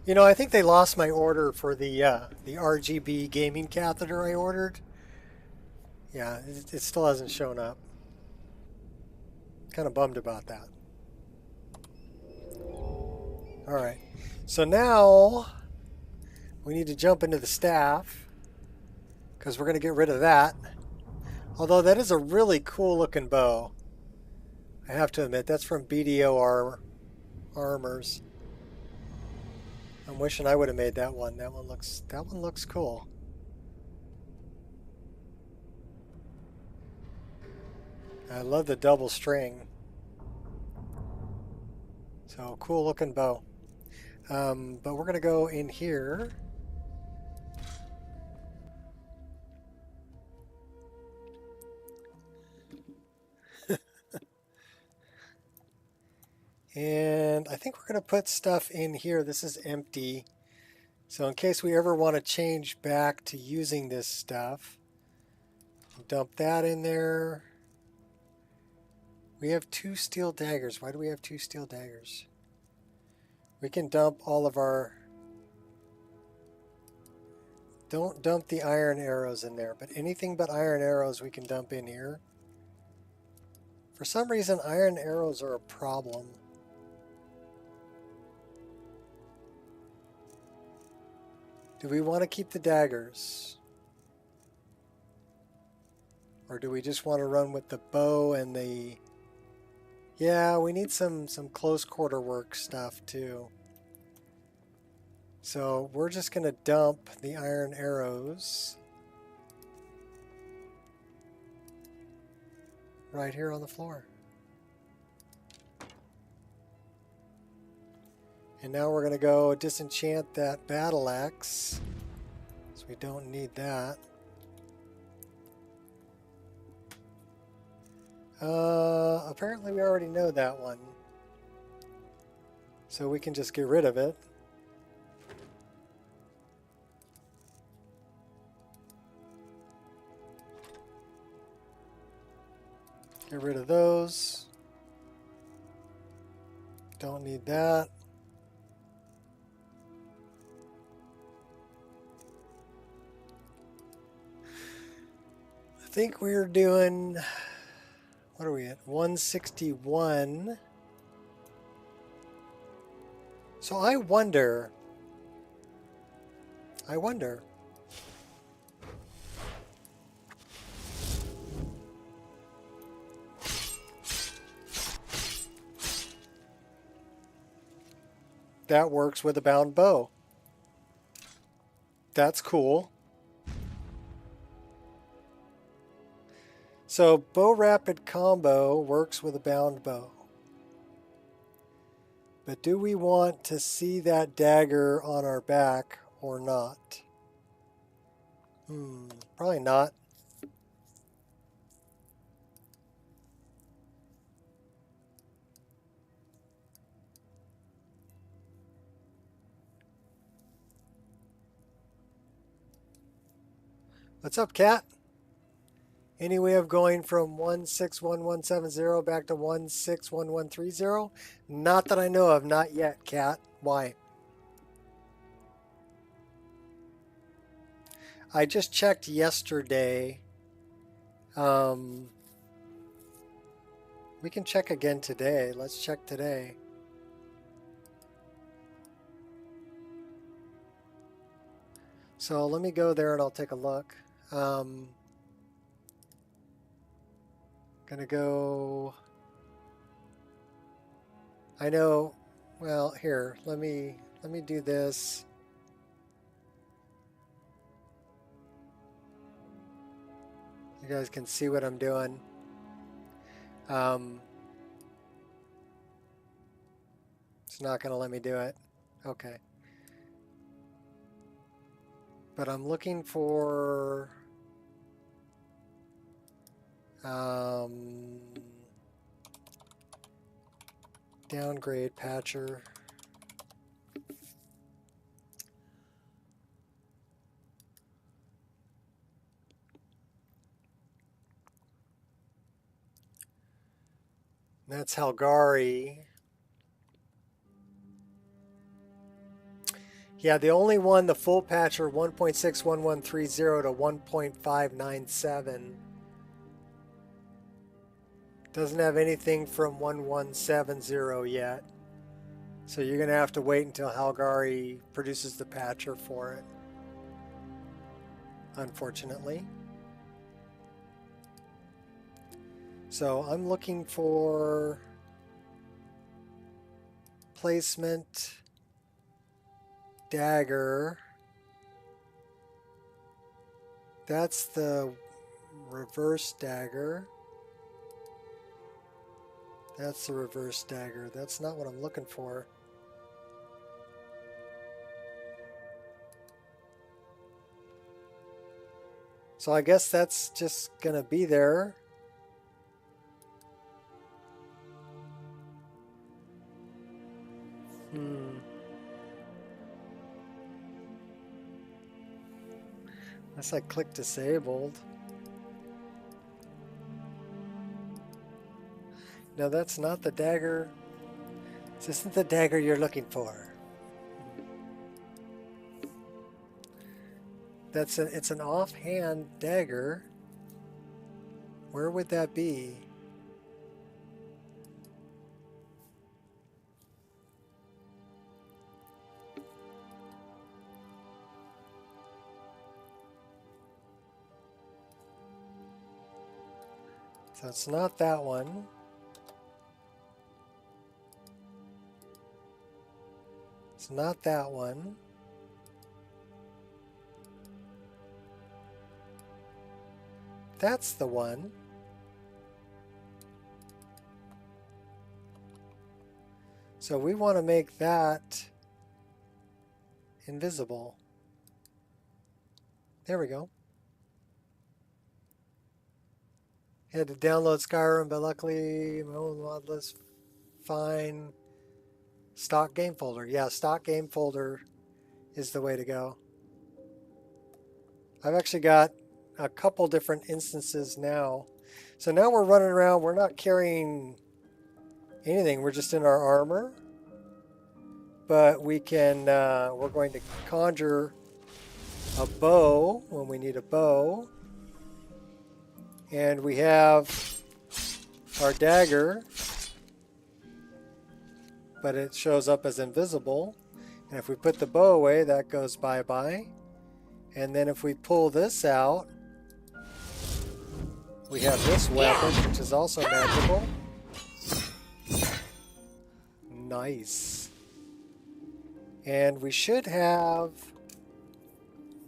You know, I think they lost my order for the RGB gaming catheter I ordered. Yeah, it still hasn't shown up. Kind of bummed about that. All right, so now we need to jump into the staff because we're going to get rid of that. Although that is a really cool looking bow. I have to admit, that's from BDO Armors. I'm wishing I would have made that one. That one looks cool. I love the double string. So cool looking bow. But we're gonna go in here. And I think we're going to put stuff in here. This is empty. So in case we ever want to change back to using this stuff, dump that in there. We have 2 steel daggers. Why do we have 2 steel daggers? We can dump all of our... Don't dump the iron arrows in there, but anything but iron arrows we can dump in here. For some reason, iron arrows are a problem. Do we want to keep the daggers? Or do we just want to run with the bow and the... Yeah, we need some close quarter work stuff too. So we're just going to dump the iron arrows right here on the floor. And now we're going to go disenchant that battle axe. So we don't need that. Apparently we already know that one. So we can just get rid of it. Get rid of those. Don't need that. I think we're doing, what are we at? 161. So I wonder. That works with a bound bow. That's cool. So bow rapid combo works with a bound bow. But do we want to see that dagger on our back or not? Probably not. What's up, Cat? Any way of going from 161170 back to 161130? Not that I know of, not yet, Cat. Why? I just checked yesterday. We can check again today. Let's check today. So let me go there and I'll take a look. Gonna go. I know. Well, here. Let me do this. You guys can see what I'm doing. It's not gonna let me do it. Okay. But I'm looking for downgrade patcher. That's Halgari. Yeah, the only one, the full patcher, 1.61130 to 1.597. Doesn't have anything from 1170 yet. So you're going to have to wait until Halgari produces the patcher for it. Unfortunately. So I'm looking for placement dagger. That's the reverse dagger. That's the reverse dagger. That's not what I'm looking for. So I guess that's just gonna be there. Unless I click disabled. No, that's not the dagger. This isn't the dagger you're looking for. It's an offhand dagger. Where would that be? So it's not that one. It's not that one. That's the one. So we want to make that invisible. There we go. Had to download Skyrim, but luckily my own mod list fine. Stock game folder. Yeah, stock game folder is the way to go. I've actually got a couple different instances now. So now we're running around. We're not carrying anything. We're just in our armor. But we can, we're going to conjure a bow when we need a bow. And we have our dagger, but it shows up as invisible. And if we put the bow away, that goes bye-bye. And then if we pull this out, we have this weapon, which is also magical. Nice. And we should have...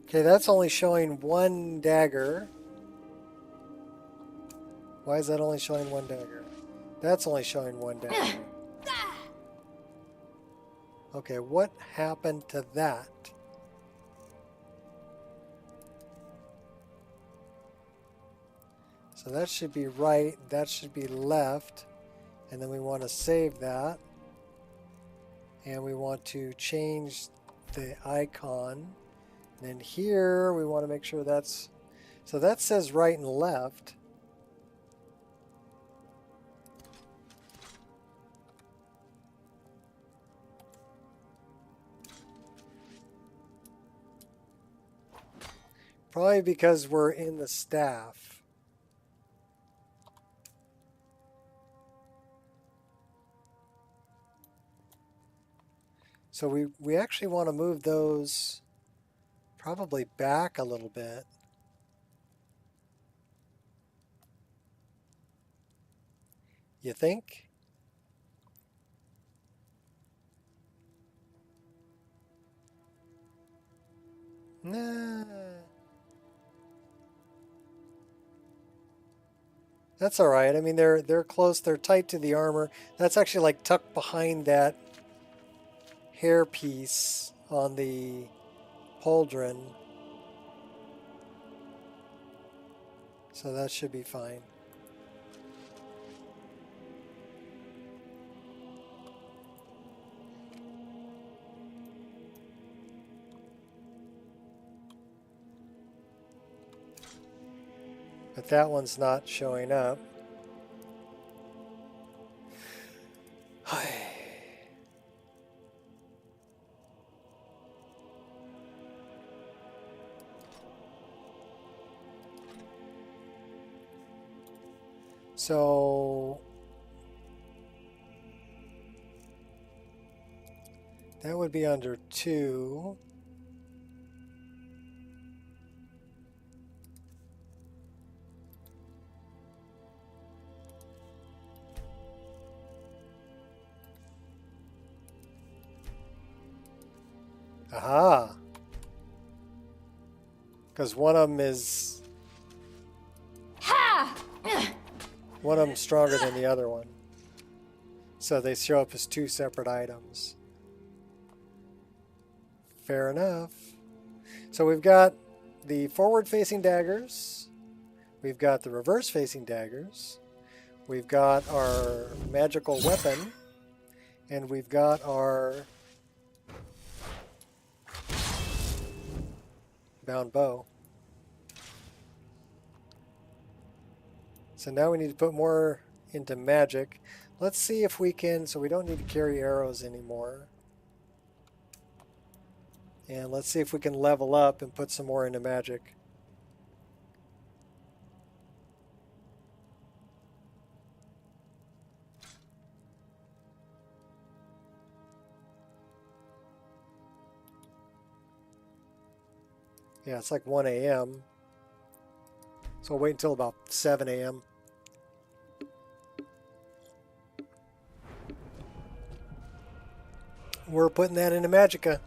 Okay, that's only showing one dagger. Why is that only showing one dagger? That's only showing one dagger. Okay, what happened to that? So that should be right, that should be left, and then we want to save that. And we want to change the icon. And then here we want to make sure that's... So that says right and left. Probably because we're in the staff. So we actually want to move those probably back a little bit. You think? Nah. That's all right. I mean, they're close. They're tight to the armor. That's actually like tucked behind that hair piece on the pauldron. So that should be fine. But that one's not showing up. So that would be under 2. Aha! Because one of them is... One of them stronger than the other one. So they show up as 2 separate items. Fair enough. So we've got the forward-facing daggers. We've got the reverse-facing daggers. We've got our magical weapon. And we've got our bound bow. So now we need to put more into magic. Let's see if we can, so we don't need to carry arrows anymore. And let's see if we can level up and put some more into magic. Yeah, it's like 1 a.m. So I'll wait until about 7 a.m. We're putting that into Magicka.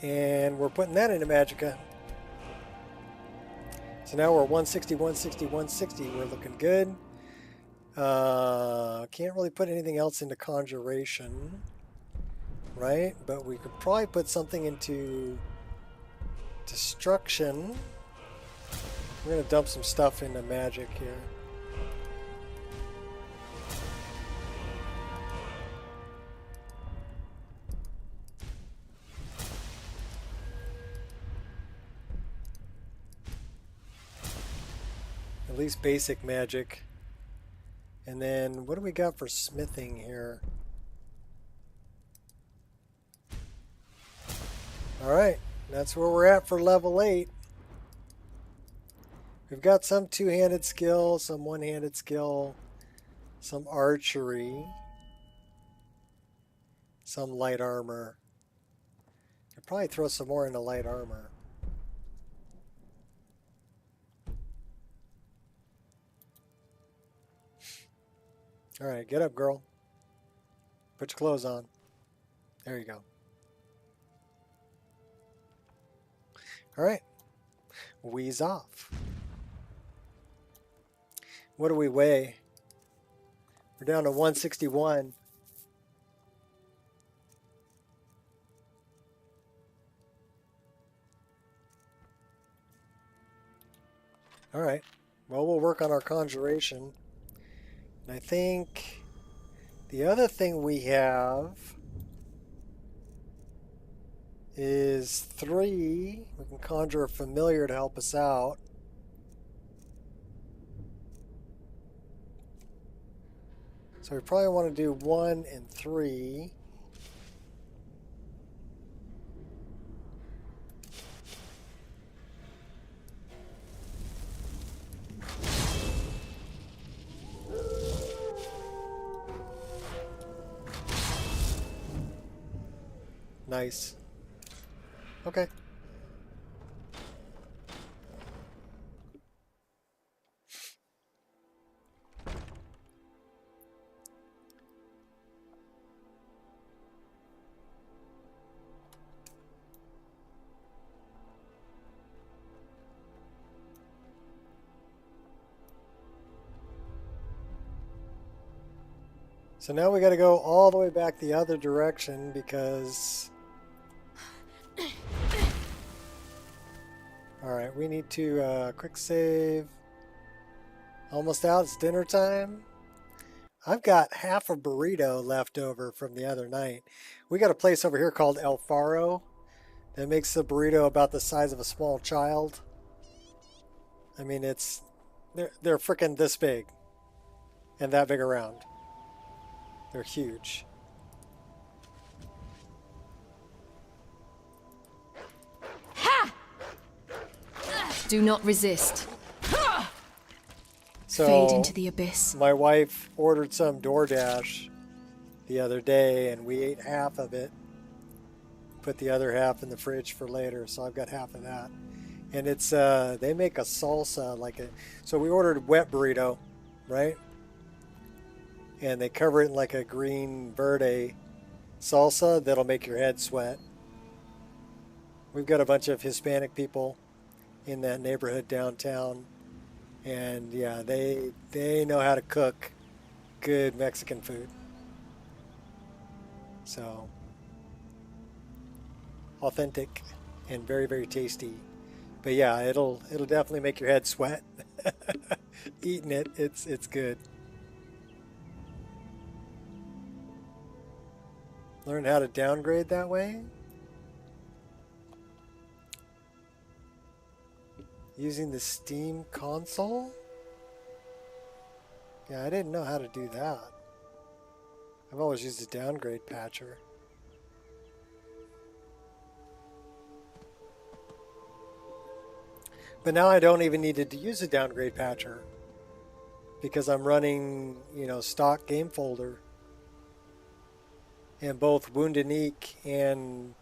And we're putting that into Magicka. So now we're 160, 160, 160. We're looking good. Can't really put anything else into Conjuration, right? But we could probably put something into Destruction. We're going to dump some stuff into Magic here. At least basic magic. And then what do we got for smithing here? Alright, that's where we're at for level 8. We've got some two-handed skill, some one-handed skill, some archery, some light armor. Could probably throw some more into light armor. Alright, get up, girl. Put your clothes on. There you go. Alright. Wheeze off. What do we weigh? We're down to 161. Alright. Well, we'll work on our conjuration. And I think the other thing we have is 3. We can conjure a familiar to help us out. So we probably want to do 1 and 3. Nice. Okay. So now we got to go all the way back the other direction because... Alright, we need to quick save. Almost out, it's dinner time. I've got half a burrito left over from the other night. We got a place over here called El Faro that makes the burrito about the size of a small child. I mean, they're freaking this big and that big around. They're huge. Ha! Do not resist. So Fade into the abyss. My wife ordered some DoorDash the other day, and we ate half of it. Put the other half in the fridge for later, so I've got half of that. And it's they make a salsa like a. So we ordered wet burrito, right? And they cover it in like a green verde salsa that'll make your head sweat. We've got a bunch of Hispanic people in that neighborhood downtown, and yeah, they know how to cook good Mexican food. So authentic and very, very tasty. But yeah, it'll definitely make your head sweat. Eating it, it's good. Learn how to downgrade that way. Using the Steam console? Yeah, I didn't know how to do that. I've always used a downgrade patcher. But now I don't even need to use a downgrade patcher because I'm running, you know, stock game folder. And both Wounded Neek and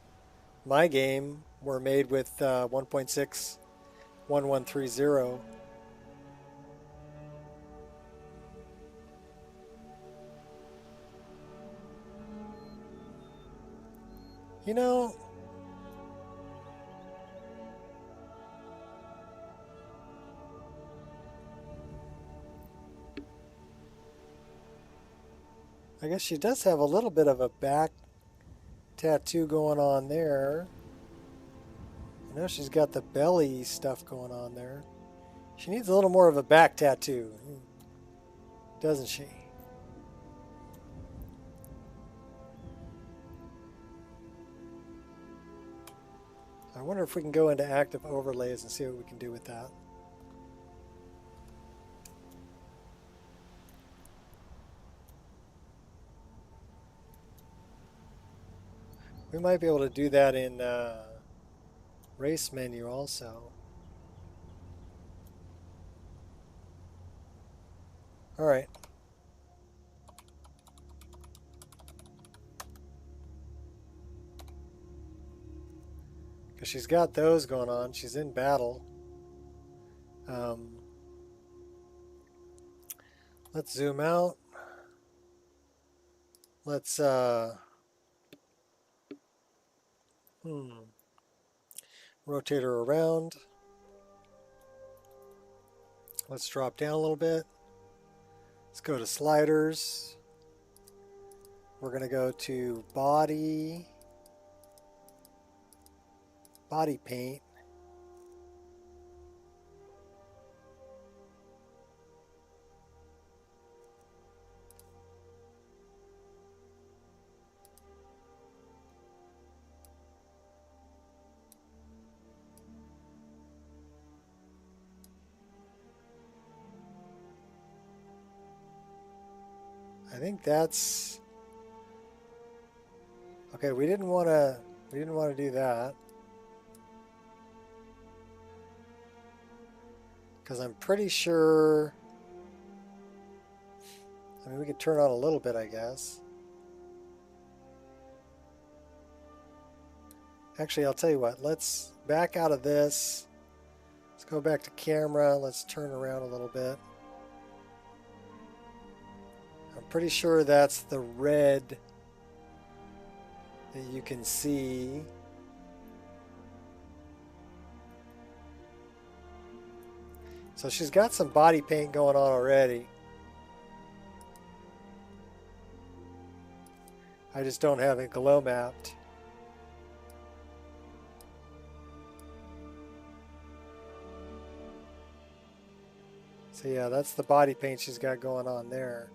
my game were made with 1.6.1130. You know, I guess she does have a little bit of a back tattoo going on there. I know she's got the belly stuff going on there. She needs a little more of a back tattoo, doesn't she? I wonder if we can go into active overlays and see what we can do with that. We might be able to do that in race menu also. All right. Because she's got those going on. She's in battle. Let's zoom out. Let's rotate her around. Let's drop down a little bit. Let's go to sliders. We're going to go to body paint. I think that's okay. We didn't want to do that because I'm pretty sure. I mean, we could turn on a little bit, I guess. Actually, I'll tell you what. Let's back out of this. Let's go back to camera. Let's turn around a little bit. I'm pretty sure that's the red that you can see. So she's got some body paint going on already. I just don't have it glow mapped. So yeah, that's the body paint she's got going on there.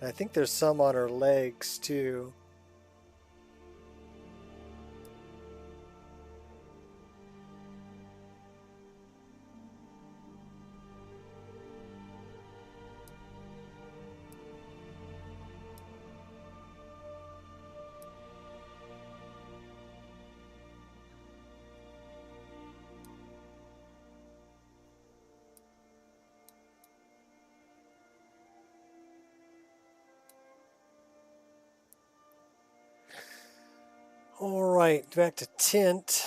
And I think there's some on her legs too. All right, back to tint.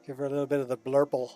Give her a little bit of the blurple.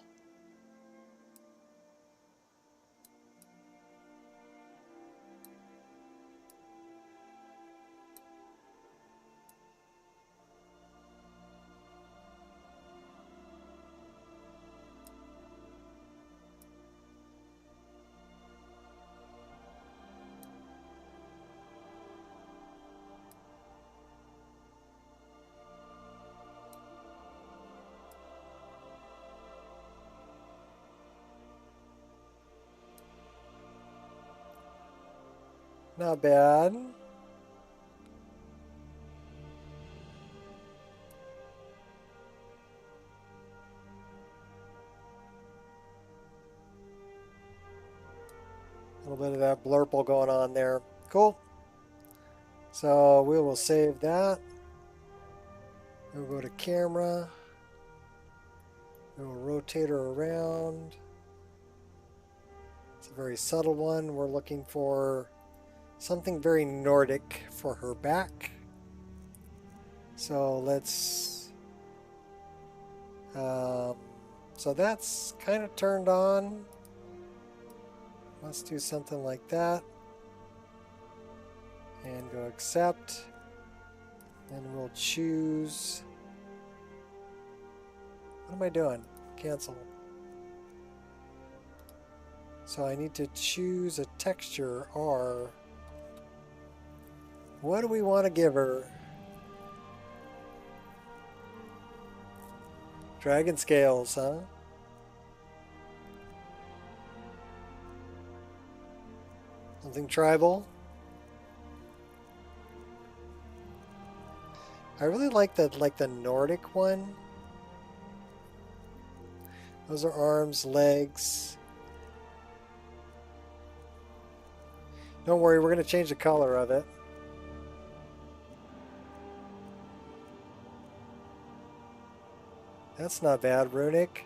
Not bad. bit of that blurple going on there. Cool. So we will save that. We'll go to camera. We'll rotate her around. It's a very subtle one. We're looking for something very Nordic for her back. So let's... so that's kind of turned on. Let's do something like that. And go accept. And we'll choose... What am I doing? Cancel. So I need to choose a texture R. What do we want to give her? Dragon scales, huh? Something tribal. I really like the Nordic one. Those are arms, legs. Don't worry, we're going to change the color of it. That's not bad, runic.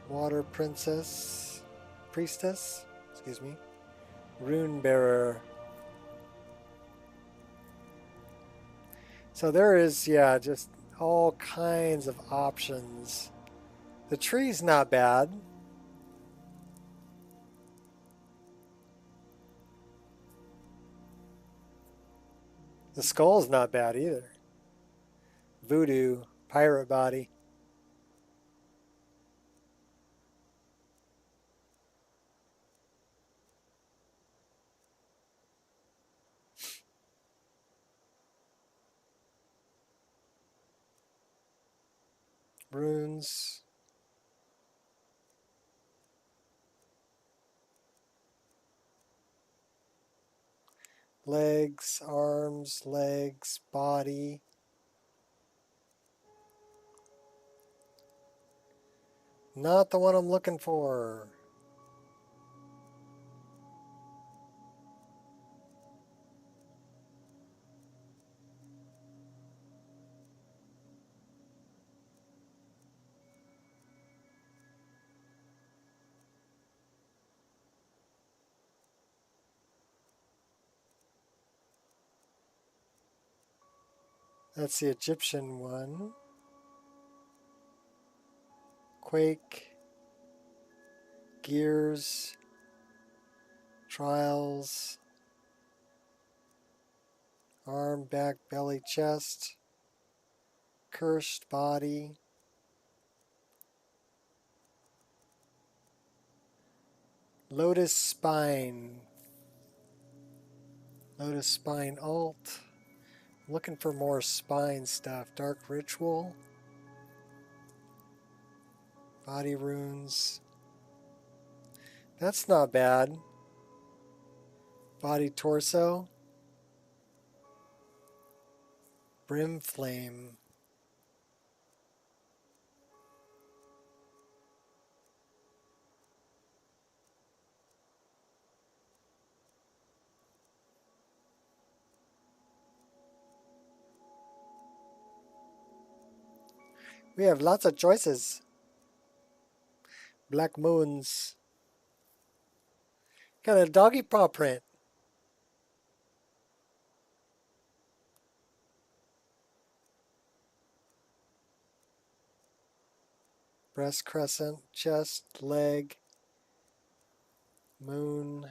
Water priestess, excuse me. Rune bearer. So there is, yeah, just all kinds of options. The tree's not bad. The skull's not bad either. Voodoo, pirate body. Runes. Legs, arms, legs, body. Not the one I'm looking for. That's the Egyptian one. Quake. Gears. Trials. Arm, back, belly, chest. Cursed body. Lotus spine. Lotus spine alt. Looking for more spine stuff. Dark ritual. Body runes. That's not bad. Body torso. Brim flame. We have lots of choices. Black moons. Got a doggy paw print. Breast crescent, chest, leg, moon.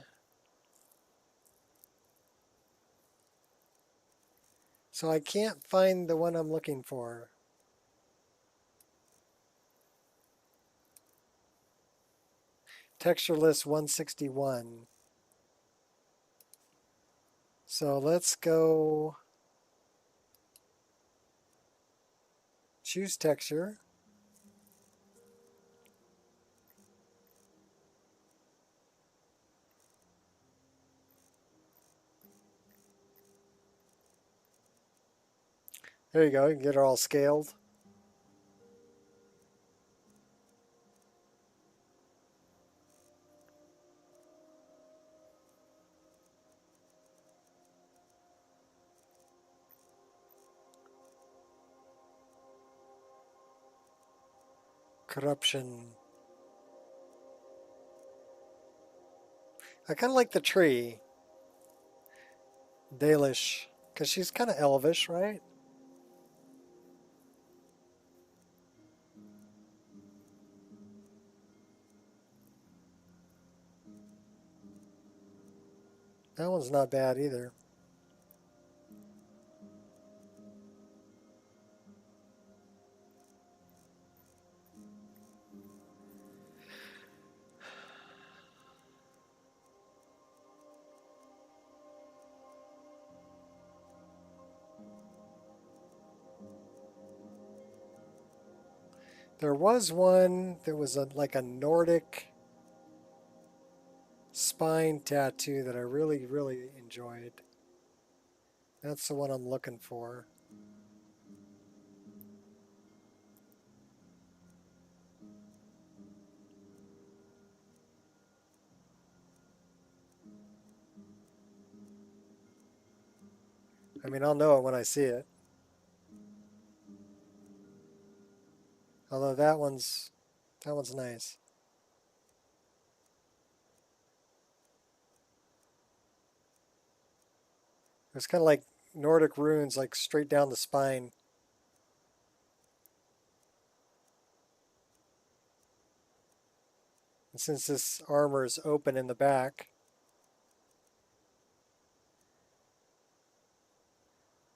So I can't find the one I'm looking for. Texture list 161. So let's go choose texture. There you go. You can get her all scaled. Corruption. I kind of like the tree. Dalish. Because she's kind of elvish, right? That one's not bad either. There was one that was like a Nordic spine tattoo that I really, really enjoyed. That's the one I'm looking for. I mean, I'll know it when I see it. Although that one's nice. It's kind of like Nordic runes, like straight down the spine. And since this armor is open in the back,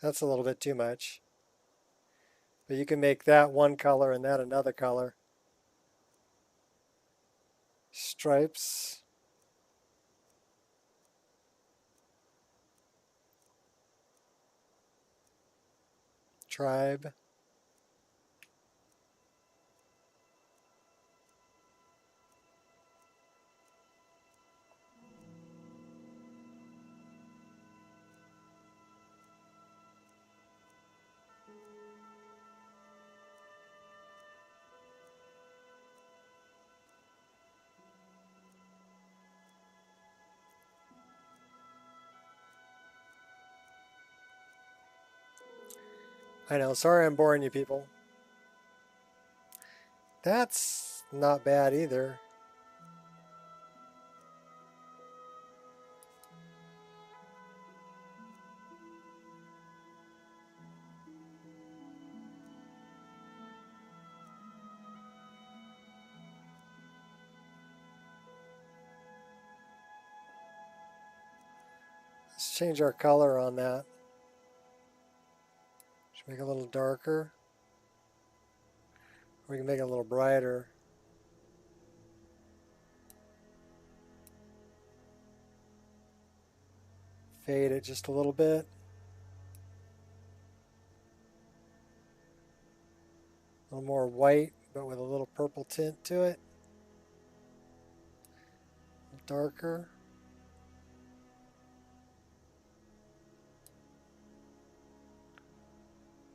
that's a little bit too much. But you can make that one color and that another color. Stripes. Tribe. I know, sorry I'm boring you people. That's not bad either. Let's change our color on that. Should make it a little darker. We can make it a little brighter. Fade it just a little bit. A little more white, but with a little purple tint to it. Darker.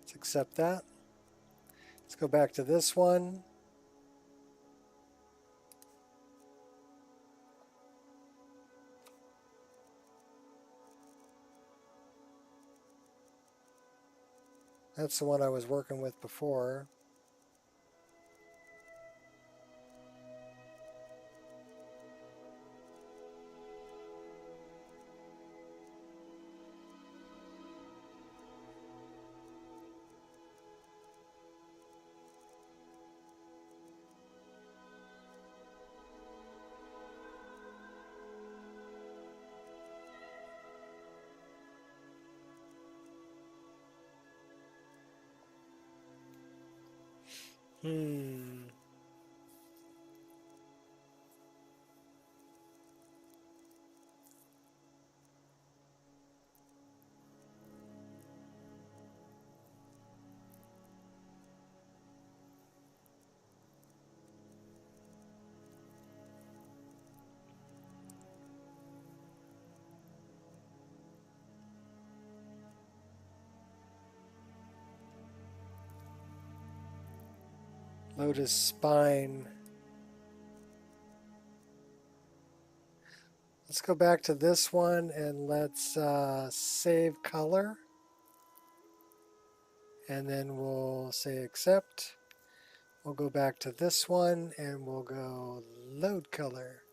Let's accept that. Let's go back to this one. That's the one I was working with before. Lotus spine. Let's go back to this one and let's save color. And then we'll say accept. We'll go back to this one and we'll go load color.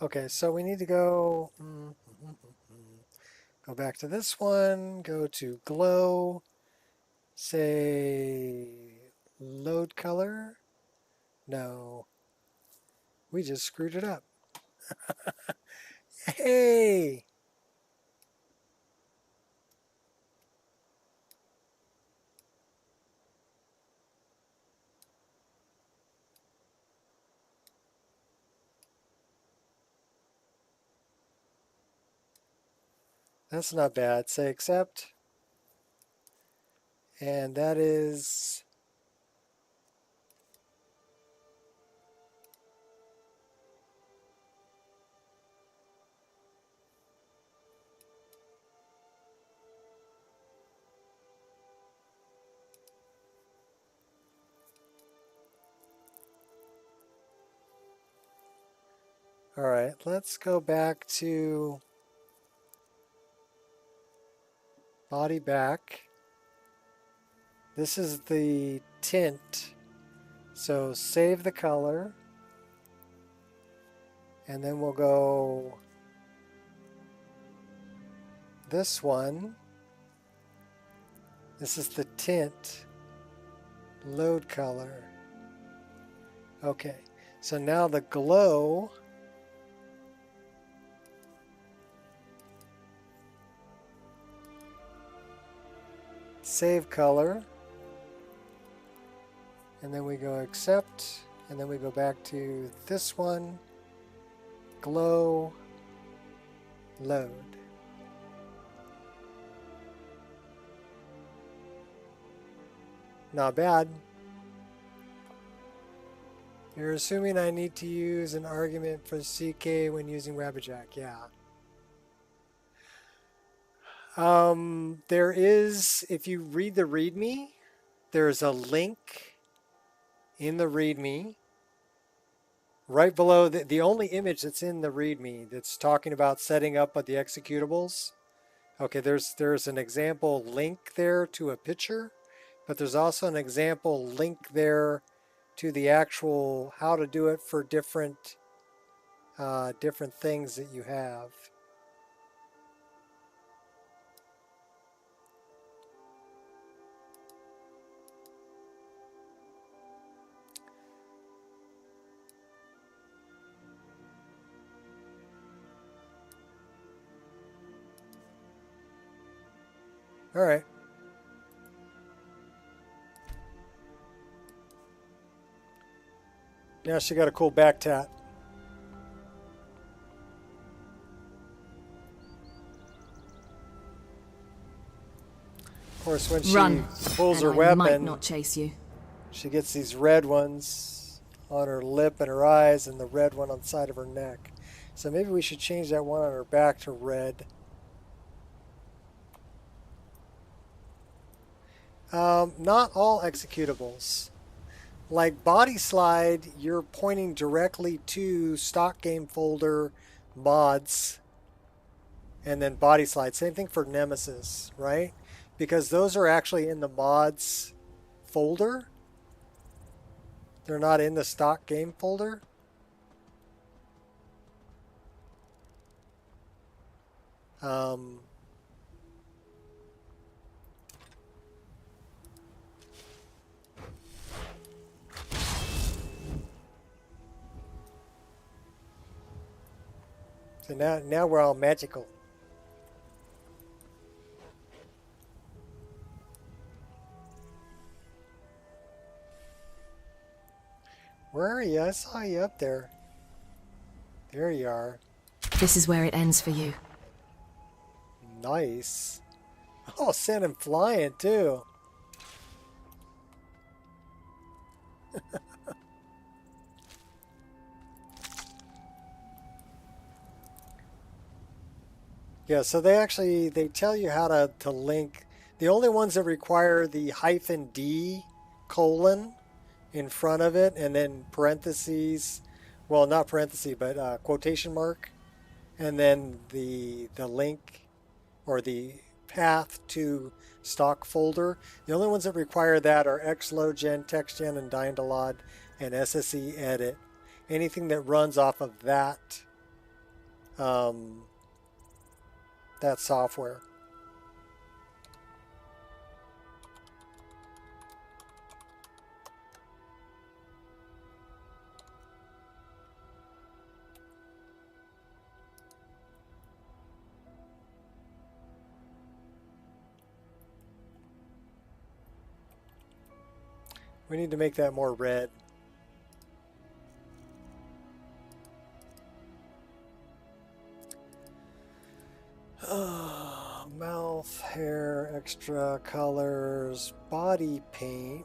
Okay, so we need to go back to this one, go to glow, say load color. No, we just screwed it up. Hey! That's not bad. Say accept. And that is all right. Let's go back to body back. This is the tint. So save the color. And then we'll go this one. This is the tint. Load color. Okay. So now the glow. Save color. And then we go accept. And then we go back to this one. Glow. Load. Not bad. You're assuming I need to use an argument for CK when using Wabbajack. Yeah. There is, if you read the README, there's a link in the README right below the only image that's in the README that's talking about setting up with the executables. Okay, there's an example link there to a picture, but there's also an example link there to the actual how to do it for different different things that you have. All right. Now she got a cool back tat. Of course, when she pulls her weapon, might not chase you. She gets these red ones on her lip and her eyes, and the red one on the side of her neck. So maybe we should change that one on her back to red. Not all executables. Like body slide, you're pointing directly to stock game folder mods and then body slide. Same thing for Nemesis, right? Because those are actually in the mods folder. They're not in the stock game folder. So now we're all magical. Where are you? I saw you up there. There you are. This is where it ends for you. Nice. Oh, sent him flying too. Yeah, so they tell you how to link. The only ones that require the -D colon in front of it and then parentheses, well, not parentheses, but quotation mark, and then the link or the path to stock folder. The only ones that require that are Xlogen, TextGen, and Dyndalod, and SSE Edit. Anything that runs off of that that software. We need to make that more red. Mouth, hair, extra colors, body paint.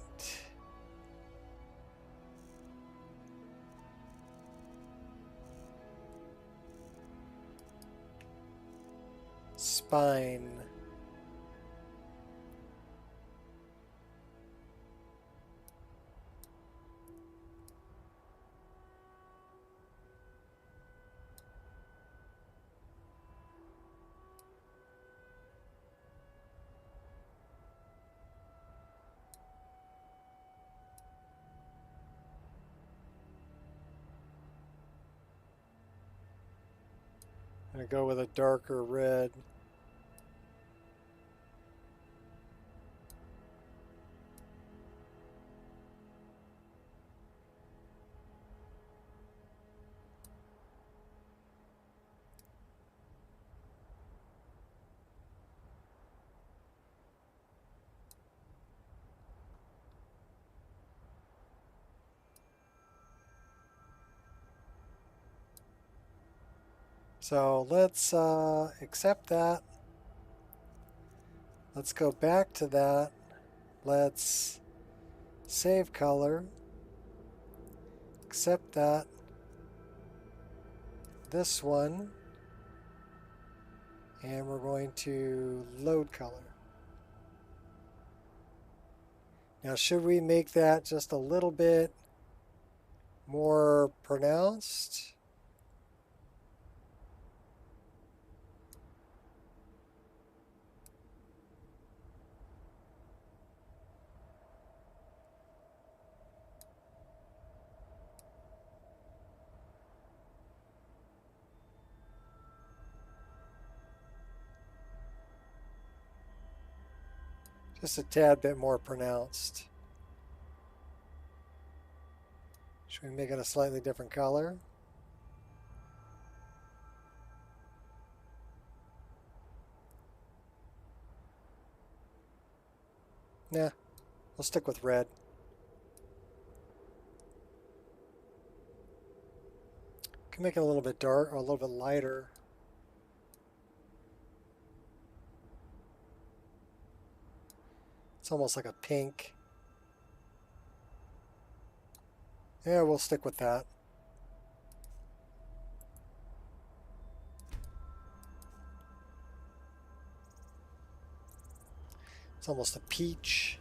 Spine. I'm gonna go with a darker red. So let's accept that. Let's go back to that. Let's save color. Accept that. This one. And we're going to load color. Now, should we make that just a little bit more pronounced? Just a tad bit more pronounced. Should we make it a slightly different color? Nah, we'll stick with red. Can make it a little bit dark or a little bit lighter. It's almost like a pink. Yeah, we'll stick with that. It's almost a peach.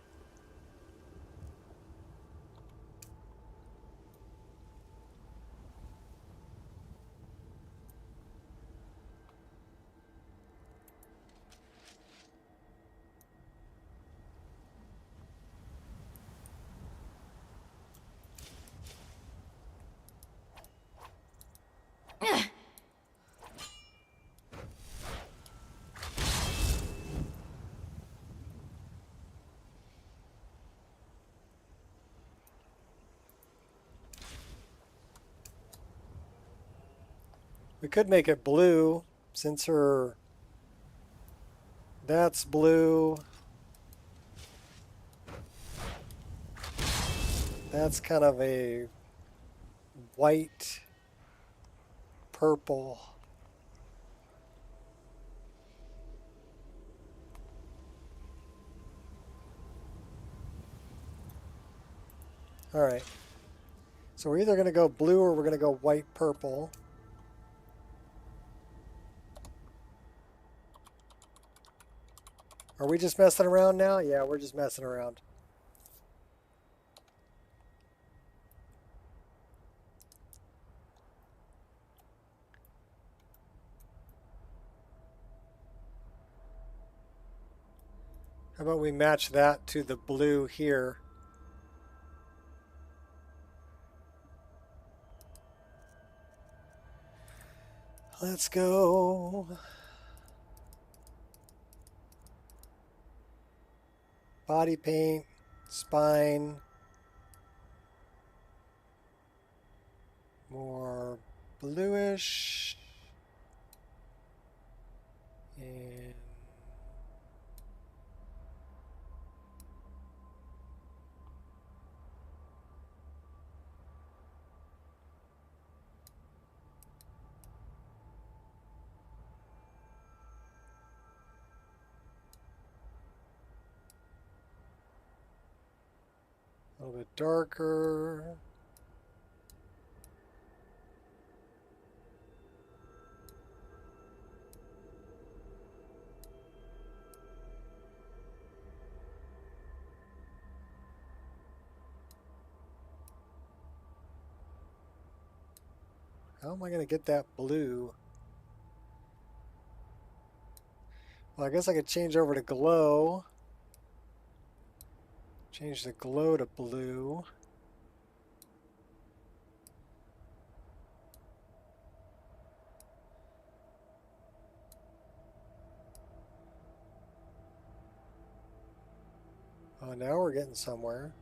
We could make it blue since that's blue. That's kind of a white, purple. All right. So we're either going to go blue or we're going to go white, purple. Are we just messing around now? Yeah, we're just messing around. How about we match that to the blue here? Let's go. Body paint, spine, more bluish, and a little bit darker. How am I going to get that blue? Well, I guess I could change over to glow. Change the glow to blue. Oh, now we're getting somewhere.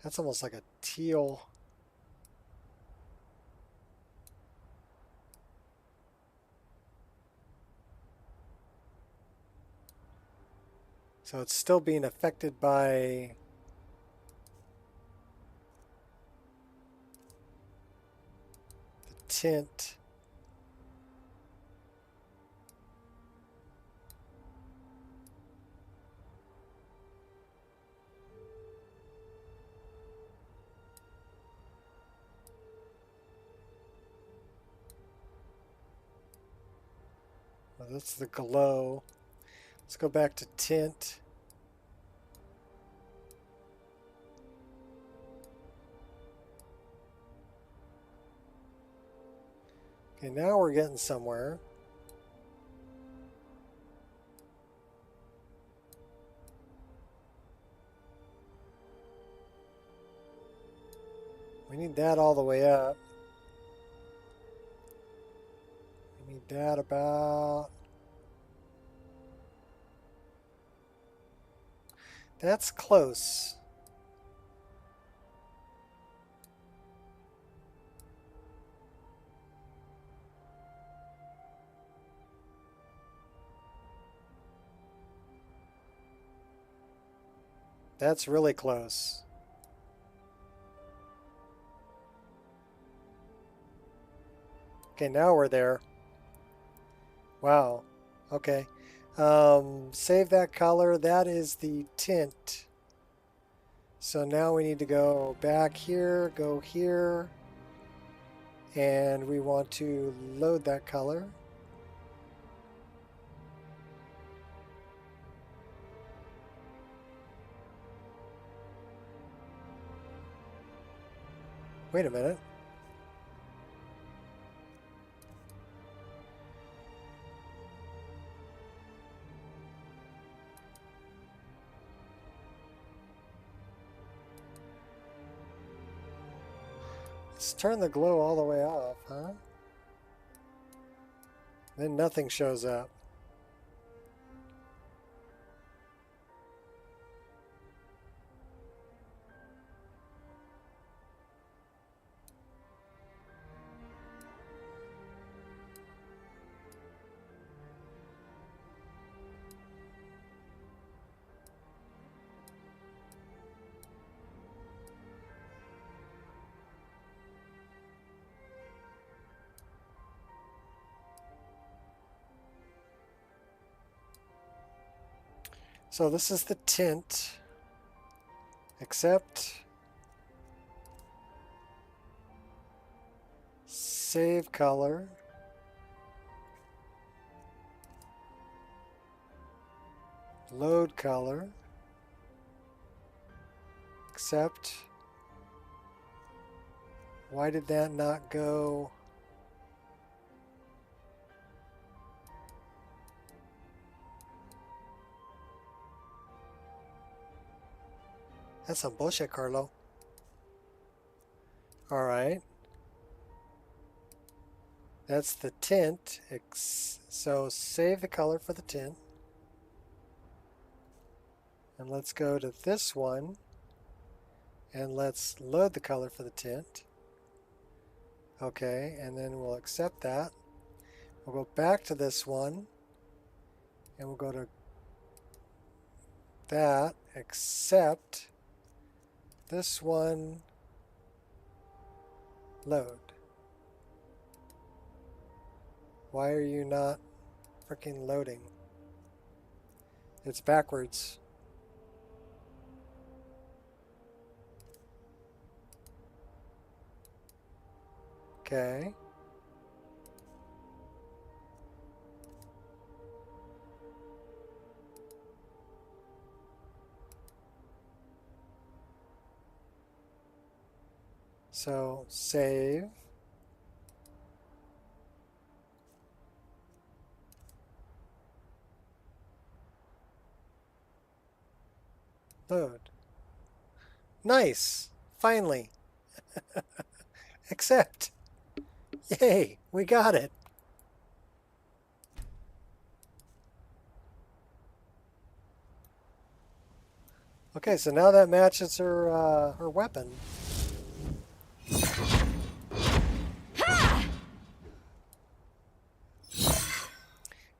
That's almost like a teal. So it's still being affected by the tint. Well, that's the glow. Let's go back to tint. Okay, now we're getting somewhere. We need that all the way up. We need that about... That's close. That's really close. Okay, now we're there. Wow. Okay. Save that color. That is the tint. So now we need to go back here, go here, and we want to load that color. Wait a minute. Let's turn the glow all the way off, huh? Then nothing shows up. So this is the tint. Accept. Save color. Load color. Accept. Why did that not go? That's some bullshit, Carlo. All right. That's the tint. So save the color for the tint. And let's go to this one. And let's load the color for the tint. Okay, and then we'll accept that. We'll go back to this one. And we'll go to that. Accept. This one. Load. Why are you not freaking loading? It's backwards. Okay. So save. Load. Nice. Finally. Accept. Yay, we got it. Okay, so now that matches her her weapon.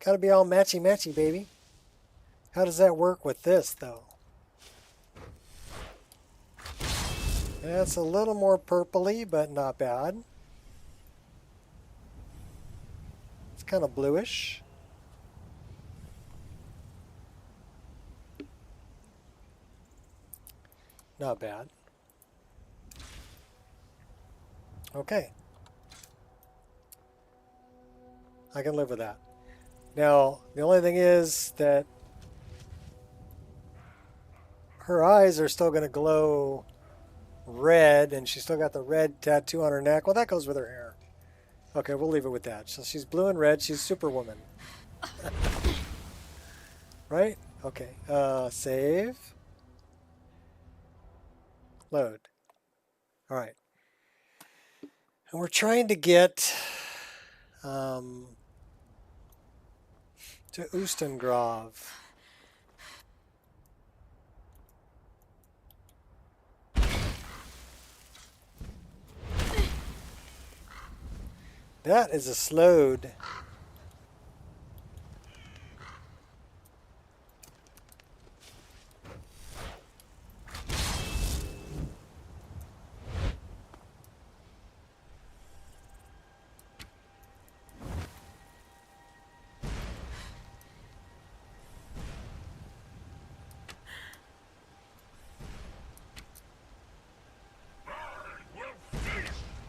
Gotta be all matchy-matchy, baby. How does that work with this, though? That's a little more purpley, but not bad. It's kind of bluish. Not bad. Okay. I can live with that. Now, the only thing is that her eyes are still going to glow red, and she's still got the red tattoo on her neck. Well, that goes with her hair. Okay, we'll leave it with that. So she's blue and red. She's Superwoman. Right? Okay. Save. Load. All right. And we're trying to get to Oostengrove. That is a slowed.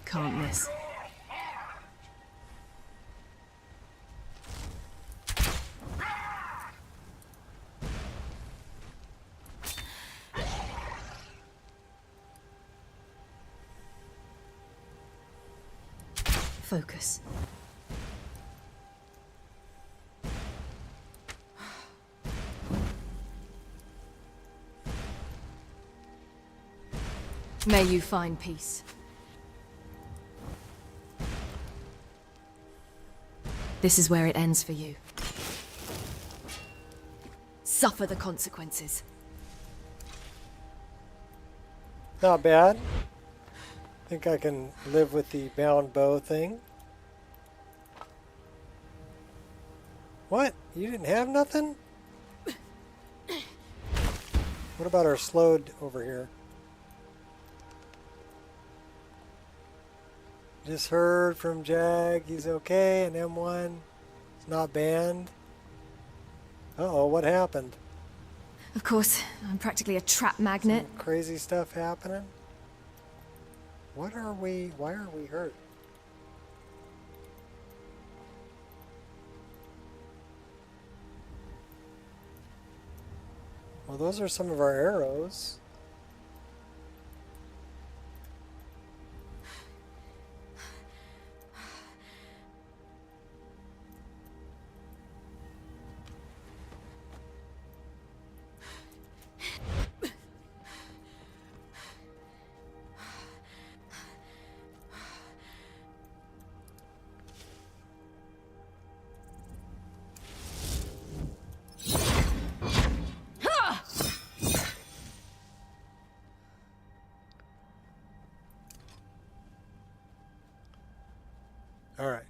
Can't miss. Focus. May you find peace. This is where it ends for you. Suffer the consequences. Not bad. I think I can live with the bound bow thing. What? You didn't have nothing? What about our slowed over here? Just heard from Jag, he's okay, and M1 is not banned. Uh-oh, what happened? Of course, I'm practically a trap magnet. Some crazy stuff happening. What are we? Why are we hurt? Well, those are some of our arrows. All right.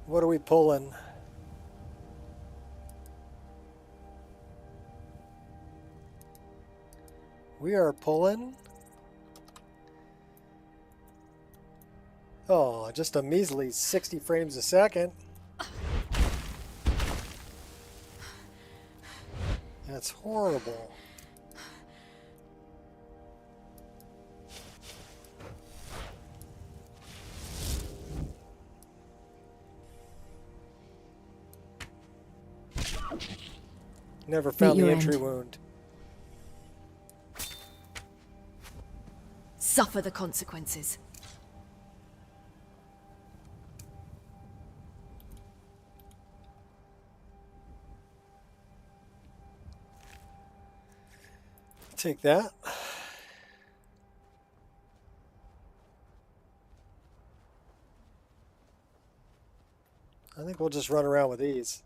What are we pulling? We are pulling. Oh, just a measly 60 frames a second. That's horrible. Never found the entry wound. Suffer the consequences. Take that. I think we'll just run around with these.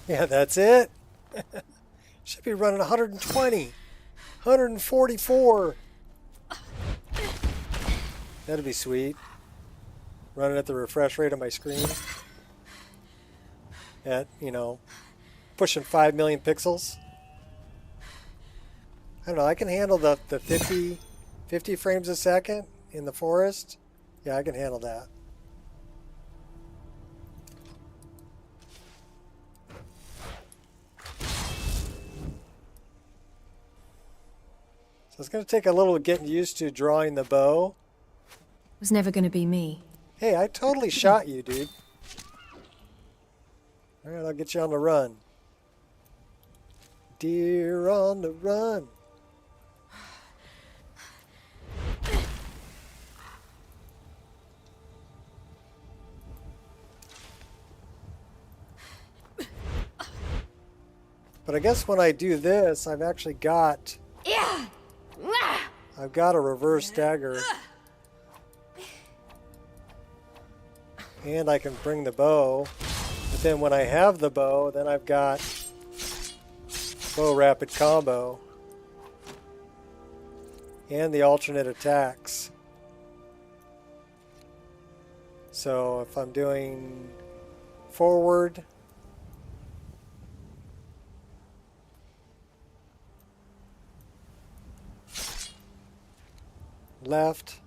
Yeah, that's it. Should be running 120, 144. That'd be sweet. Running at the refresh rate on my screen. At, you know, pushing 5 million pixels. I don't know, I can handle the 50 frames a second in the forest. Yeah, I can handle that. So it's going to take a little getting used to drawing the bow. It was never going to be me. Hey, I totally shot you, dude. Alright, I'll get you on the run. Deer on the run. But I guess when I do this, I've actually got... I've got a reverse dagger. And I can bring the bow. But then when I have the bow, then I've got bow rapid combo. And the alternate attacks. So if I'm doing forward, left,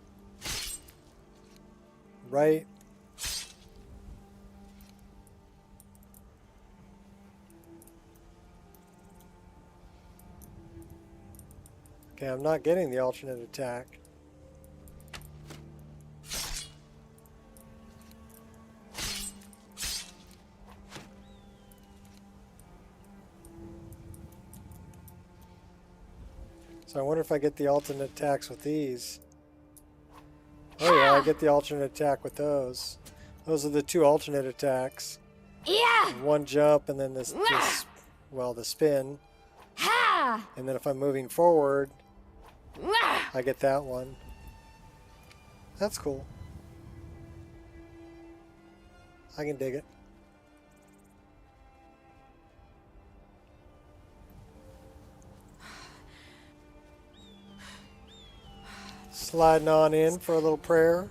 right, okay, I'm not getting the alternate attack. So I wonder if I get the alternate attacks with these. Oh yeah, I get the alternate attack with those. Those are the two alternate attacks. Yeah. One jump and then this well, the spin. And then if I'm moving forward, I get that one. That's cool. I can dig it. Sliding on in for a little prayer.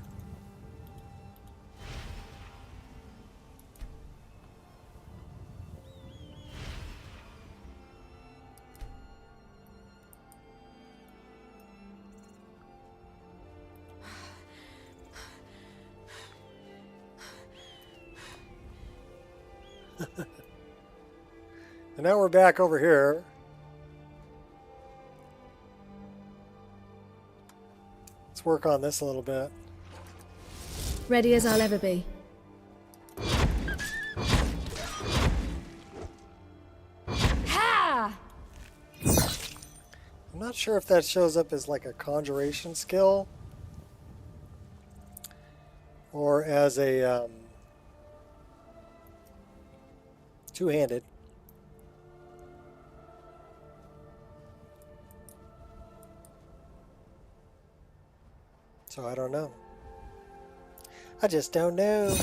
And now we're back over here. Let's work on this a little bit. Ready as I'll ever be. Ha! I'm not sure if that shows up as like a conjuration skill or as a two-handed. So I don't know. I just don't know.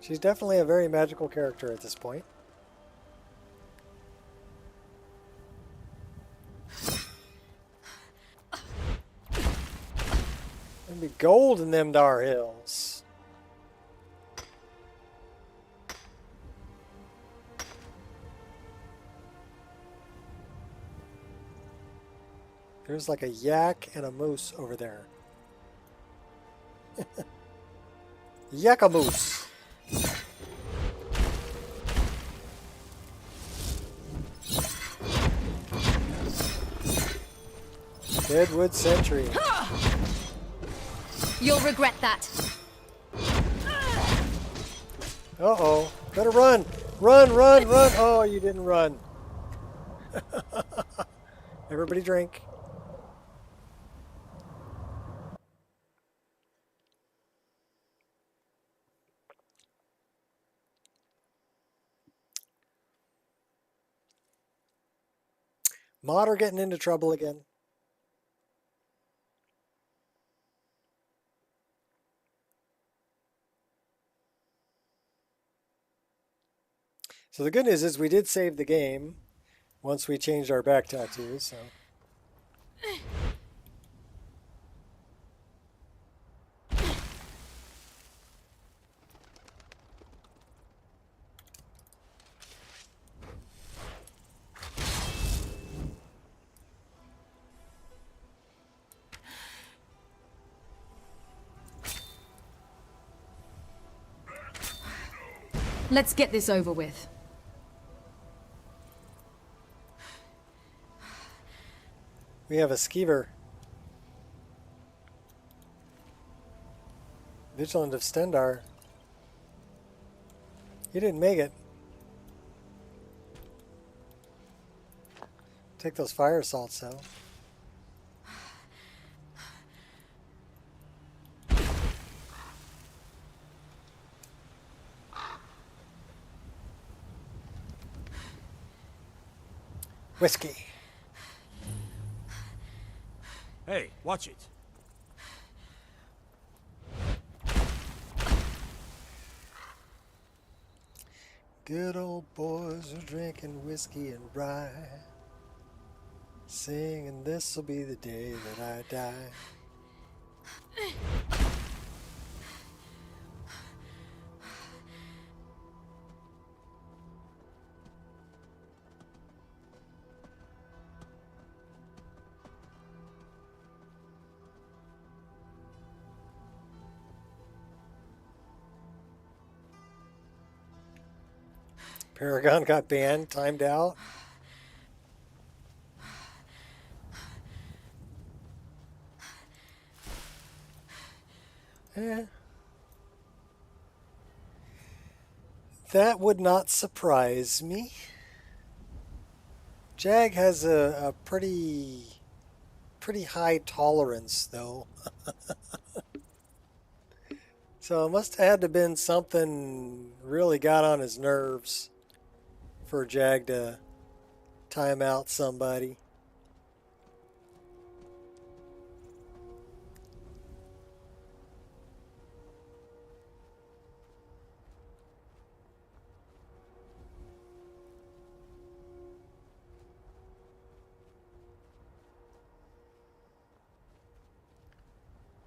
She's definitely a very magical character at this point. There'll be gold in them dar hills. There's like a yak and a moose over there. Yak-a-moose. Deadwood Sentry. You'll regret that. Uh-oh. Better run. Run, run, run. Oh, you didn't run. Everybody drink. Mod are getting into trouble again. So the good news is we did save the game once we changed our back tattoos. So. Let's get this over with. We have a skeever. Vigilant of Stendar. He didn't make it. Take those fire salts though. Whiskey. Hey, watch it. Good old boys are drinking whiskey and rye, singing this'll be the day that I die. Paragon got banned, timed out. That would not surprise me. Jag has a pretty high tolerance, though. So it must have had to have been something really got on his nerves for Jag to time out somebody.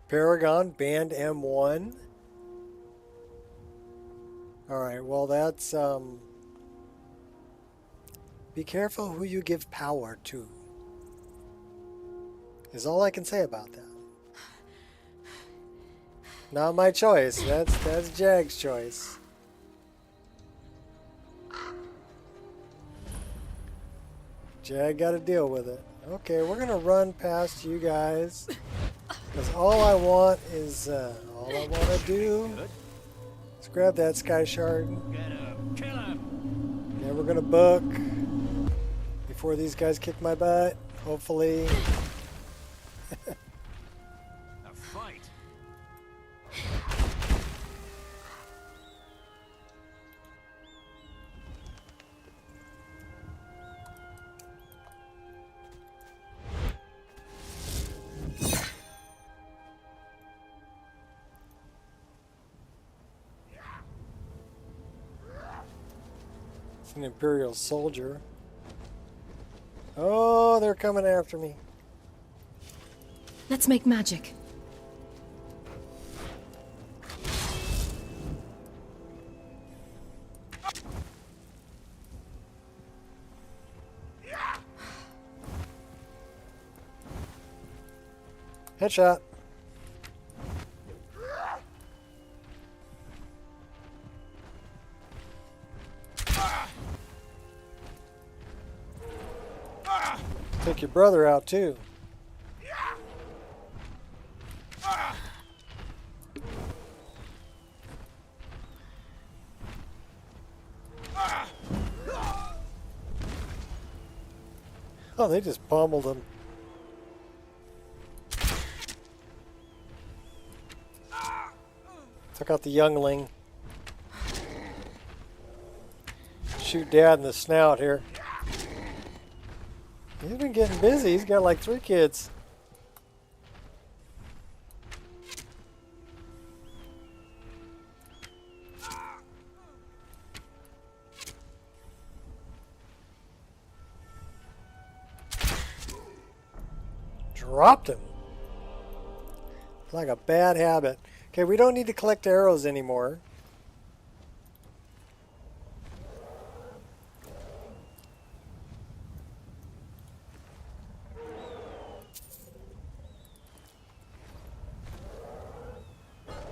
Paragon banned M1. Alright, well that's be careful who you give power to, is all I can say about that. Not my choice. That's Jag's choice. Jag got to deal with it. Okay, we're gonna run past you guys because all I want is all I want to do is grab that sky shard. Get him! Kill him! And we're gonna book before these guys kick my butt. Hopefully. A fight! It's an Imperial soldier. Oh, they're coming after me. Let's make magic. Headshot. Take your brother out too. Oh, they just pummeled him. Took out the youngling. Shoot dad in the snout here. He's been getting busy. He's got like 3 kids. Dropped him. It's like a bad habit. Okay, we don't need to collect arrows anymore.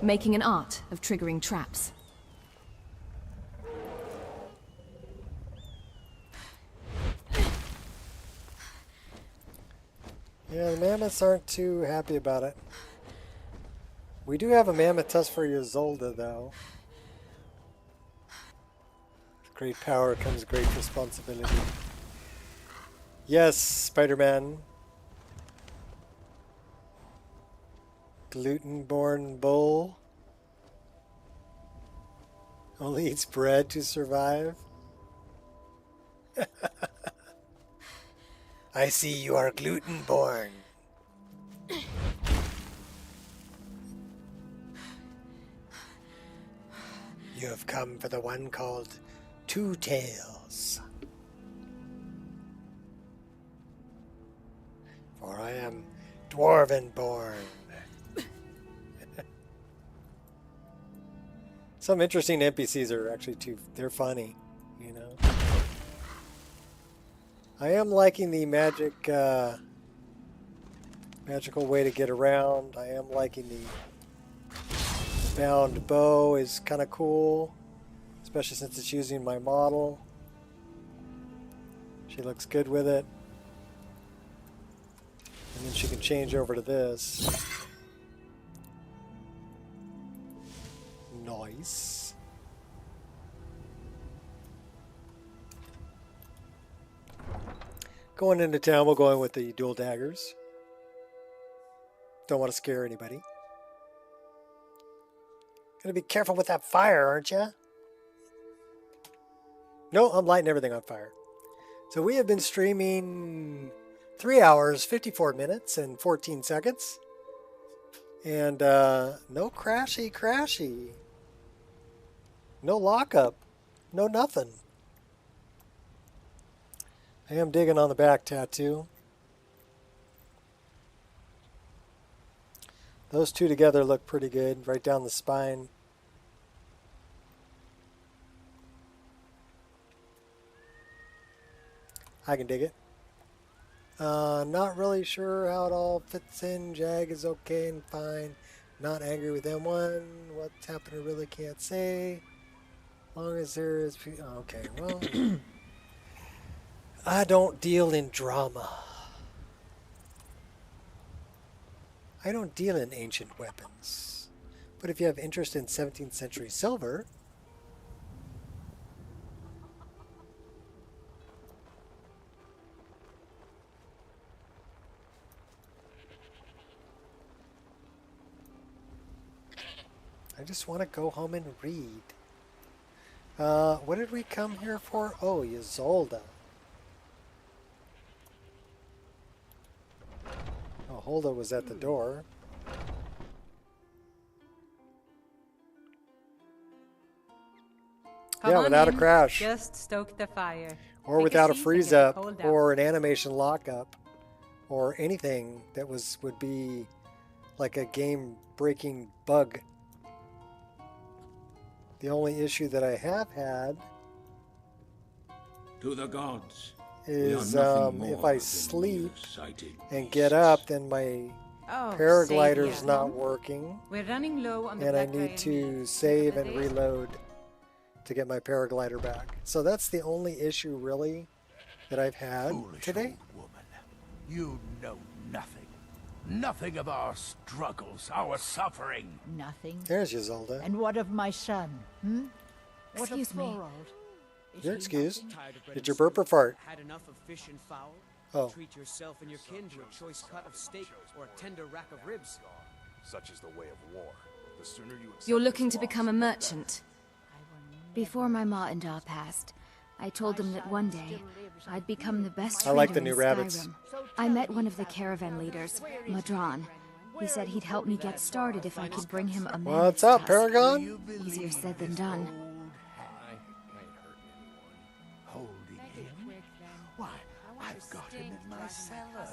Making an art of triggering traps. Yeah, the mammoths aren't too happy about it. We do have a mammoth tusk for Ysolda, though. With great power comes great responsibility. Yes, Spider-Man. Gluten-born bull. Only eats bread to survive. I see you are gluten-born. You have come for the one called Two Tails. For I am dwarven-born. Some interesting NPCs are actually they're funny, you know. I am liking the magical way to get around. I am liking the bound bow is kind of cool, especially since it's using my model. She looks good with it. And then she can change over to this. Nice. Going into town, we'll go in with the dual daggers. Don't want to scare anybody. Gotta be careful with that fire, aren't you? No, I'm lighting everything on fire. So we have been streaming 3 hours, 54 minutes, and 14 seconds. And no crashy. No lockup. No nothing. I am digging on the back tattoo. Those two together look pretty good, right down the spine. I can dig it. Not really sure how it all fits in. Jag is okay and fine. Not angry with M1. What's happened I really can't say. As long as there is... Okay, well... I don't deal in drama. I don't deal in ancient weapons. But if you have interest in 17th century silver... I just want to go home and read. What did we come here for? Oh, Ysolda. Oh, Hulda was at the door. Come Yeah, on without a in. crash. Just stoke the fire. Or Take without a seat and freeze get the up, cold out. or an animation lockup, or anything that would be like a game-breaking bug. The only issue that I have had To the gods. is we are nothing if more I than sleep nearsighted and get beasts. up, then my Oh, paraglider's save not you. working, We're running low on the and I black need iron to meat. save and Couple days. reload to get my paraglider back. So that's the only issue really that I've had Foolish today. old woman. You know nothing. Nothing of our struggles, our suffering. Nothing. There's Ysolda. And what of my son? What of Excuse me. Thorold? You're excused. Tired of bread Did and you burp or stew? fart? Had enough of fish and fowl? Oh. Treat yourself and your kin to a choice cut of steak or a tender rack of ribs. Such is the way of war. The sooner you accept You're looking this to loss, become a the better. merchant. Before my ma and da passed, I told them that one day I'd become the best I like the trader new in rabbits. Skyrim. I met one of the caravan leaders, Madran. He said he'd help me get started if I could bring him a mammoth What's up, tusk. Paragon? Easier said than done. Holding him? Why, I've got him in my cellar.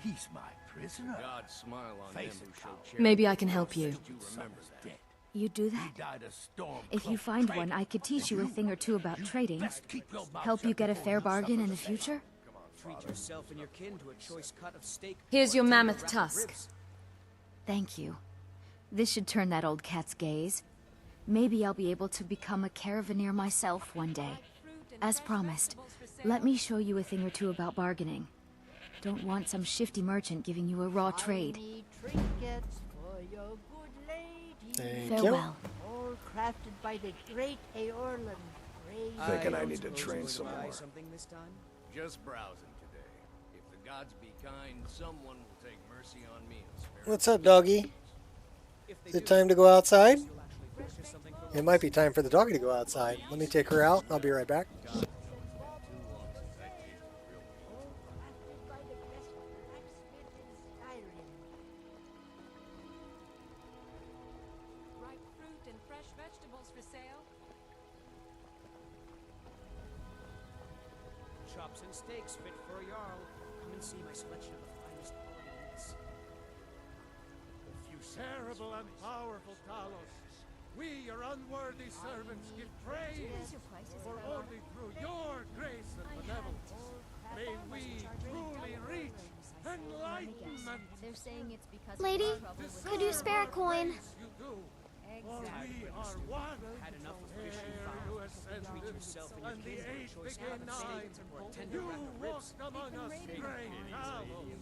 He's my prisoner. God smile on Face him it, who showed coward. charity. Maybe I can help you. You remember that. You do that? He died a storm If you find one, I could teach you a thing or two about trading. Best keep your mouth Help you shut get a before fair you bargain suffer in the fate. future? Treat yourself and your kin to a choice cut of steak. Here's or a your tender mammoth rack of tusk. ribs. Thank you. This should turn that old cat's gaze. Maybe I'll be able to become a caravaneer myself one day. As promised, let me show you a thing or two about bargaining. Don't want some shifty merchant giving you a raw trade. Trinkets for your good lady. Thank Farewell. All crafted by the great Aorlan. Thinking I don't need to suppose train you're some gonna buy more. something this time? Just browsing today. If the gods be kind, someone will take mercy on me and spare What's up, doggy? If they Is it do, time to go outside? you'll actually purchase something for It might be time for the doggy to go outside. Let me take her out. I'll be right back. Ripe fruit and fresh vegetables for sale. chops and steaks fit for a jarl. Come and see my selection of the finest quality meats. Terrible and powerful Talos, we, your unworthy servants, give praise, for only through your grace and benevolence may we truly reach enlightenment. They're saying it's because Lady, could you spare a coin? You do, for we are one. Had enough of fish and Ere fowl. you ascended, Treat yourself and your and the kin to a age choice became cut of steak nine. or a tender You rack of ribs. walked among us, great Talos,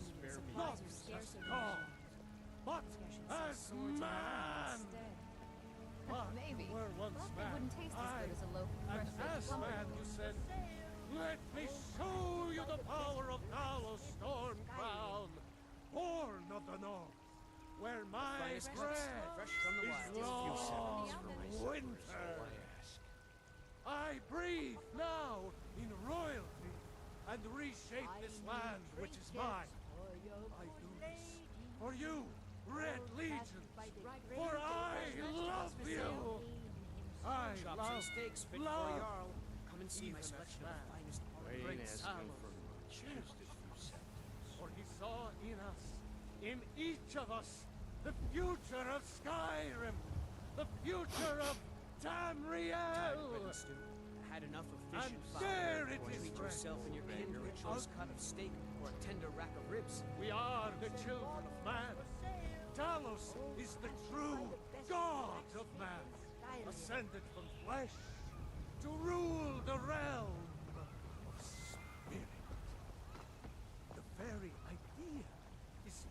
not as God, but as man. But Maybe. you were once Thought they man. wouldn't taste as good as a loaf of And fresh baked as lumber. man you said, let me show you the power of Talos Storm Crown, born of the north, where my Finest bread cuts, fresh from the wild. is long winter. I breathe now in royalty and reshape this land which is mine. I do this for you, Red Legion, for I love you. I Chops and love, steaks fit for a love jarl. Come and see my even as selection of man. the finest quality Great meats. Talos, for he saw in us, in each of us, the future of Skyrim, the future of Tamriel. Had enough of fish And and fowl. there it Treat is, yourself and your kin to a choice cut of steak or a tender rack of ribs. We are the children of man. Talos Talos is the true god of man, ascended from flesh to rule the realm of spirit. The very idea is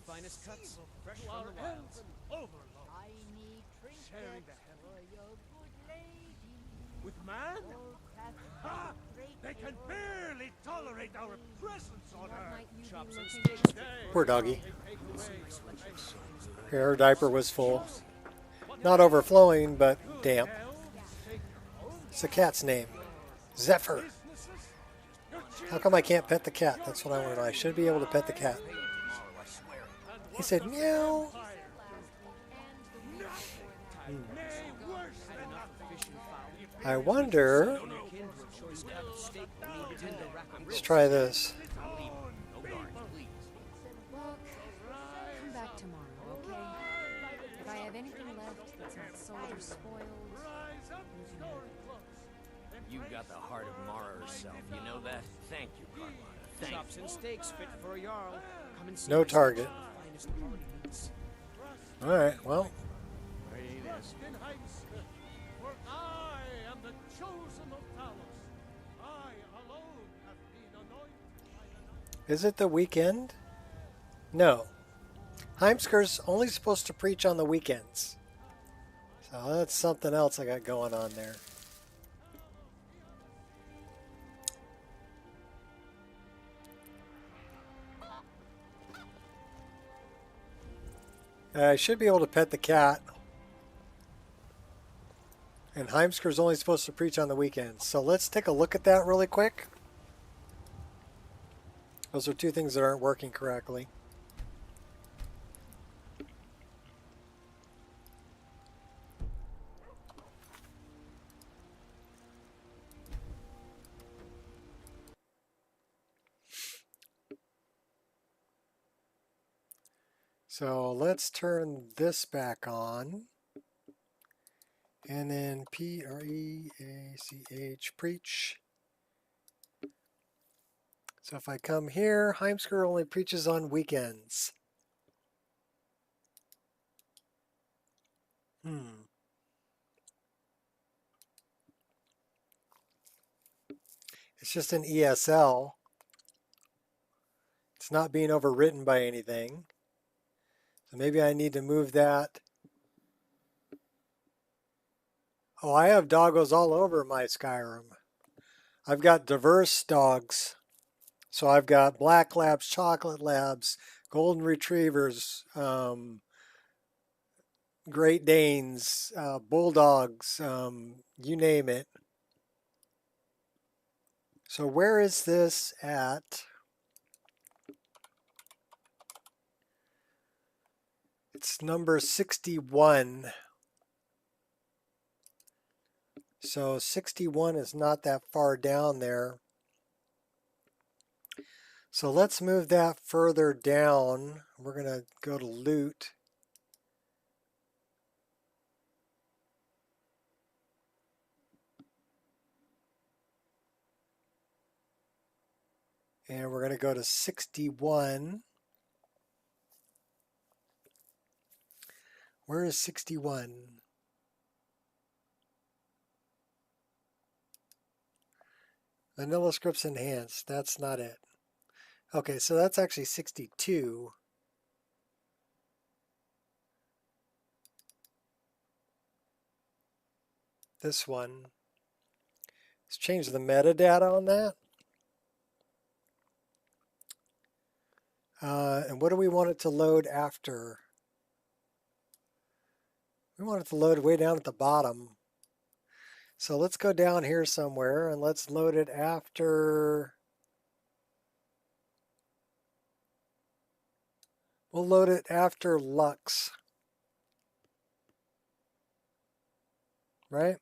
finest cuts, inconceivable fresh to from our the wilds. elven overlords. I need Sharing the trinkets heaven for your good lady. with man? Oh, crafty Ha! great They can tail. barely tolerate our presence on What Earth. might you Chops be and looking steaks. for? Poor doggy. They take away your faith. Her diaper was full. Not overflowing, but damp. It's the cat's name. Zephyr. How come I can't pet the cat? That's what I want to know. I should be able to pet the cat. He said, meow. I wonder. Let's try this. Look, come back tomorrow, okay? If I have anything left that's not sold or spoiled, You got the heart of Mara herself, you know that? Thank you, Carlotta. Thank Chops and steaks fit for a Jarl. Come and see No my target. finest party meats. Alright, well. Trust in Heimskr, for I am the chosen of Talos. I alone have been anointed by the Is it the weekend? No. Heimskr's only supposed to preach on the weekends. So that's something else I got going on there. I should be able to pet the cat. And Heimskr's only supposed to preach on the weekends. So let's take a look at that really quick. Those are two things that aren't working correctly. So let's turn this back on. And then P-R-E-A-C-H, preach. So if I come here, Heimskr only preaches on weekends. It's just an ESL. It's not being overwritten by anything. So maybe I need to move that. Oh, I have doggos all over my Skyrim. I've got diverse dogs. So I've got black labs, chocolate labs, golden retrievers, Great Danes, bulldogs, you name it. So where is this at? It's number 61. So 61 is not that far down there. So let's move that further down. We're going to go to loot. And we're going to go to 61. Where is 61? Vanilla scripts enhanced. That's not it. Okay, so that's actually 62. This one. Let's change the metadata on that. And what do we want it to load after? We want it to load way down at the bottom. So let's go down here somewhere and let's load it after. We'll load it after Lux. Right?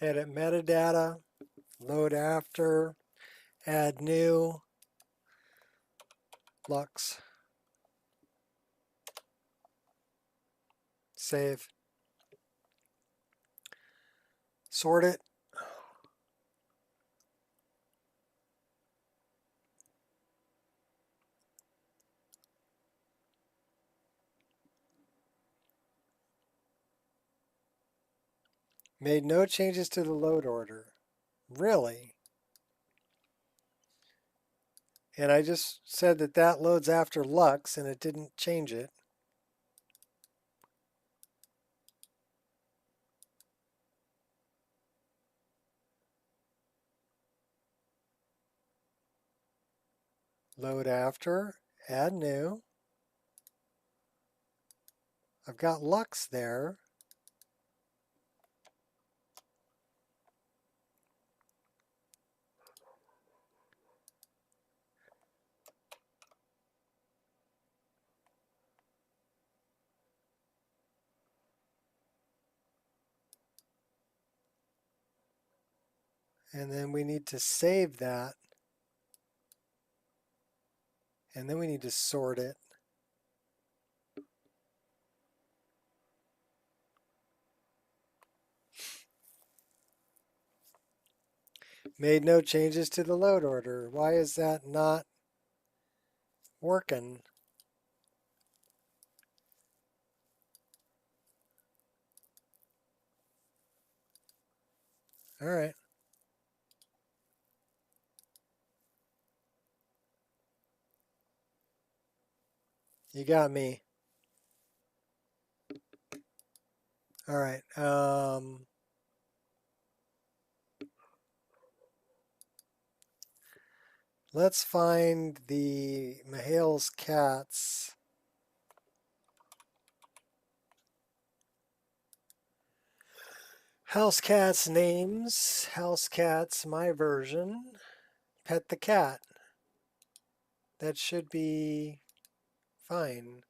Edit metadata, load after, add new, Lux, save, sort it. Made no changes to the load order. Really? And I just said that that loads after Lux and it didn't change it. Load after, add new. I've got Lux there. And then we need to save that. And then we need to sort it. Made no changes to the load order. Why is that not working? All right. You got me. All right. Let's find the Mihail's cats. House cats names. House cats, my version. Pet the cat. That should be fine.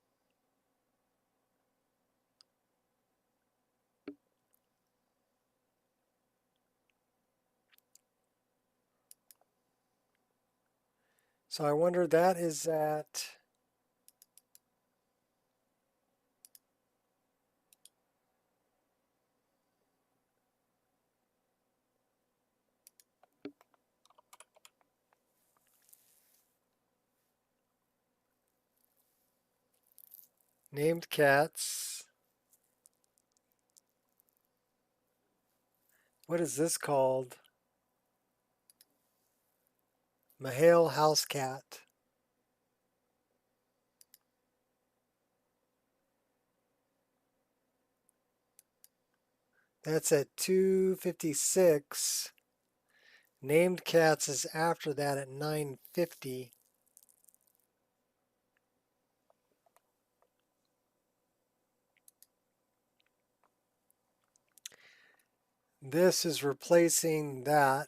So I wonder that is at named cats. What is this called? Mihail house cat. That's at 256. Named cats is after that at 950. This is replacing that.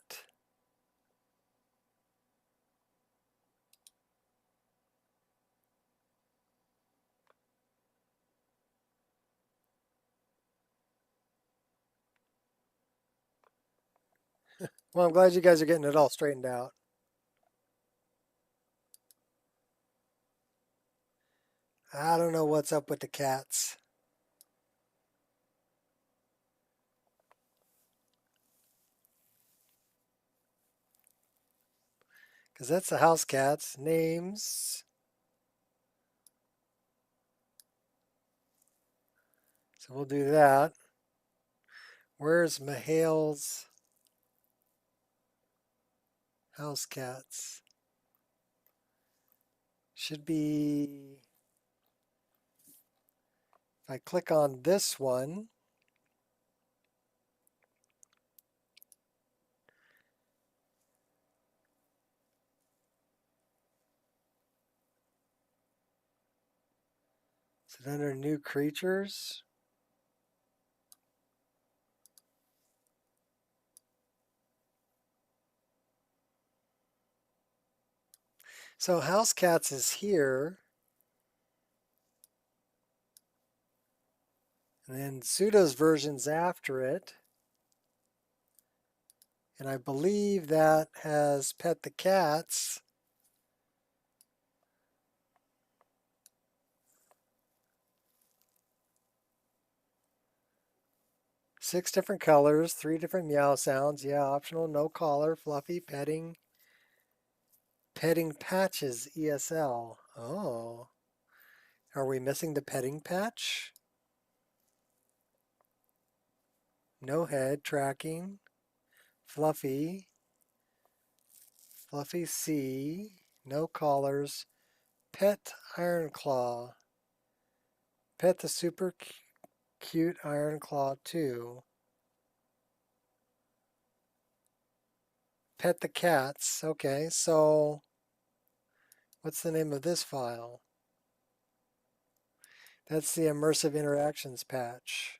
Well, I'm glad you guys are getting it all straightened out. I don't know what's up with the cats. Because that's the house cats. Names. So we'll do that. Where's Mihail's house cats? Should be, if I click on this one, is it under new creatures? So house cats is here. And then Sudo's version's after it. And I believe that has pet the cats. Six different colors, 3 different meow sounds. Yeah, optional, no collar, fluffy, petting. Petting patches, ESL. Oh. Are we missing the petting patch? No head, tracking. Fluffy. Fluffy C. No collars. Pet Iron Claw. Pet the super cute Iron Claw 2. Pet the cats. Okay, so what's the name of this file? That's the Immersive Interactions patch.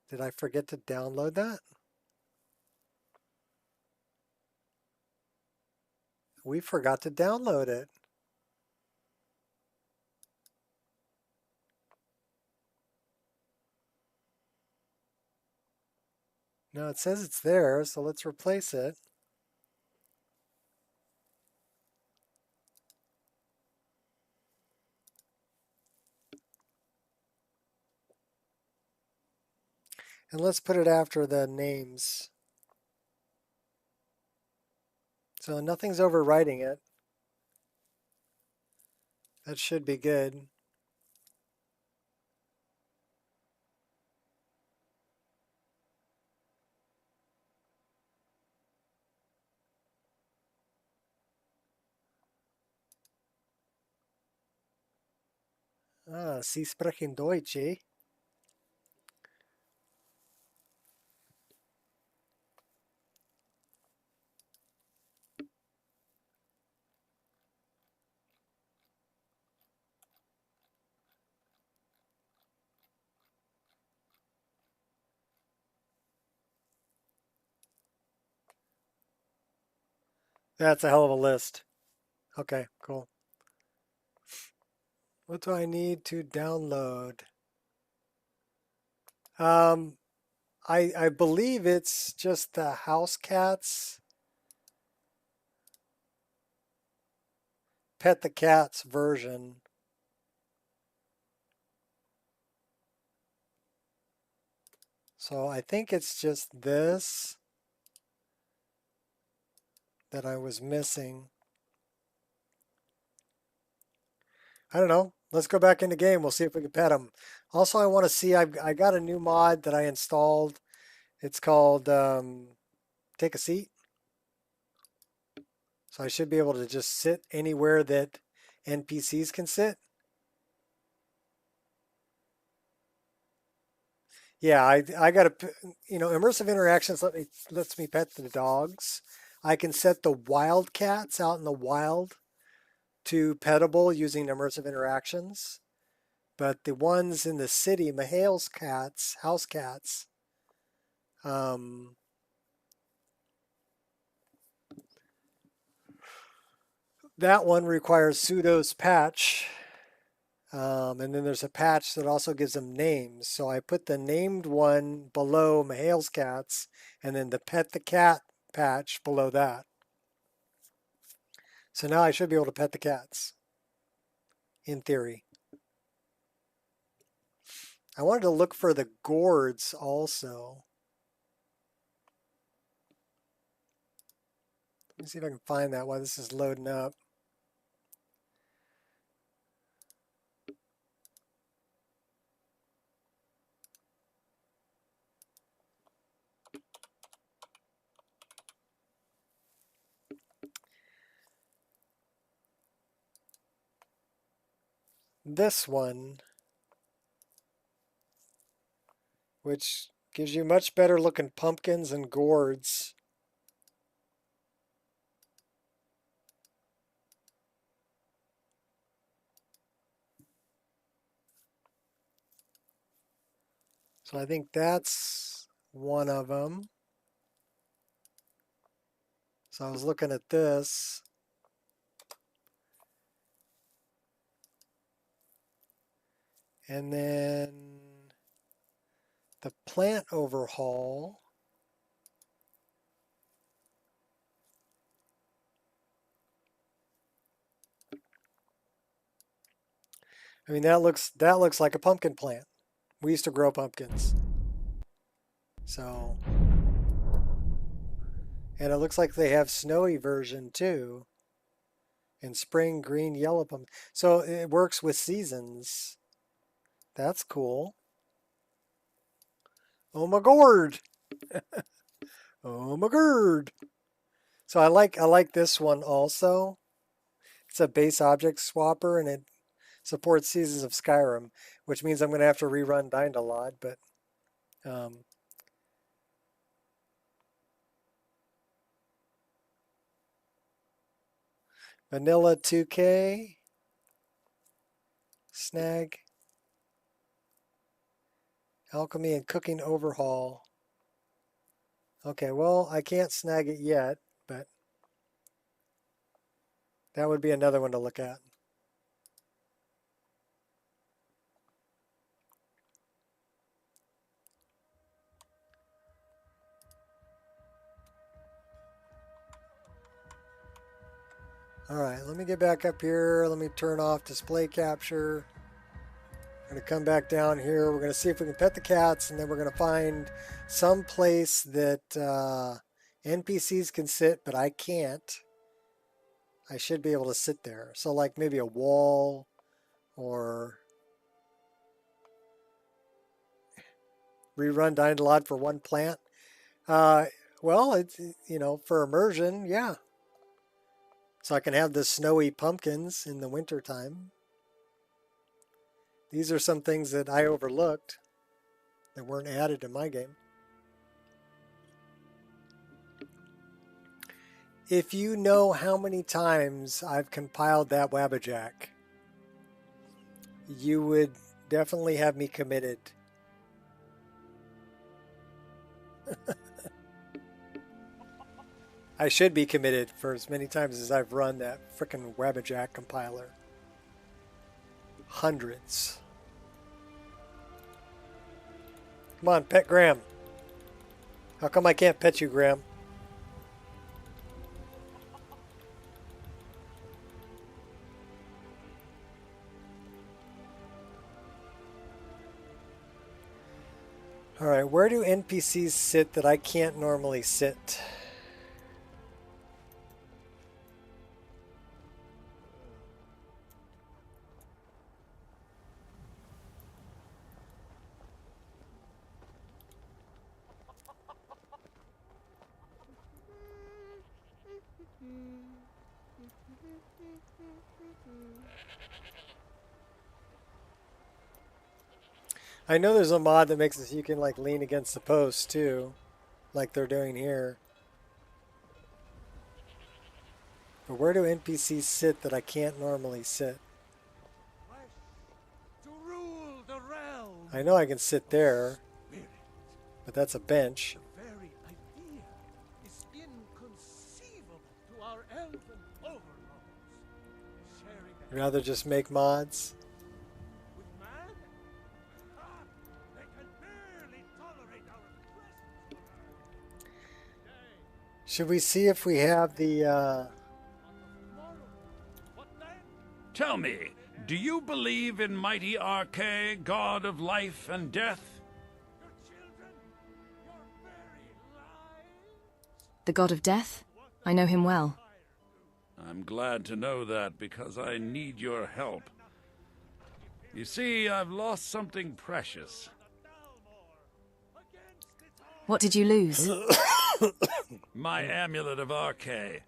Did I forget to download that? We forgot to download it. No, it says it's there, so let's replace it. And let's put it after the names. So nothing's overwriting it. That should be good. Ah, Sie sprechen Deutsch, eh? That's a hell of a list. Okay, cool. What do I need to download? I believe it's just the House Cats, Pet the Cats version. So I think it's just this that I was missing. I don't know. Let's go back in the game. We'll see if we can pet them. Also, I want to see, I got a new mod that I installed. It's called Take a Seat. So I should be able to just sit anywhere that NPCs can sit. Yeah, I got to, immersive interactions lets me pet the dogs. I can set the wild cats out in the wild to petable using immersive interactions. But the ones in the city, Mahale's cats, house cats, that one requires sudo's patch. And then there's a patch that also gives them names. So I put the named one below Mahale's cats and then the pet the cat patch below that. So now I should be able to pet the cats, in theory. I wanted to look for the gourds also. Let me see if I can find that while this is loading up. This one, which gives you much better looking pumpkins and gourds. So I think that's one of them. So I was looking at this. And then the plant overhaul. I mean, that looks like a pumpkin plant. We used to grow pumpkins. So, and it looks like they have snowy version too. And spring, green, yellow pumpkin. So it works with seasons. That's cool. Oh my gourd. Oh my gourd. So I like this one also. It's a base object swapper and it supports Seasons of Skyrim, which means I'm going to have to rerun Dynalod, but Vanilla 2K, Snag, Alchemy and Cooking Overhaul. Okay, well, I can't snag it yet, but that would be another one to look at. All right, let me get back up here. Let me turn off display capture. I'm going to come back down here. We're going to see if we can pet the cats, and then we're going to find some place that NPCs can sit, but I can't. I should be able to sit there. So like maybe a wall or rerun Dynalod for one plant. Well, it's, you know, for immersion, yeah. So I can have the snowy pumpkins in the wintertime. These are some things that I overlooked that weren't added in my game. If you know how many times I've compiled that Wabbajack, you would definitely have me committed. I should be committed for as many times as I've run that frickin' Wabbajack compiler. Hundreds. Come on, pet Graham. How come I can't pet you, Graham? Alright, where do NPCs sit that I can't normally sit? I know there's a mod that makes it so you can like lean against the post too, like they're doing here. But where do NPCs sit that I can't normally sit? To rule the realm. I know I can sit there, but that's a bench. The very idea is inconceivable to our elven overlords. Sharing I'd rather just make mods. with man? They can barely tolerate our presence. Should we see if we have the Tell me, do you believe in mighty RK, god of life and death? The god of death? I know him well. I'm glad to know that because I need your help. You see, I've lost something precious. What did you lose? My amulet of RK.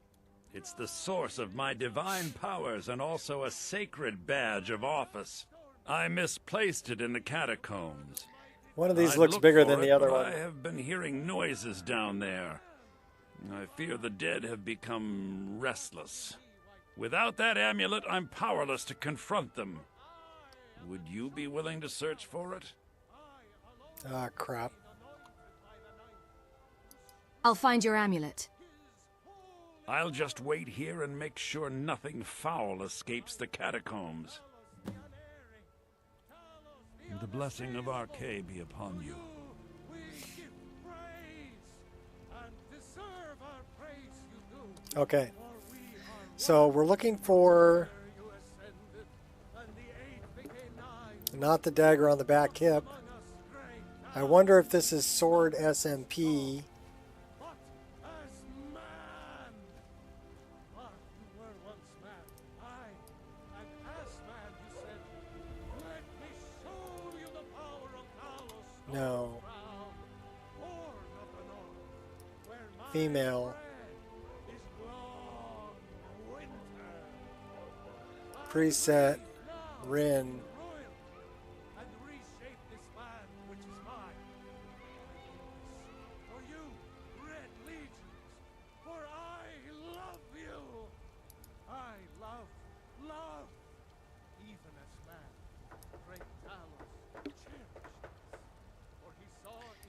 It's the source of my divine powers and also a sacred badge of office. I misplaced it in the catacombs. One of these I'd looks look bigger for than the it, other but one. I have been hearing noises down there. I fear the dead have become restless. Without that amulet, I'm powerless to confront them. Would you be willing to search for it? Ah, crap. I'll find your amulet. I'll just wait here and make sure nothing foul escapes the catacombs. The blessing of RK be upon you. We give praise and deserve our praise you do. Okay. So we're looking for You ascended, and the age became Not the dagger on the back hip. I wonder if this is sword SMP. No. Female. Preset. Rin.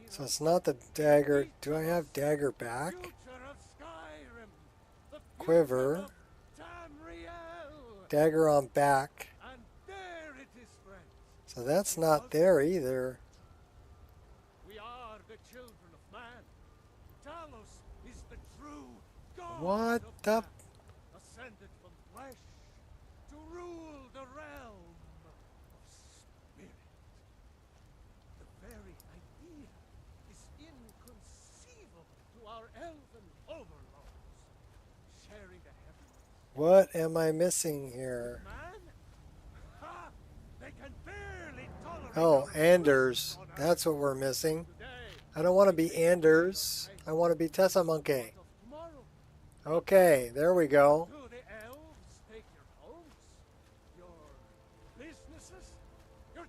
So it's not the dagger. Do I have dagger back? Quiver. Dagger on back. So that's not there either. We are the children of man. Talos is the true God What of the? man, ascended from flesh to rule the realm of spirit. The very idea is inconceivable to our elven overlords, sharing the heavens. What am I missing here? Oh, Anders. That's what we're missing. I don't want to be Anders. I want to be Tessa Monkey. Okay, there we go.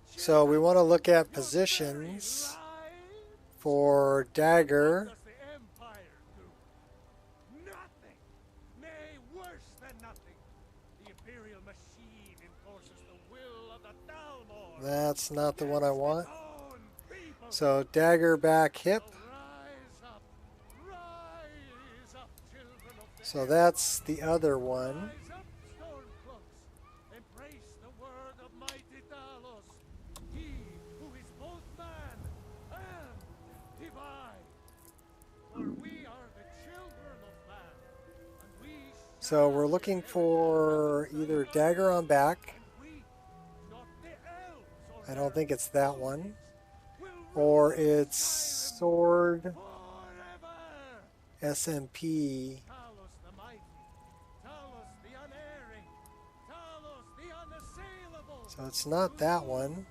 So we want to look at positions for dagger. That's not the one I want. So dagger back hip. So that's the other one. So we're looking for either dagger on back. I don't think it's that one. Or it's sword SMP. So it's not that one.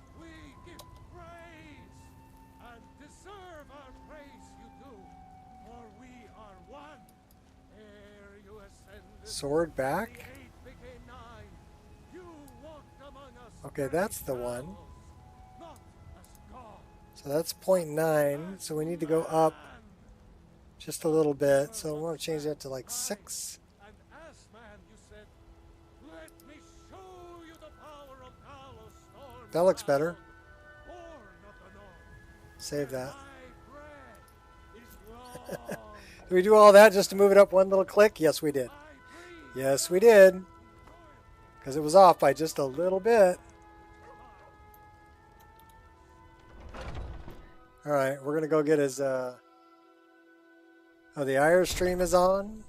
Sword back. Okay, that's the one. So that's 0.9, so we need to go up just a little bit. So we want to change that to like 6. That looks better. Save that. Did we do all that just to move it up one little click? Yes, we did. Yes, we did. Because it was off by just a little bit. Alright, we're going to go get his... Oh, the IR stream is on?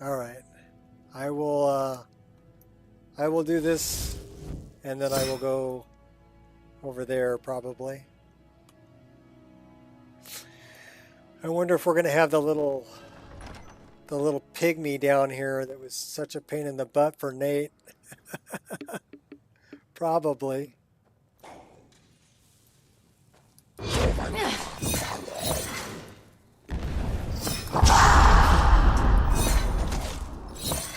Alright. I will do this, and then I will go over there probably. I wonder if we're going to have the little pygmy down here that was such a pain in the butt for Nate. Probably.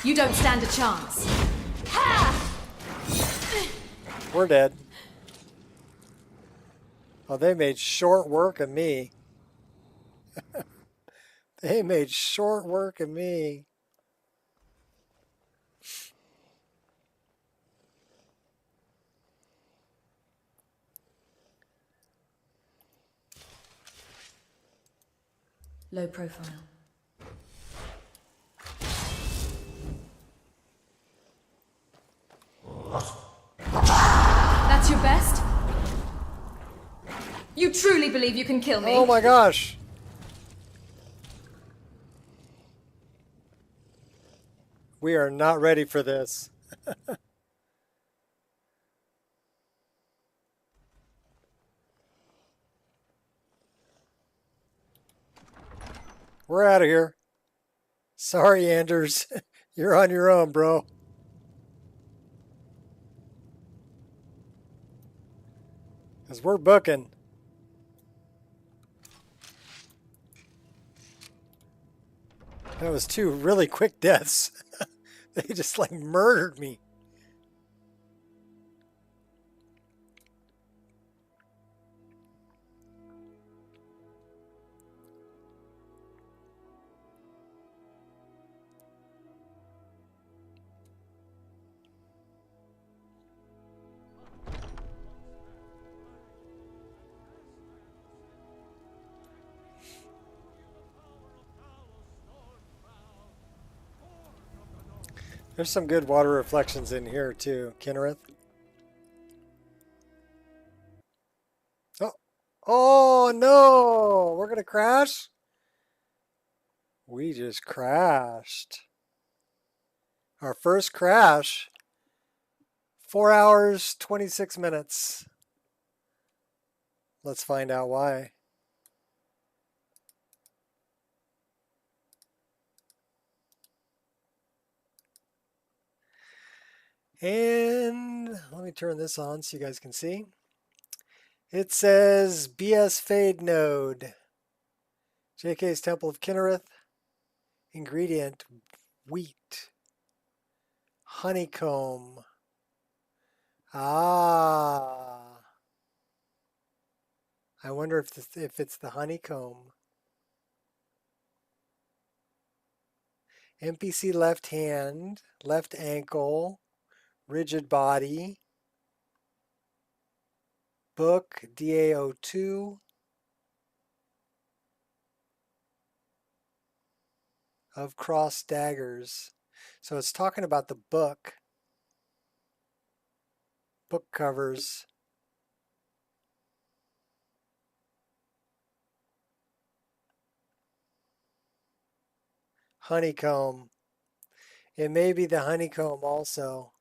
You don't stand a chance. We're dead. Oh, they made short work of me. They made short work of me. Low profile. That's your best? You truly believe you can kill me? Oh my gosh. We are not ready for this. We're out of here. Sorry, Anders. You're on your own, bro. Because we're booking. That was 2 really quick deaths. They just like murdered me. There's some good water reflections in here too, Kinnereth. Oh, oh no! We're gonna crash? We just crashed. Our first crash. 4 hours, 26 minutes. Let's find out why. And let me turn this on so you guys can see. It says BS Fade Node. JK's Temple of Kinnereth. Ingredient, wheat. Honeycomb. Ah. I wonder if it's the honeycomb. NPC left hand, left ankle, rigid body, book, DAO2, of cross daggers. So it's talking about the book covers. Honeycomb. It may be the honeycomb also.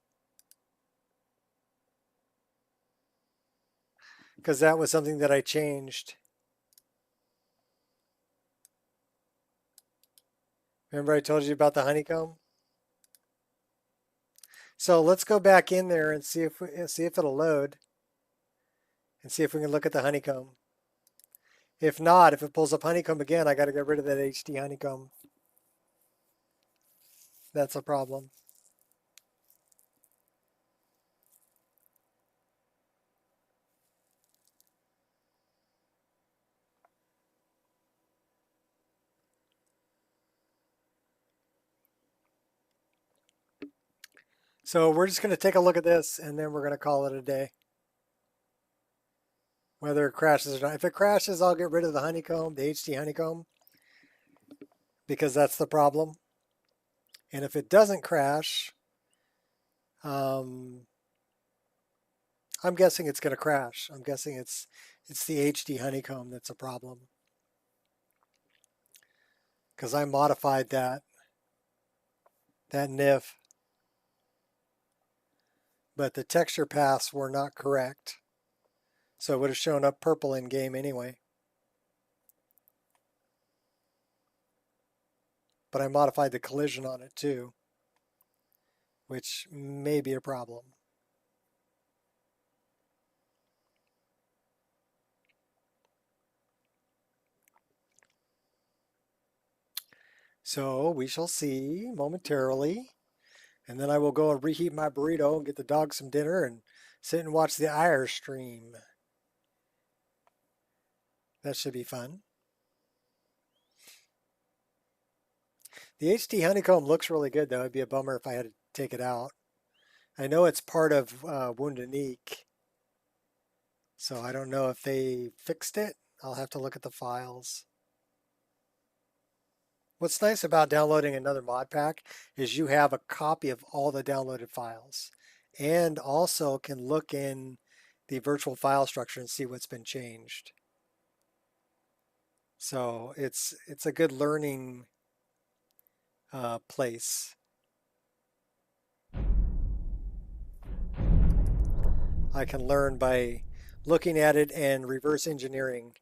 Because that was something that I changed. Remember I told you about the honeycomb? So let's go back in there and see if it'll load. And see if we can look at the honeycomb. If not, if it pulls up honeycomb again, I got to get rid of that HD honeycomb. That's a problem. So we're just going to take a look at this and then we're going to call it a day. Whether it crashes or not. If it crashes, I'll get rid of the honeycomb, the HD honeycomb, because that's the problem. And if it doesn't crash, I'm guessing it's going to crash. I'm guessing it's the HD honeycomb that's a problem. Because I modified that NIF. But the texture paths were not correct. So it would have shown up purple in game anyway. But I modified the collision on it too, which may be a problem. So we shall see momentarily. And then I will go and reheat my burrito and get the dog some dinner and sit and watch the IR stream. That should be fun. The HD honeycomb looks really good though. It'd be a bummer if I had to take it out. I know it's part of Wounded Unique. So I don't know if they fixed it. I'll have to look at the files. What's nice about downloading another mod pack is you have a copy of all the downloaded files and also can look in the virtual file structure and see what's been changed. So it's a good learning place. I can learn by looking at it and reverse engineering.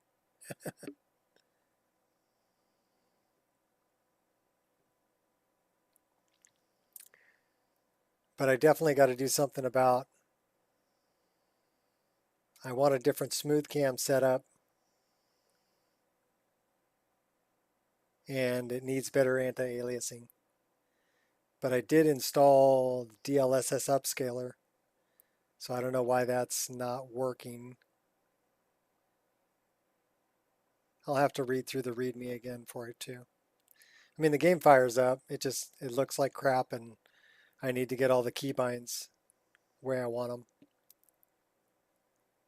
But I definitely got to do something about, I want a different smooth cam setup. And it needs better anti-aliasing. But I did install DLSS upscaler, so I don't know why that's not working. I'll have to read through the README again for it too. I mean, the game fires up. It looks like crap, and I need to get all the keybinds where I want them.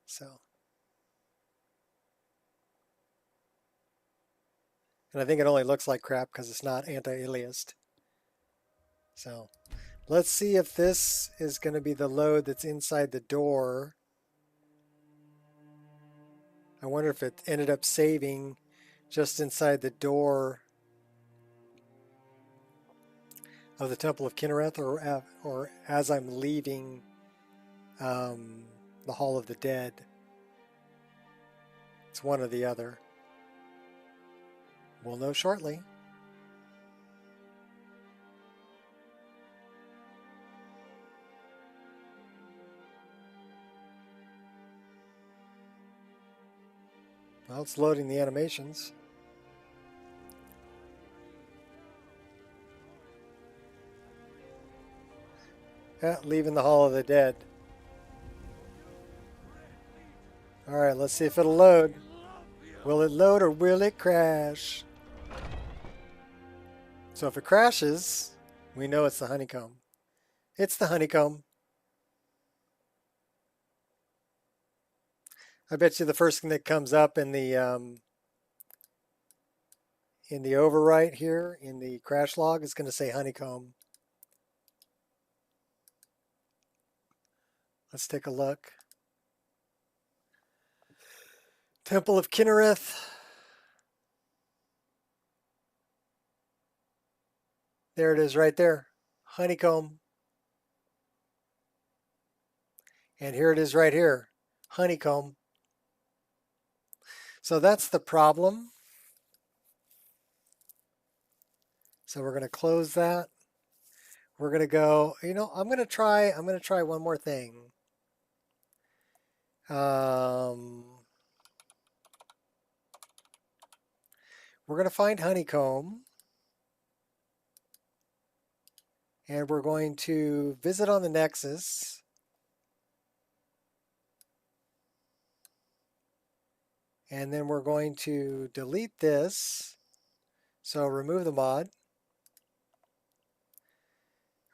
So, and I think it only looks like crap because it's not anti-aliased. So, let's see if this is going to be the load that's inside the door. I wonder if it ended up saving just inside the door of the Temple of Kinnereth, or as I'm leaving the Hall of the Dead. It's one or the other. We'll know shortly. Well, it's loading the animations. Yeah, leaving the Hall of the Dead. Alright, let's see if it'll load. Will it load or will it crash? So if it crashes, we know it's the honeycomb. It's the honeycomb. I bet you the first thing that comes up in the overwrite here, in the crash log, is going to say honeycomb. Let's take a look. Temple of Kinnereth. There it is right there. Honeycomb. And here it is right here. Honeycomb. So that's the problem. So we're going to close that. We're going to go, you know, I'm going to try one more thing. We're going to find honeycomb. And we're going to visit on the Nexus. And then we're going to delete this. So remove the mod.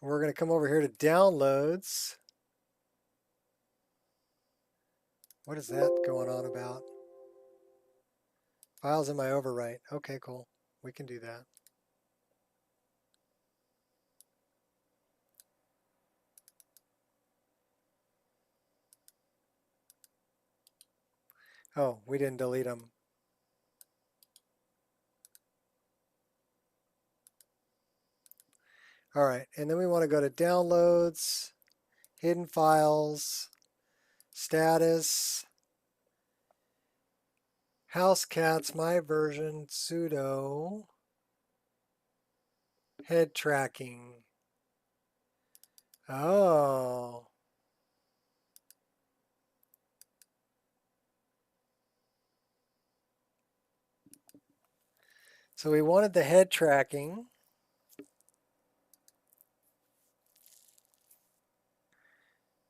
We're going to come over here to downloads. What is that going on about? Files in my overwrite. Okay, cool. We can do that. Oh, we didn't delete them. All right, and then we want to go to downloads, hidden files, status, house cats, my version, sudo, head tracking. Oh. So we wanted the head tracking.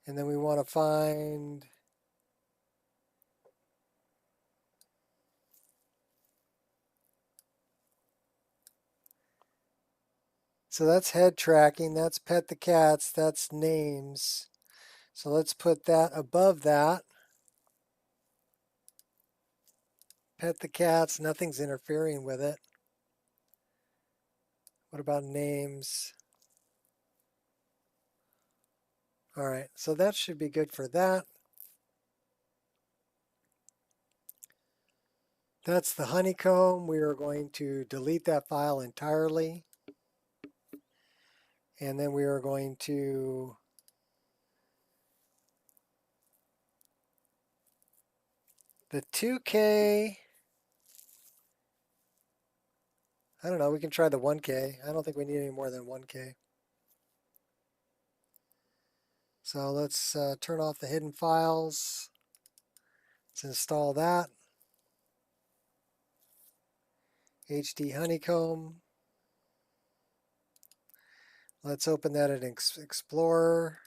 And then we want to find so that's head tracking, that's pet the cats, that's names. So let's put that above that. Pet the cats, nothing's interfering with it. What about names? All right, so that should be good for that. That's the honeycomb. We are going to delete that file entirely. And then we are going to the 2K. I don't know, we can try the 1K. I don't think we need any more than 1K. So let's turn off the hidden files. Let's install that. HD Honeycomb. Let's open that in Explorer.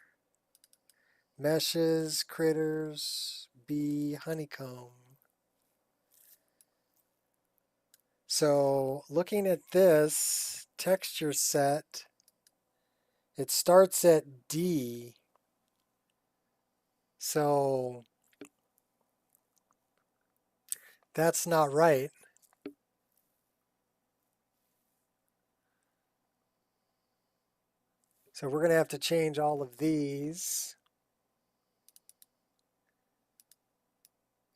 Meshes, critters, B, honeycomb. So looking at this texture set, it starts at D. So that's not right. So we're going to have to change all of these.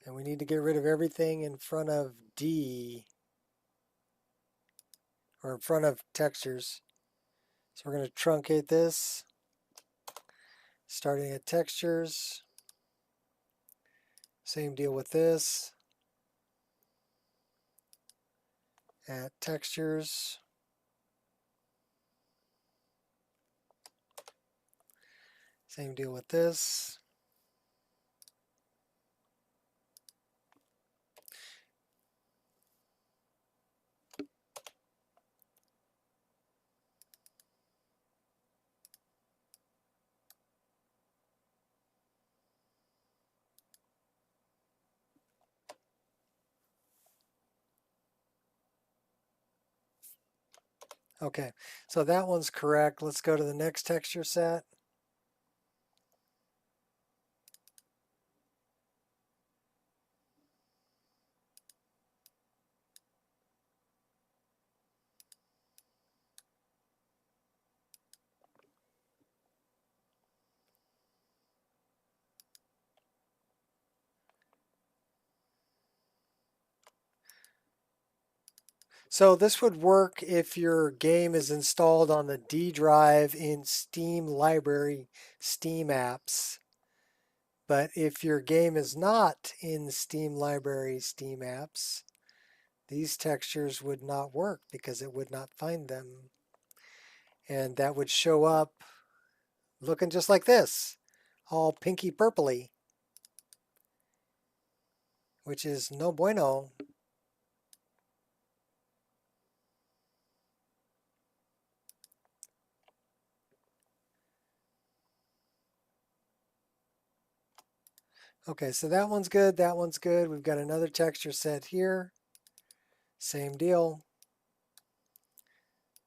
And we need to get rid of everything in front of D, or in front of textures. So we're going to truncate this, starting at textures. Same deal with this. At textures. Same deal with this. Okay, so that one's correct. Let's go to the next texture set. So this would work if your game is installed on the D drive in Steam Library, Steam Apps. But if your game is not in Steam Library, Steam Apps, these textures would not work because it would not find them. And that would show up looking just like this, all pinky purpley, which is no bueno. Okay, so that one's good, that one's good. We've got another texture set here. Same deal.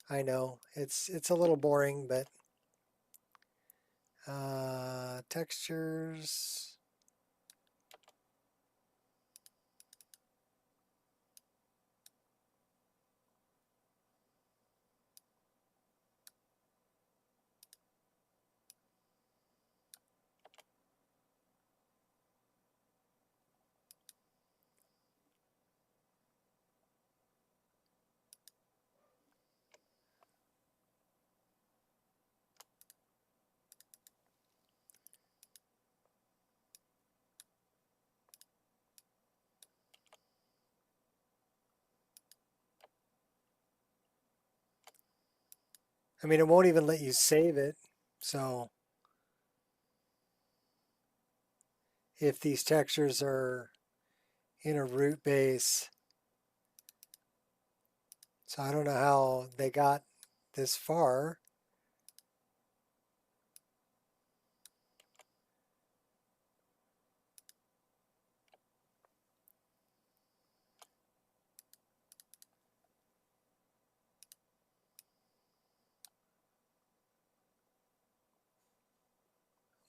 I know, it's a little boring, but textures. I mean, it won't even let you save it. So if these textures are in a root base, so I don't know how they got this far.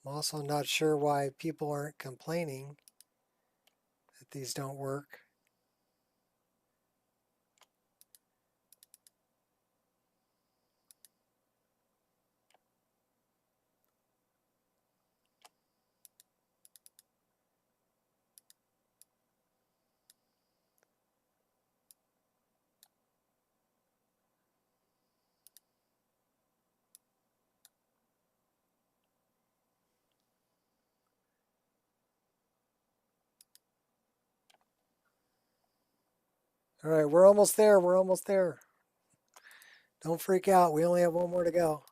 I'm also not sure why people aren't complaining that these don't work. All right, we're almost there. We're almost there. Don't freak out. We only have one more to go.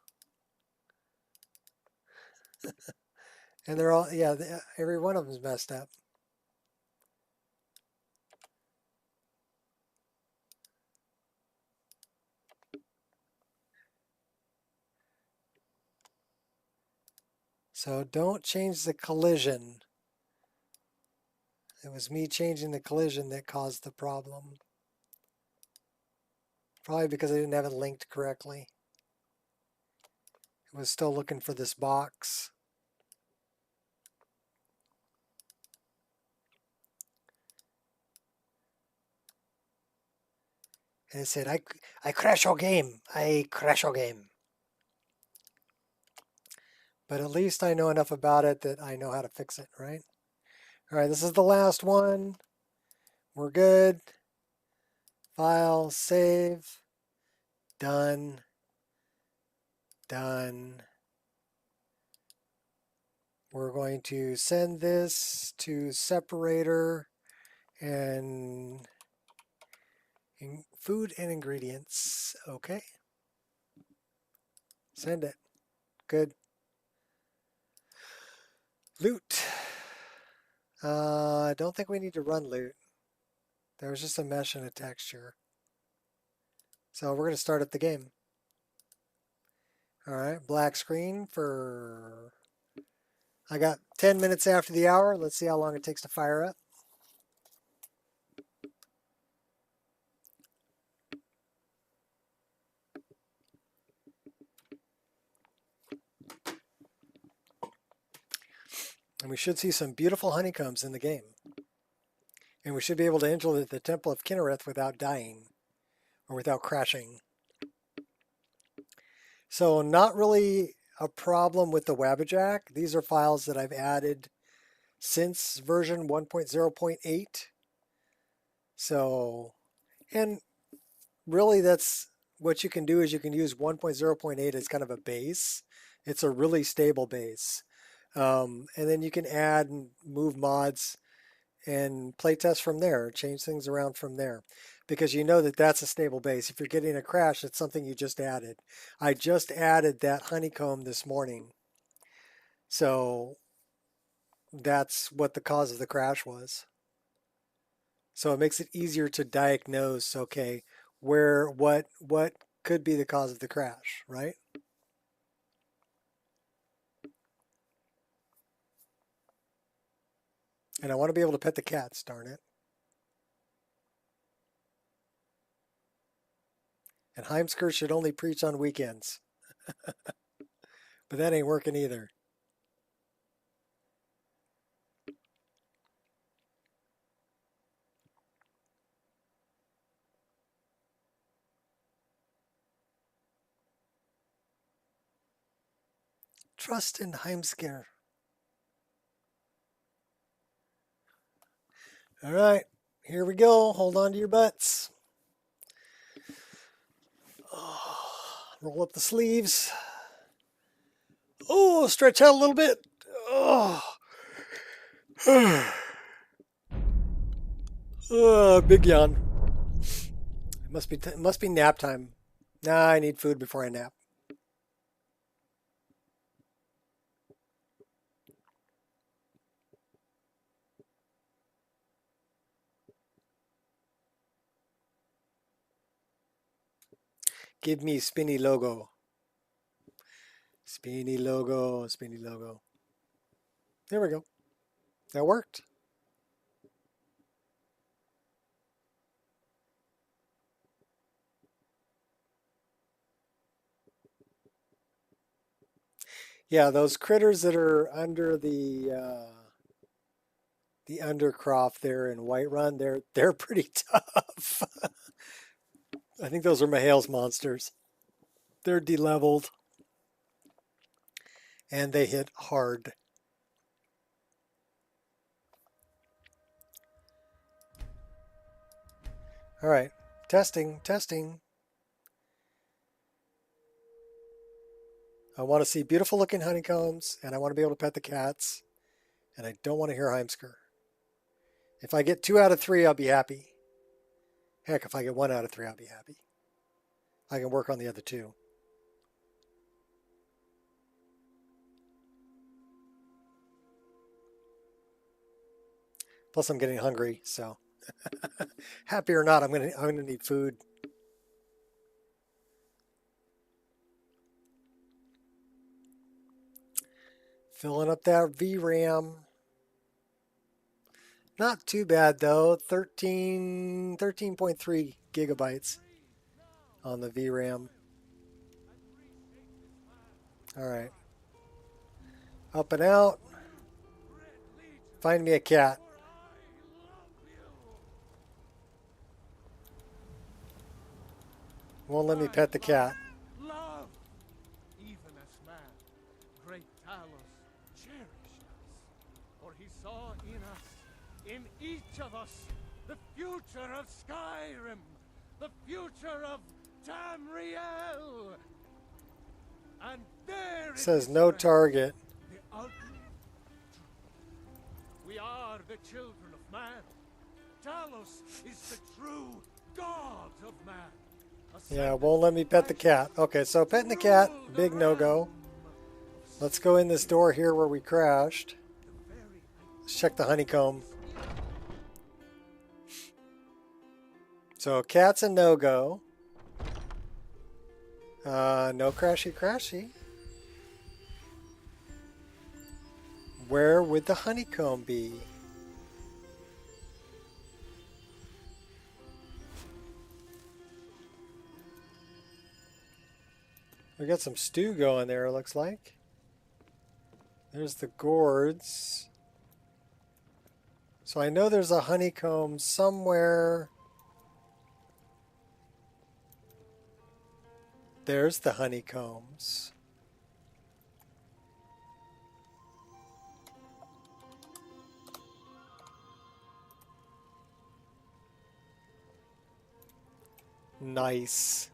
And they're all, yeah, every one of them's messed up. So don't change the collision. It was me changing the collision that caused the problem. Probably because I didn't have it linked correctly. It was still looking for this box. And it said, I crash your game. I crash your game. But at least I know enough about it that I know how to fix it, right? All right, this is the last one. We're good. File, save. Done. Done. We're going to send this to separator and food and ingredients. Okay. Send it. Good. Loot. I don't think we need to run loot. There was just a mesh and a texture. So we're going to start up the game. All right, black screen for... I got 10 minutes after the hour. Let's see how long it takes to fire up. And we should see some beautiful honeycombs in the game. And we should be able to enter the Temple of Kinnereth without dying or without crashing. So not really a problem with the Wabbajack. These are files that I've added since version 1.0.8. So, and really that's what you can do is you can use 1.0.8 as kind of a base. It's a really stable base. And then you can add and move mods and play test from there, change things around from there. Because you know that that's a stable base. If you're getting a crash, it's something you just added. I just added that honeycomb this morning. So that's what the cause of the crash was. So it makes it easier to diagnose, okay, what could be the cause of the crash, right? And I want to be able to pet the cats, darn it. And Heimskir should only preach on weekends. But that ain't working either. Trust in Heimskir. All right, here we go. Hold on to your butts. Oh, roll up the sleeves. Oh, stretch out a little bit. Oh, big yawn. It must be nap time. Nah, I need food before I nap. Give me spinny logo. Spinny logo, spinny logo. There we go. That worked. Yeah, those critters that are under the undercroft there in Whiterun, they're pretty tough. I think those are Mahale's monsters. They're de-leveled. And they hit hard. All right, testing, testing. I want to see beautiful looking honeycombs, and I want to be able to pet the cats, and I don't want to hear Heimskir. If I get 2 out of 3, I'll be happy. Heck, if I get 1 out of 3, I'll be happy. I can work on the other 2. Plus, I'm getting hungry, so happy or not, I'm gonna need food. Filling up that VRAM. Not too bad though. 13.3 gigabytes on the VRAM. All right. Up and out. Find me a cat. Won't let me pet the cat. Love, even as man, great Talos cherished us, for he saw in us, in each of us, the future of Skyrim, the future of Tamriel. And there It says no target. the ugly truth. We are the children of man. Talos is the true God of man. Yeah, won't let me pet the cat. Okay, so petting the cat, big no-go. Let's go in this door here where we crashed. Let's check the honeycomb. So cat's a no-go. No crashy. Where would the honeycomb be? We got some stew going there, it looks like. There's the gourds. So I know there's a honeycomb somewhere. There's the honeycombs. Nice.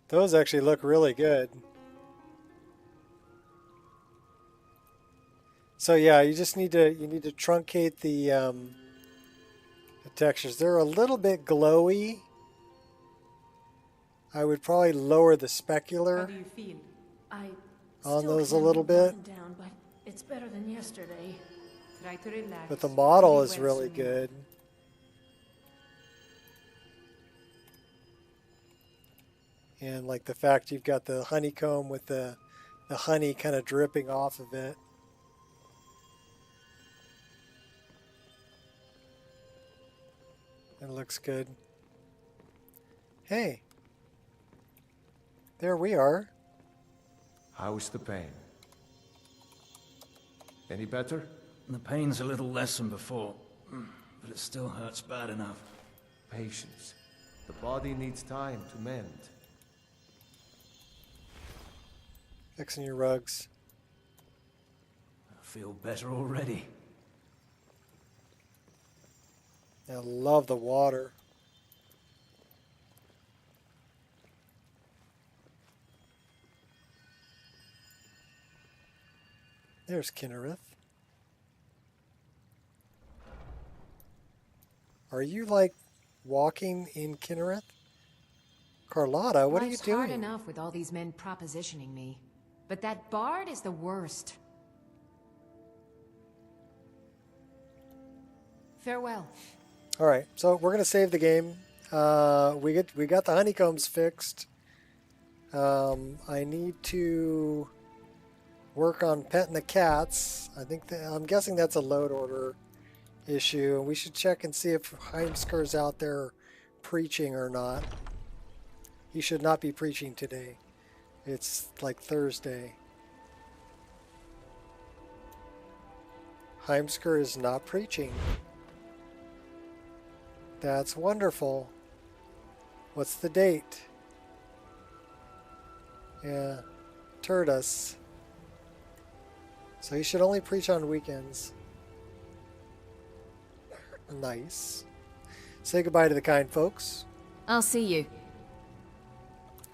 Those actually look really good. So yeah, you just need to truncate the textures. They're a little bit glowy. I would probably lower the specular How do you feel? I on still those a can't little put bit. nothing down, but it's better than yesterday. Try to relax. But the model Be is well really soon. good. And like the fact you've got the honeycomb with the honey kind of dripping off of it. It looks good. Hey. There we are. How's the pain? Any better? The pain's a little less than before, but it still hurts bad enough. Patience. The body needs time to mend. Fixing your rugs. I feel better already. I love the water. There's Kinnereth. Are you like walking in Kinnereth? Carlotta, what are you Life's doing? hard enough with all these men propositioning me. But that bard is the worst. Farewell. All right, so we're gonna save the game. We got the honeycombs fixed. I need to work on petting the cats. I'm guessing that's a load order issue. We should check and see if Heimsker's out there preaching or not. He should not be preaching today. It's like Thursday. Heimsker is not preaching. That's wonderful. What's the date? Yeah, Turdus. So he should only preach on weekends. Nice. Say goodbye to the kind folks. I'll see you.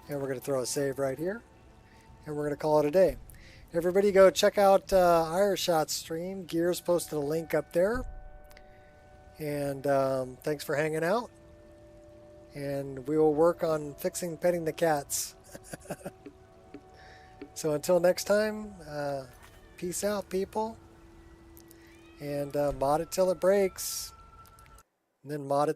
And we're going to throw a save right here. And we're going to call it a day. Everybody go check out Ireshot's stream. Gears posted a link up there. And thanks for hanging out. And we will work on petting the cats. So until next time, peace out, people. and mod it till it breaks, and then mod it